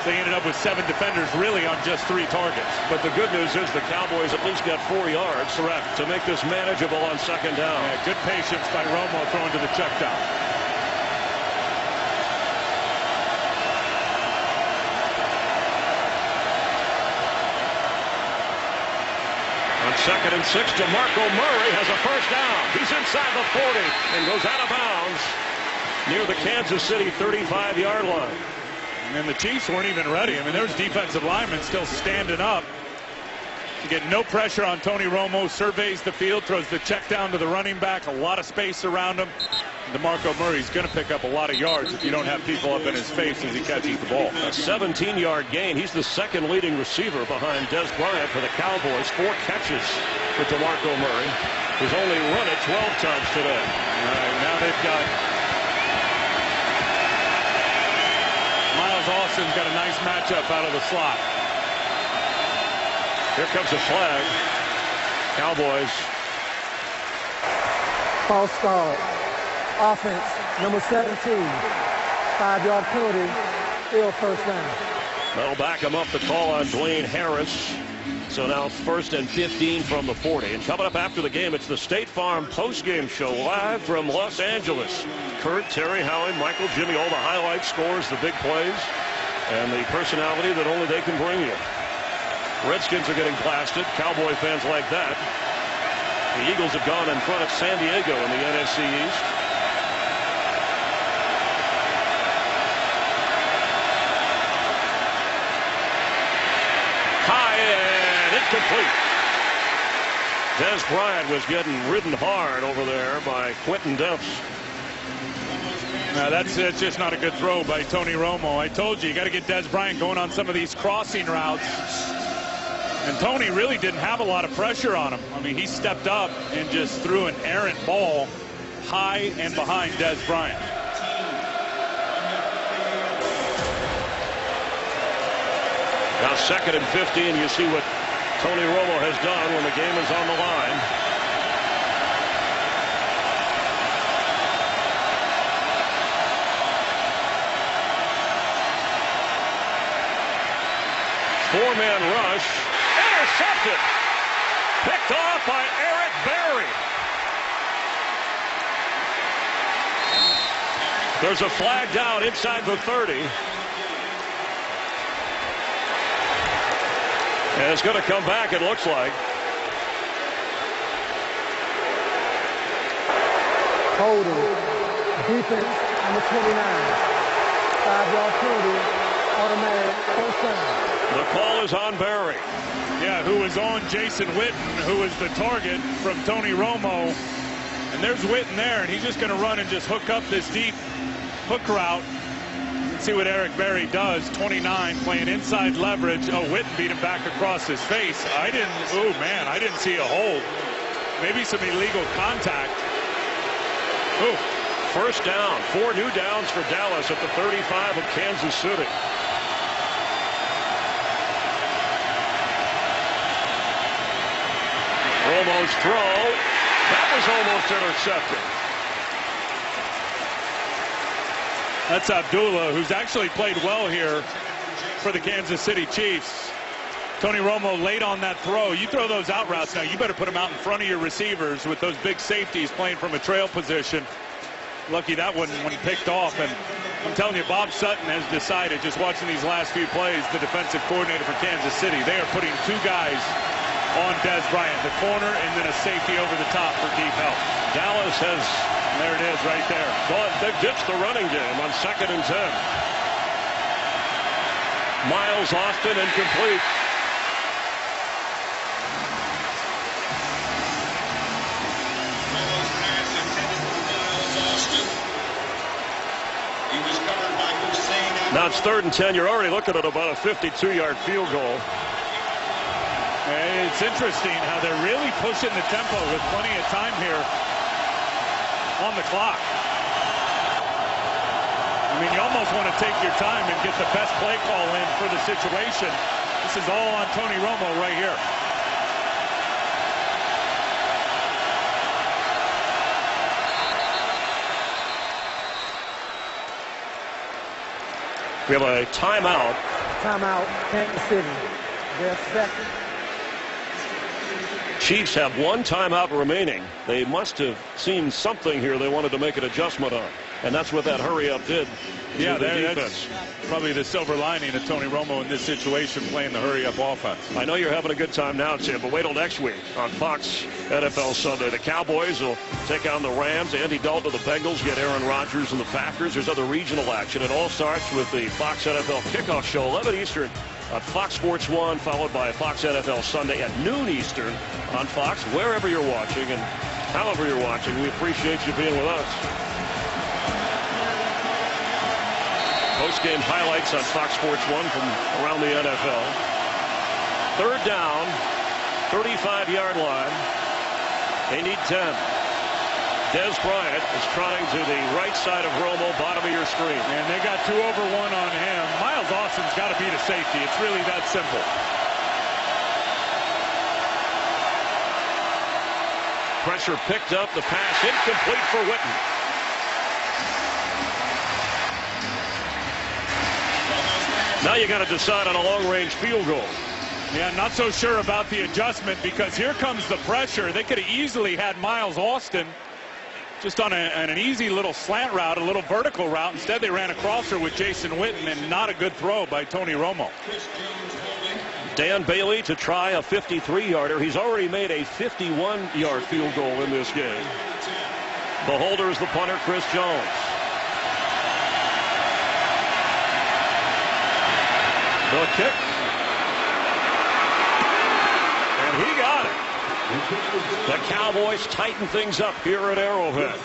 They ended up with 7 defenders really on just 3 targets. But the good news is the Cowboys at least got 4 yards, correct, to make this manageable on 2nd down. Yeah, good patience by Romo throwing to the check down. On 2nd and 6, DeMarco Murray has a first down. He's inside the 40 and goes out of bounds near the Kansas City 35-yard line. And the Chiefs weren't even ready. I mean, there's defensive linemen still standing up. You get no pressure on Tony Romo. Surveys the field, throws the check down to the running back. A lot of space around him. DeMarco Murray's going to pick up a lot of yards if you don't have people up in his face as he catches the ball. A 17-yard gain. He's the 2nd leading receiver behind Des Bryant for the Cowboys. 4 catches for DeMarco Murray, who's only run it 12 times today. All right, now they've got Miles Austin's got a nice matchup out of the slot. Here comes a flag. Cowboys. False start. Offense, number 17. 5-yard penalty. Still first down. That'll back him up. The call on Dwayne Harris. So now 1st and 15 from the 40. And coming up after the game, it's the State Farm postgame show live from Los Angeles. Kurt, Terry, Howie, Michael, Jimmy, all the highlights, scores, the big plays, and the personality that only they can bring you. Redskins are getting blasted. Cowboy fans like that. The Eagles have gone in front of San Diego in the NFC East. High and incomplete. Des Bryant was getting ridden hard over there by Quentin Dempsey. Now that's just not a good throw by Tony Romo. I told you got to get Des Bryant going on some of these crossing routes. And Tony really didn't have a lot of pressure on him. I mean, he stepped up and just threw an errant ball high and behind Des Bryant. Now 2nd and 15. You see what Tony Romo has done when the game is on the line. Four-man rush. Intercepted. Picked off by Eric Berry. There's a flag down inside the 30. And it's going to come back, it looks like. Holding. Defense, number 29. 5-yard penalty. Automatic first down. The call is on Berry. Yeah, who was on Jason Witten, who was the target from Tony Romo. And there's Witten there, and he's just going to run and just hook up this deep hook route. See what Eric Berry does. 29 playing inside leverage. Oh, Witten beat him back across his face. I didn't see a hold. Maybe some illegal contact. Ooh, first down. 4 new downs for Dallas at the 35 of Kansas City. Romo's throw That was almost intercepted. That's Abdullah, who's actually played well here for the Kansas City Chiefs. Tony Romo late on that throw. You throw those out routes now, you better put them out in front of your receivers with those big safeties playing from a trail position. Lucky that one when picked off. And I'm telling you, Bob Sutton has decided, just watching these last few plays, the defensive coordinator for Kansas City, they are putting two guys on Dez Bryant, the corner and then a safety over the top for deep help. Dallas has, there it is right there. They've ditched the running game on 2nd and 10. Miles Austin incomplete. Now it's 3rd and 10. You're already looking at about a 52-yard field goal. It's interesting how they're really pushing the tempo with plenty of time here on the clock. I mean, you almost want to take your time and get the best play call in for the situation. This is all on Tony Romo right here. We have a timeout. Timeout, Kansas City. Their second. Chiefs have one timeout remaining. They must have seen something here they wanted to make an adjustment on. And that's what that hurry-up did. Yeah, that's probably the silver lining of Tony Romo in this situation, playing the hurry-up offense. I know you're having a good time now, Tim, but wait till next week on Fox NFL Sunday. The Cowboys will take on the Rams. Andy Dalton of the Bengals get Aaron Rodgers and the Packers. There's other regional action. It all starts with the Fox NFL Kickoff Show, 11 Eastern on Fox Sports 1, followed by Fox NFL Sunday at noon Eastern on Fox, wherever you're watching and however you're watching. We appreciate you being with us. Post-game highlights on Fox Sports 1 from around the NFL. 3rd down, 35-yard line. They need 10. Dez Bryant is trying to the right side of Romo, bottom of your screen. And they got 2 over 1 on him. Miles Austin's got to beat a safety. It's really that simple. Pressure picked up. The pass incomplete for Witten. Now you got to decide on a long-range field goal. Yeah, not so sure about the adjustment because here comes the pressure. They could have easily had Miles Austin just on an easy little slant route, a little vertical route. Instead, they ran a crosser with Jason Witten, and not a good throw by Tony Romo. Dan Bailey to try a 53-yarder. He's already made a 51-yard field goal in this game. The holder is the punter, Chris Jones. The kick. And he got it. The Cowboys tighten things up here at Arrowhead.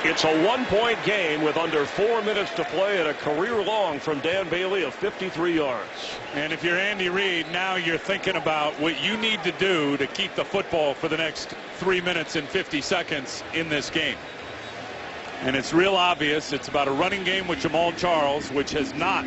It's a 1-point game with under 4 minutes to play and a career long from Dan Bailey of 53 yards. And if you're Andy Reid, now you're thinking about what you need to do to keep the football for the next 3 minutes and 50 seconds in this game. And it's real obvious. It's about a running game with Jamal Charles, which has not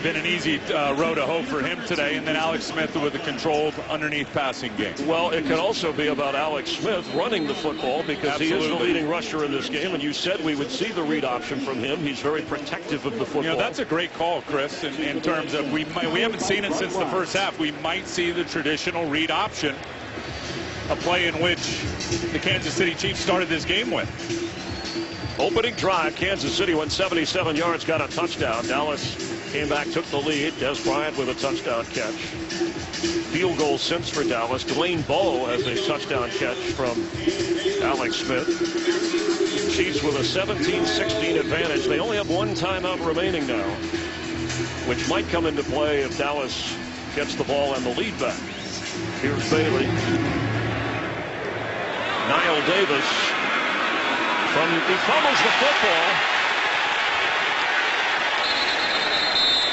been an easy row to hoe for him today. And then Alex Smith with a controlled underneath passing game. Well, it can also be about Alex Smith running the football because Absolutely. He is the leading rusher in this game. And you said we would see the read option from him. He's very protective of the football. You know, that's a great call, Chris, in terms of we haven't seen it since the first half. We might see the traditional read option, a play in which the Kansas City Chiefs started this game with. Opening drive, Kansas City went 77 yards, got a touchdown. Dallas came back, took the lead. Dez Bryant with a touchdown catch. Field goal since for Dallas. Dwayne Bowe has a touchdown catch from Alex Smith. Chiefs with a 17-16 advantage. They only have one timeout remaining now, which might come into play if Dallas gets the ball and the lead back. Here's Bailey. Niall Davis. He fumbles the football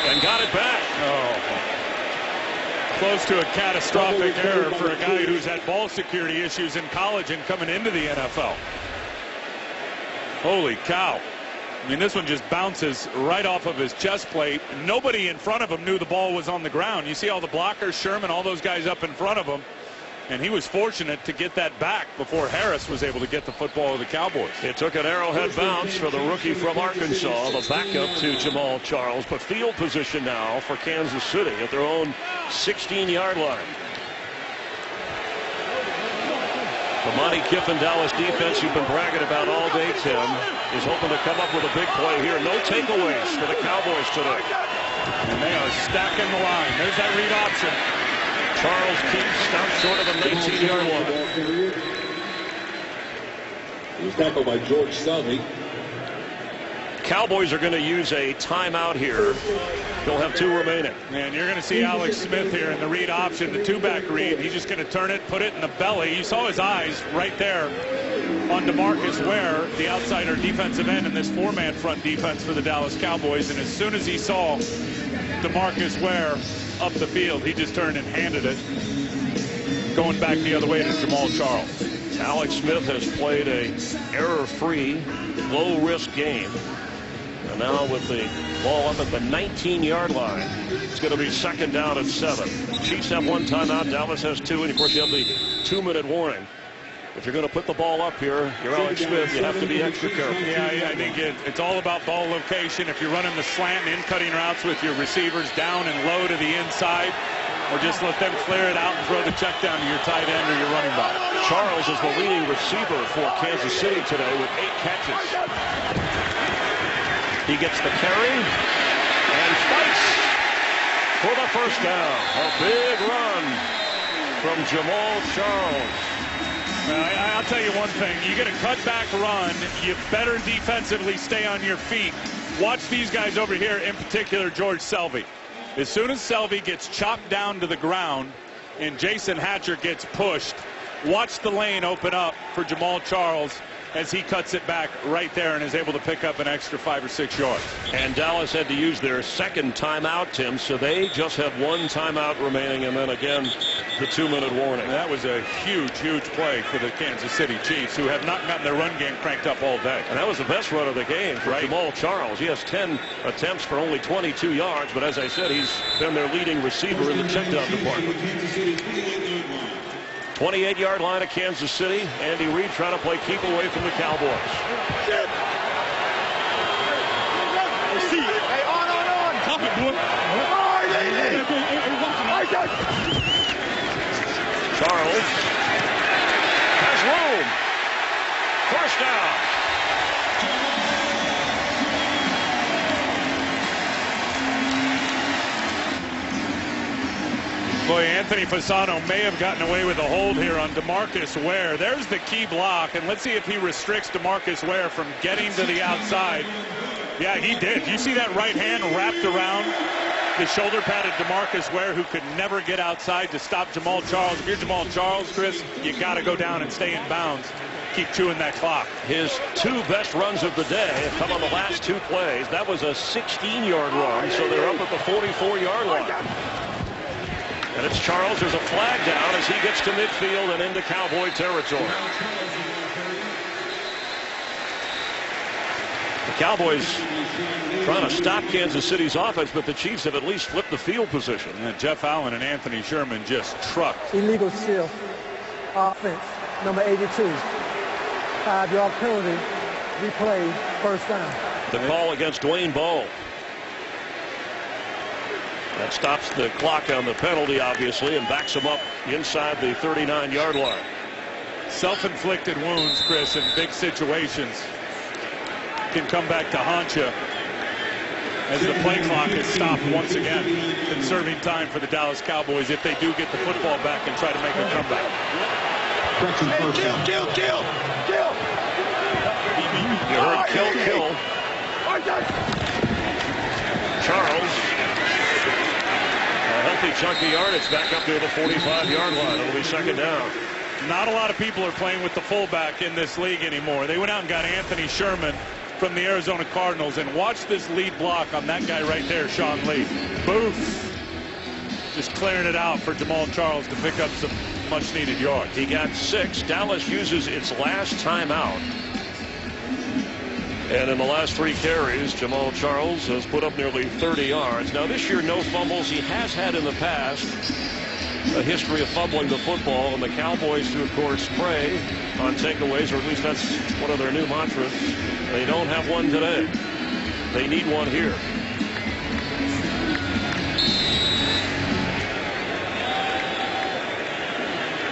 and got it back. Oh. Close to a catastrophic error for a guy who's had ball security issues in college and coming into the NFL. Holy cow. I mean, this one just bounces right off of his chest plate. Nobody in front of him knew the ball was on the ground. You see all the blockers, Sherman, all those guys up in front of him. And he was fortunate to get that back before Harris was able to get the football of the Cowboys. It took an arrowhead bounce for the rookie from Arkansas, the backup to Jamal Charles. But field position now for Kansas City at their own 16-yard line. The Monty Kiffin Dallas defense you've been bragging about all day, Tim, is hoping to come up with a big play here. No takeaways for the Cowboys today. And they are stacking the line. There's that read option. Charles keeps stopped short of a 19-yard line. He was tackled by George Selvey. Cowboys are going to use a timeout here. They'll have 2 remaining. And you're going to see Alex Smith here in the read option, the 2-back read. He's just going to turn it, put it in the belly. You saw his eyes right there on DeMarcus Ware, the outsider defensive end in this 4-man front defense for the Dallas Cowboys. And as soon as he saw DeMarcus Ware up the field, he just turned and handed it, going back the other way to Jamal Charles. Alex Smith has played a error-free, low-risk game. And now with the ball up at the 19-yard line, it's going to be 2nd down and 7. Chiefs have 1 timeout, Dallas has 2, and of course you have the 2-minute warning. If you're going to put the ball up here, you're Alex Smith, you have to be extra careful. Yeah, I think it's all about ball location. If you're running the slant and in-cutting routes with your receivers down and low to the inside, or just let them clear it out and throw the check down to your tight end or your running back. Charles is the leading receiver for Kansas City today with 8 catches. He gets the carry and fights for the 1st down. A big run from Jamal Charles. I'll tell you one thing. You get a cutback run, you better defensively stay on your feet. Watch these guys over here, in particular George Selvey. As soon as Selvey gets chopped down to the ground and Jason Hatcher gets pushed, watch the lane open up for Jamal Charles as he cuts it back right there and is able to pick up an extra 5 or 6 yards. And Dallas had to use their 2nd timeout, Tim, so they just have 1 timeout remaining, and then again the 2-minute warning. That was a huge play for the Kansas City Chiefs, who have not gotten their run game cranked up all day. And that was the best run of the game for Jamal Charles. He has 10 attempts for only 22 yards, but as I said, he's been their leading receiver in the checkdown department. 28-yard line of Kansas City. Andy Reid trying to play keep away from the Cowboys. Charles has room. 1st down. Boy, Anthony Fasano may have gotten away with a hold here on DeMarcus Ware. There's the key block, and let's see if he restricts DeMarcus Ware from getting to the outside. Yeah, he did. You see that right hand wrapped around the shoulder pad of DeMarcus Ware, who could never get outside to stop Jamal Charles. If you're Jamal Charles, Chris, you got to go down and stay in bounds. Keep chewing that clock. His 2 best runs of the day have come on the last 2 plays. That was a 16-yard run, so they're up at the 44-yard line. And it's Charles. There's a flag down as he gets to midfield and into Cowboy territory. The Cowboys trying to stop Kansas City's offense, but the Chiefs have at least flipped the field position. And Jeff Allen and Anthony Sherman just trucked. Illegal shift offense, number 82. 5-yard penalty, replay, 1st down. The call against Dwayne Bowe. That stops the clock on the penalty, obviously, and backs him up inside the 39-yard line. Self-inflicted wounds, Chris, in big situations can come back to haunt you as the play clock is stopped once again, conserving time for the Dallas Cowboys if they do get the football back and try to make a comeback. Kill! You heard kill. Charles. A healthy chunk of yardage back up to the 45-yard line. It'll be 2nd down. Not a lot of people are playing with the fullback in this league anymore. They went out and got Anthony Sherman from the Arizona Cardinals, and watch this lead block on that guy right there, Sean Lee. Boof. Just clearing it out for Jamal Charles to pick up some much-needed yards. He got 6. Dallas uses its last timeout. And in the last 3 carries, Jamal Charles has put up nearly 30 yards. Now this year, no fumbles. He has had in the past a history of fumbling the football, and the Cowboys, who of course prey on takeaways, or at least that's one of their new mantras. They don't have one today. They need one here.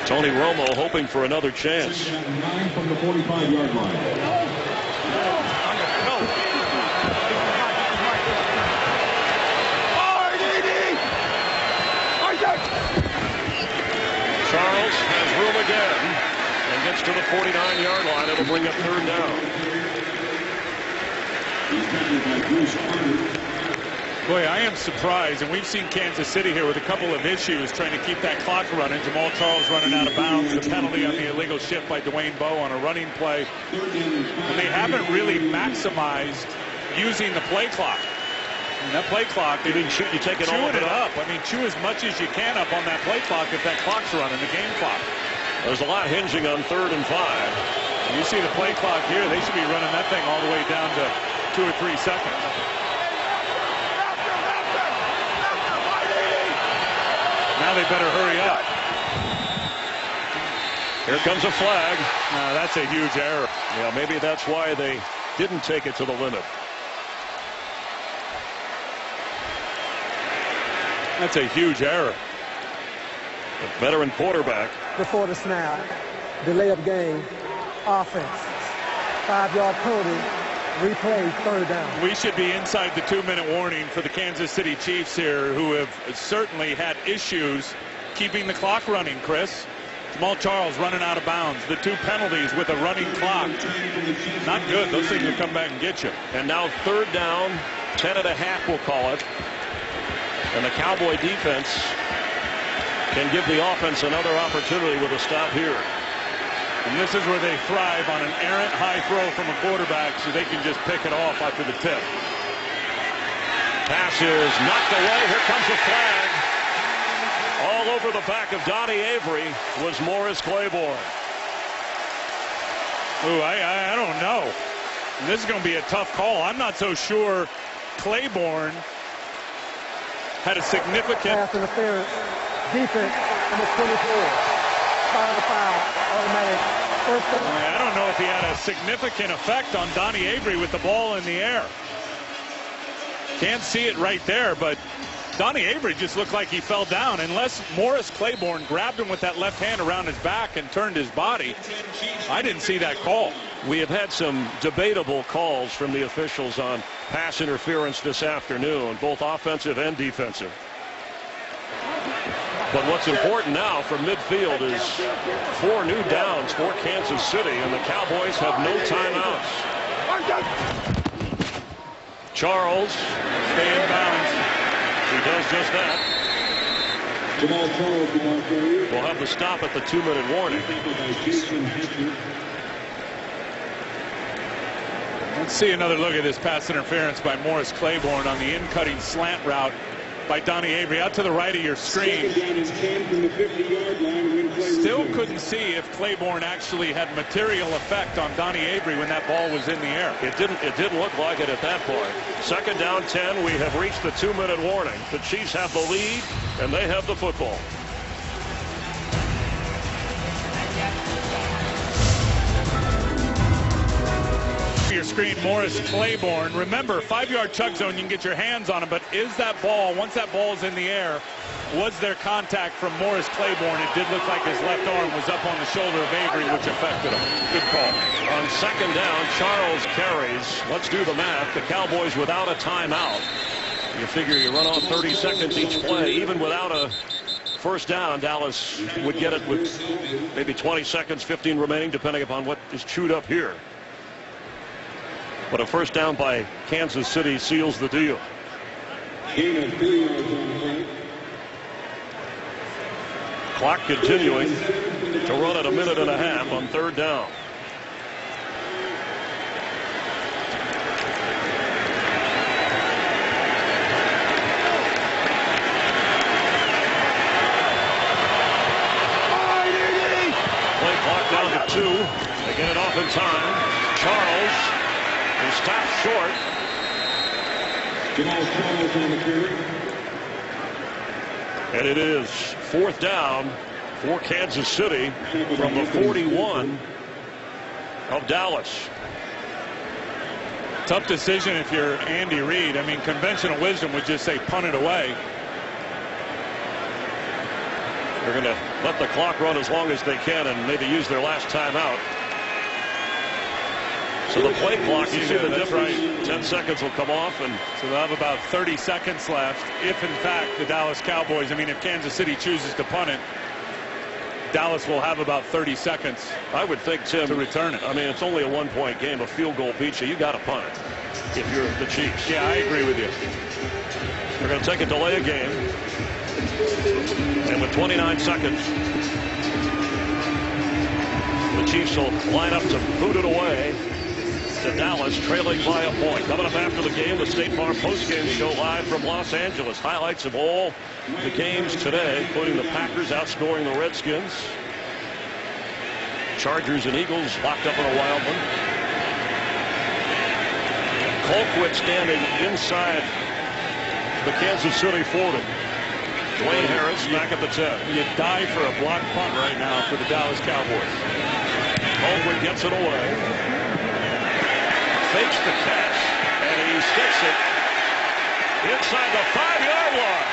Tony Romo hoping for another chance. 9 from the 45-yard line. Charles has room again and gets to the 49-yard line. It'll bring up 3rd down. Boy, I am surprised, and we've seen Kansas City here with a couple of issues trying to keep that clock running. Jamal Charles running out of bounds, the penalty on the illegal shift by Dwayne Bowe on a running play. And they haven't really maximized using the play clock. And that play clock, you take it all chewing it up. I mean, chew as much as you can up on that play clock if that clock's running, the game clock. There's a lot hinging on 3rd and 5. You see the play clock here, they should be running that thing all the way down to 2 or 3 seconds. Now they better hurry up. Here comes a flag. That's a huge error. Yeah, maybe that's why they didn't take it to the limit. That's a huge error. A veteran quarterback. Before the snap, delay of game, offense, 5-yard penalty, replay, 3rd down. We should be inside the 2-minute warning for the Kansas City Chiefs here, who have certainly had issues keeping the clock running, Chris. Jamal Charles running out of bounds. The 2 penalties with a running clock. Not good. Those things will come back and get you. And now 3rd down, 10.5 we'll call it. And the Cowboy defense can give the offense another opportunity with a stop here. And this is where they thrive, on an errant high throw from a quarterback, so they can just pick it off after the tip. Pass is knocked away. Here comes a flag. All over the back of Donnie Avery was Morris Claiborne. Ooh, I don't know. This is going to be a tough call. I'm not so sure Claiborne had a significant pass interference. Defense, number 24. Foul, automatic. First down. I don't know if he had a significant effect on Donnie Avery with the ball in the air. Can't see it right there, but Donnie Avery just looked like he fell down. Unless Morris Claiborne grabbed him with that left hand around his back and turned his body, I didn't see that call. We have had some debatable calls from the officials on pass interference this afternoon, both offensive and defensive. But what's important now from midfield is 4 new downs for Kansas City, and the Cowboys have no timeouts. Charles, stay in bounds. He does just that. We'll have the stop at the 2-minute warning. Let's see another look at this pass interference by Morris Claiborne on the in-cutting slant route by Donnie Avery out to the right of your screen. Still couldn't see if Claiborne actually had material effect on Donnie Avery when that ball was in the air. It didn't look like it at that point. 2nd down 10. We have reached the 2-minute warning. The Chiefs have the lead, and they have the football. Your screen, Morris Claiborne. Remember, 5-yard chug zone, you can get your hands on him, but is that ball, once that ball's in the air, was there contact from Morris Claiborne? It did look like his left arm was up on the shoulder of Avery, which affected him. Good call. On 2nd down, Charles carries. Let's do the math. The Cowboys without a timeout. You figure you run on 30 seconds each play. Even without a first down, Dallas would get it with maybe 20 seconds, 15 remaining, depending upon what is chewed up here. But a first down by Kansas City seals the deal. Clock continuing to run at 1.5 minutes on 3rd down. Play clock down to 2. They get it off in time. Charles He stops short. And it is 4th down for Kansas City from the 41 of Dallas. Tough decision if you're Andy Reid. I mean, conventional wisdom would just say punt it away. They're going to let the clock run as long as they can and maybe use their last timeout. So the play clock, you see the difference. Right. 10 seconds will come off, and so they'll have about 30 seconds left. If in fact the Dallas Cowboys, I mean, if Kansas City chooses to punt it, Dallas will have about 30 seconds. I would think, Tim, to return it. I mean, it's only a 1-point game. A field goal beats you. You got to punt it if you're the Chiefs. Yeah, I agree with you. They're going to take a delay of game, and with 29 seconds, the Chiefs will line up to boot it away to Dallas, trailing by a point. Coming up after the game, the State Farm postgame show live from Los Angeles. Highlights of all the games today, including the Packers outscoring the Redskins. Chargers and Eagles locked up in a wild one. Colquitt standing inside the Kansas City 40. Dwayne Harris back at the 10. You die for a block punt right now for the Dallas Cowboys. Colquitt gets it away. Fakes the catch, and he sticks it inside the 5-yard line.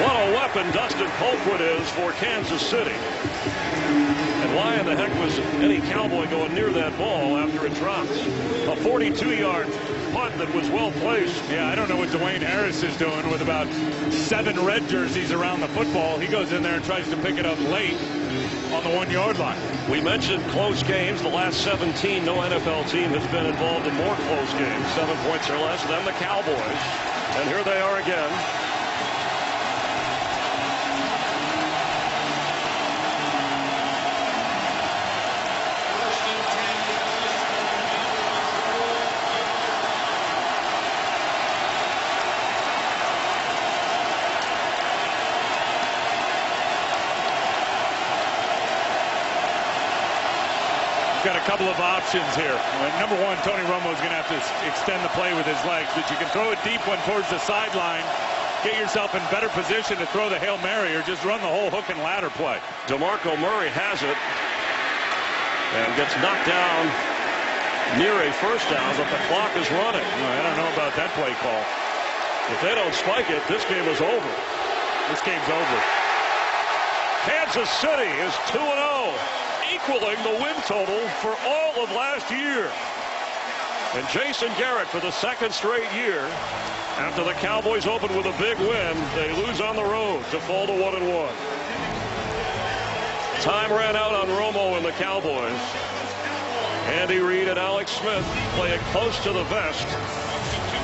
What a weapon Dustin Colquitt is for Kansas City. And why in the heck was any Cowboy going near that ball after it drops? A 42-yard punt that was well placed. Yeah, I don't know what Dwayne Harris is doing with about 7 red jerseys around the football. He goes in there and tries to pick it up late on the 1-yard line. We mentioned close games. The last 17, no NFL team has been involved in more close games, 7 points or less, than the Cowboys. And here they are again. Got a couple of options here. Number one, Tony Romo is going to have to extend the play with his legs, but you can throw a deep one towards the sideline, get yourself in better position to throw the Hail Mary, or just run the whole hook and ladder play. DeMarco Murray has it and gets knocked down near a first down, but the clock is running. I don't know about that play call. If they don't spike it, this game is over. This game's over. Kansas City is 2-0. Equaling the win total for all of last year. And Jason Garrett, for the 2nd straight year, after the Cowboys opened with a big win, they lose on the road to fall to 1-1. Time ran out on Romo and the Cowboys. Andy Reid and Alex Smith play it close to the vest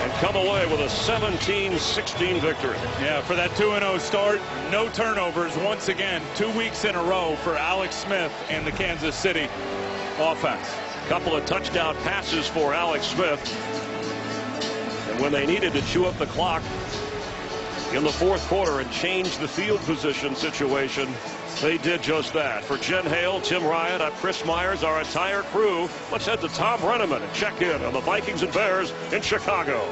and come away with a 17-16 victory. Yeah, for that 2-0 start, no turnovers once again, 2 weeks in a row for Alex Smith and the Kansas City offense. Couple of touchdown passes for Alex Smith. And when they needed to chew up the clock in the 4th quarter and change the field position situation, they did just that. For Jen Hale, Tim Ryan, I'm Chris Myers, our entire crew. Let's head to Tom Brenneman and check in on the Vikings and Bears in Chicago.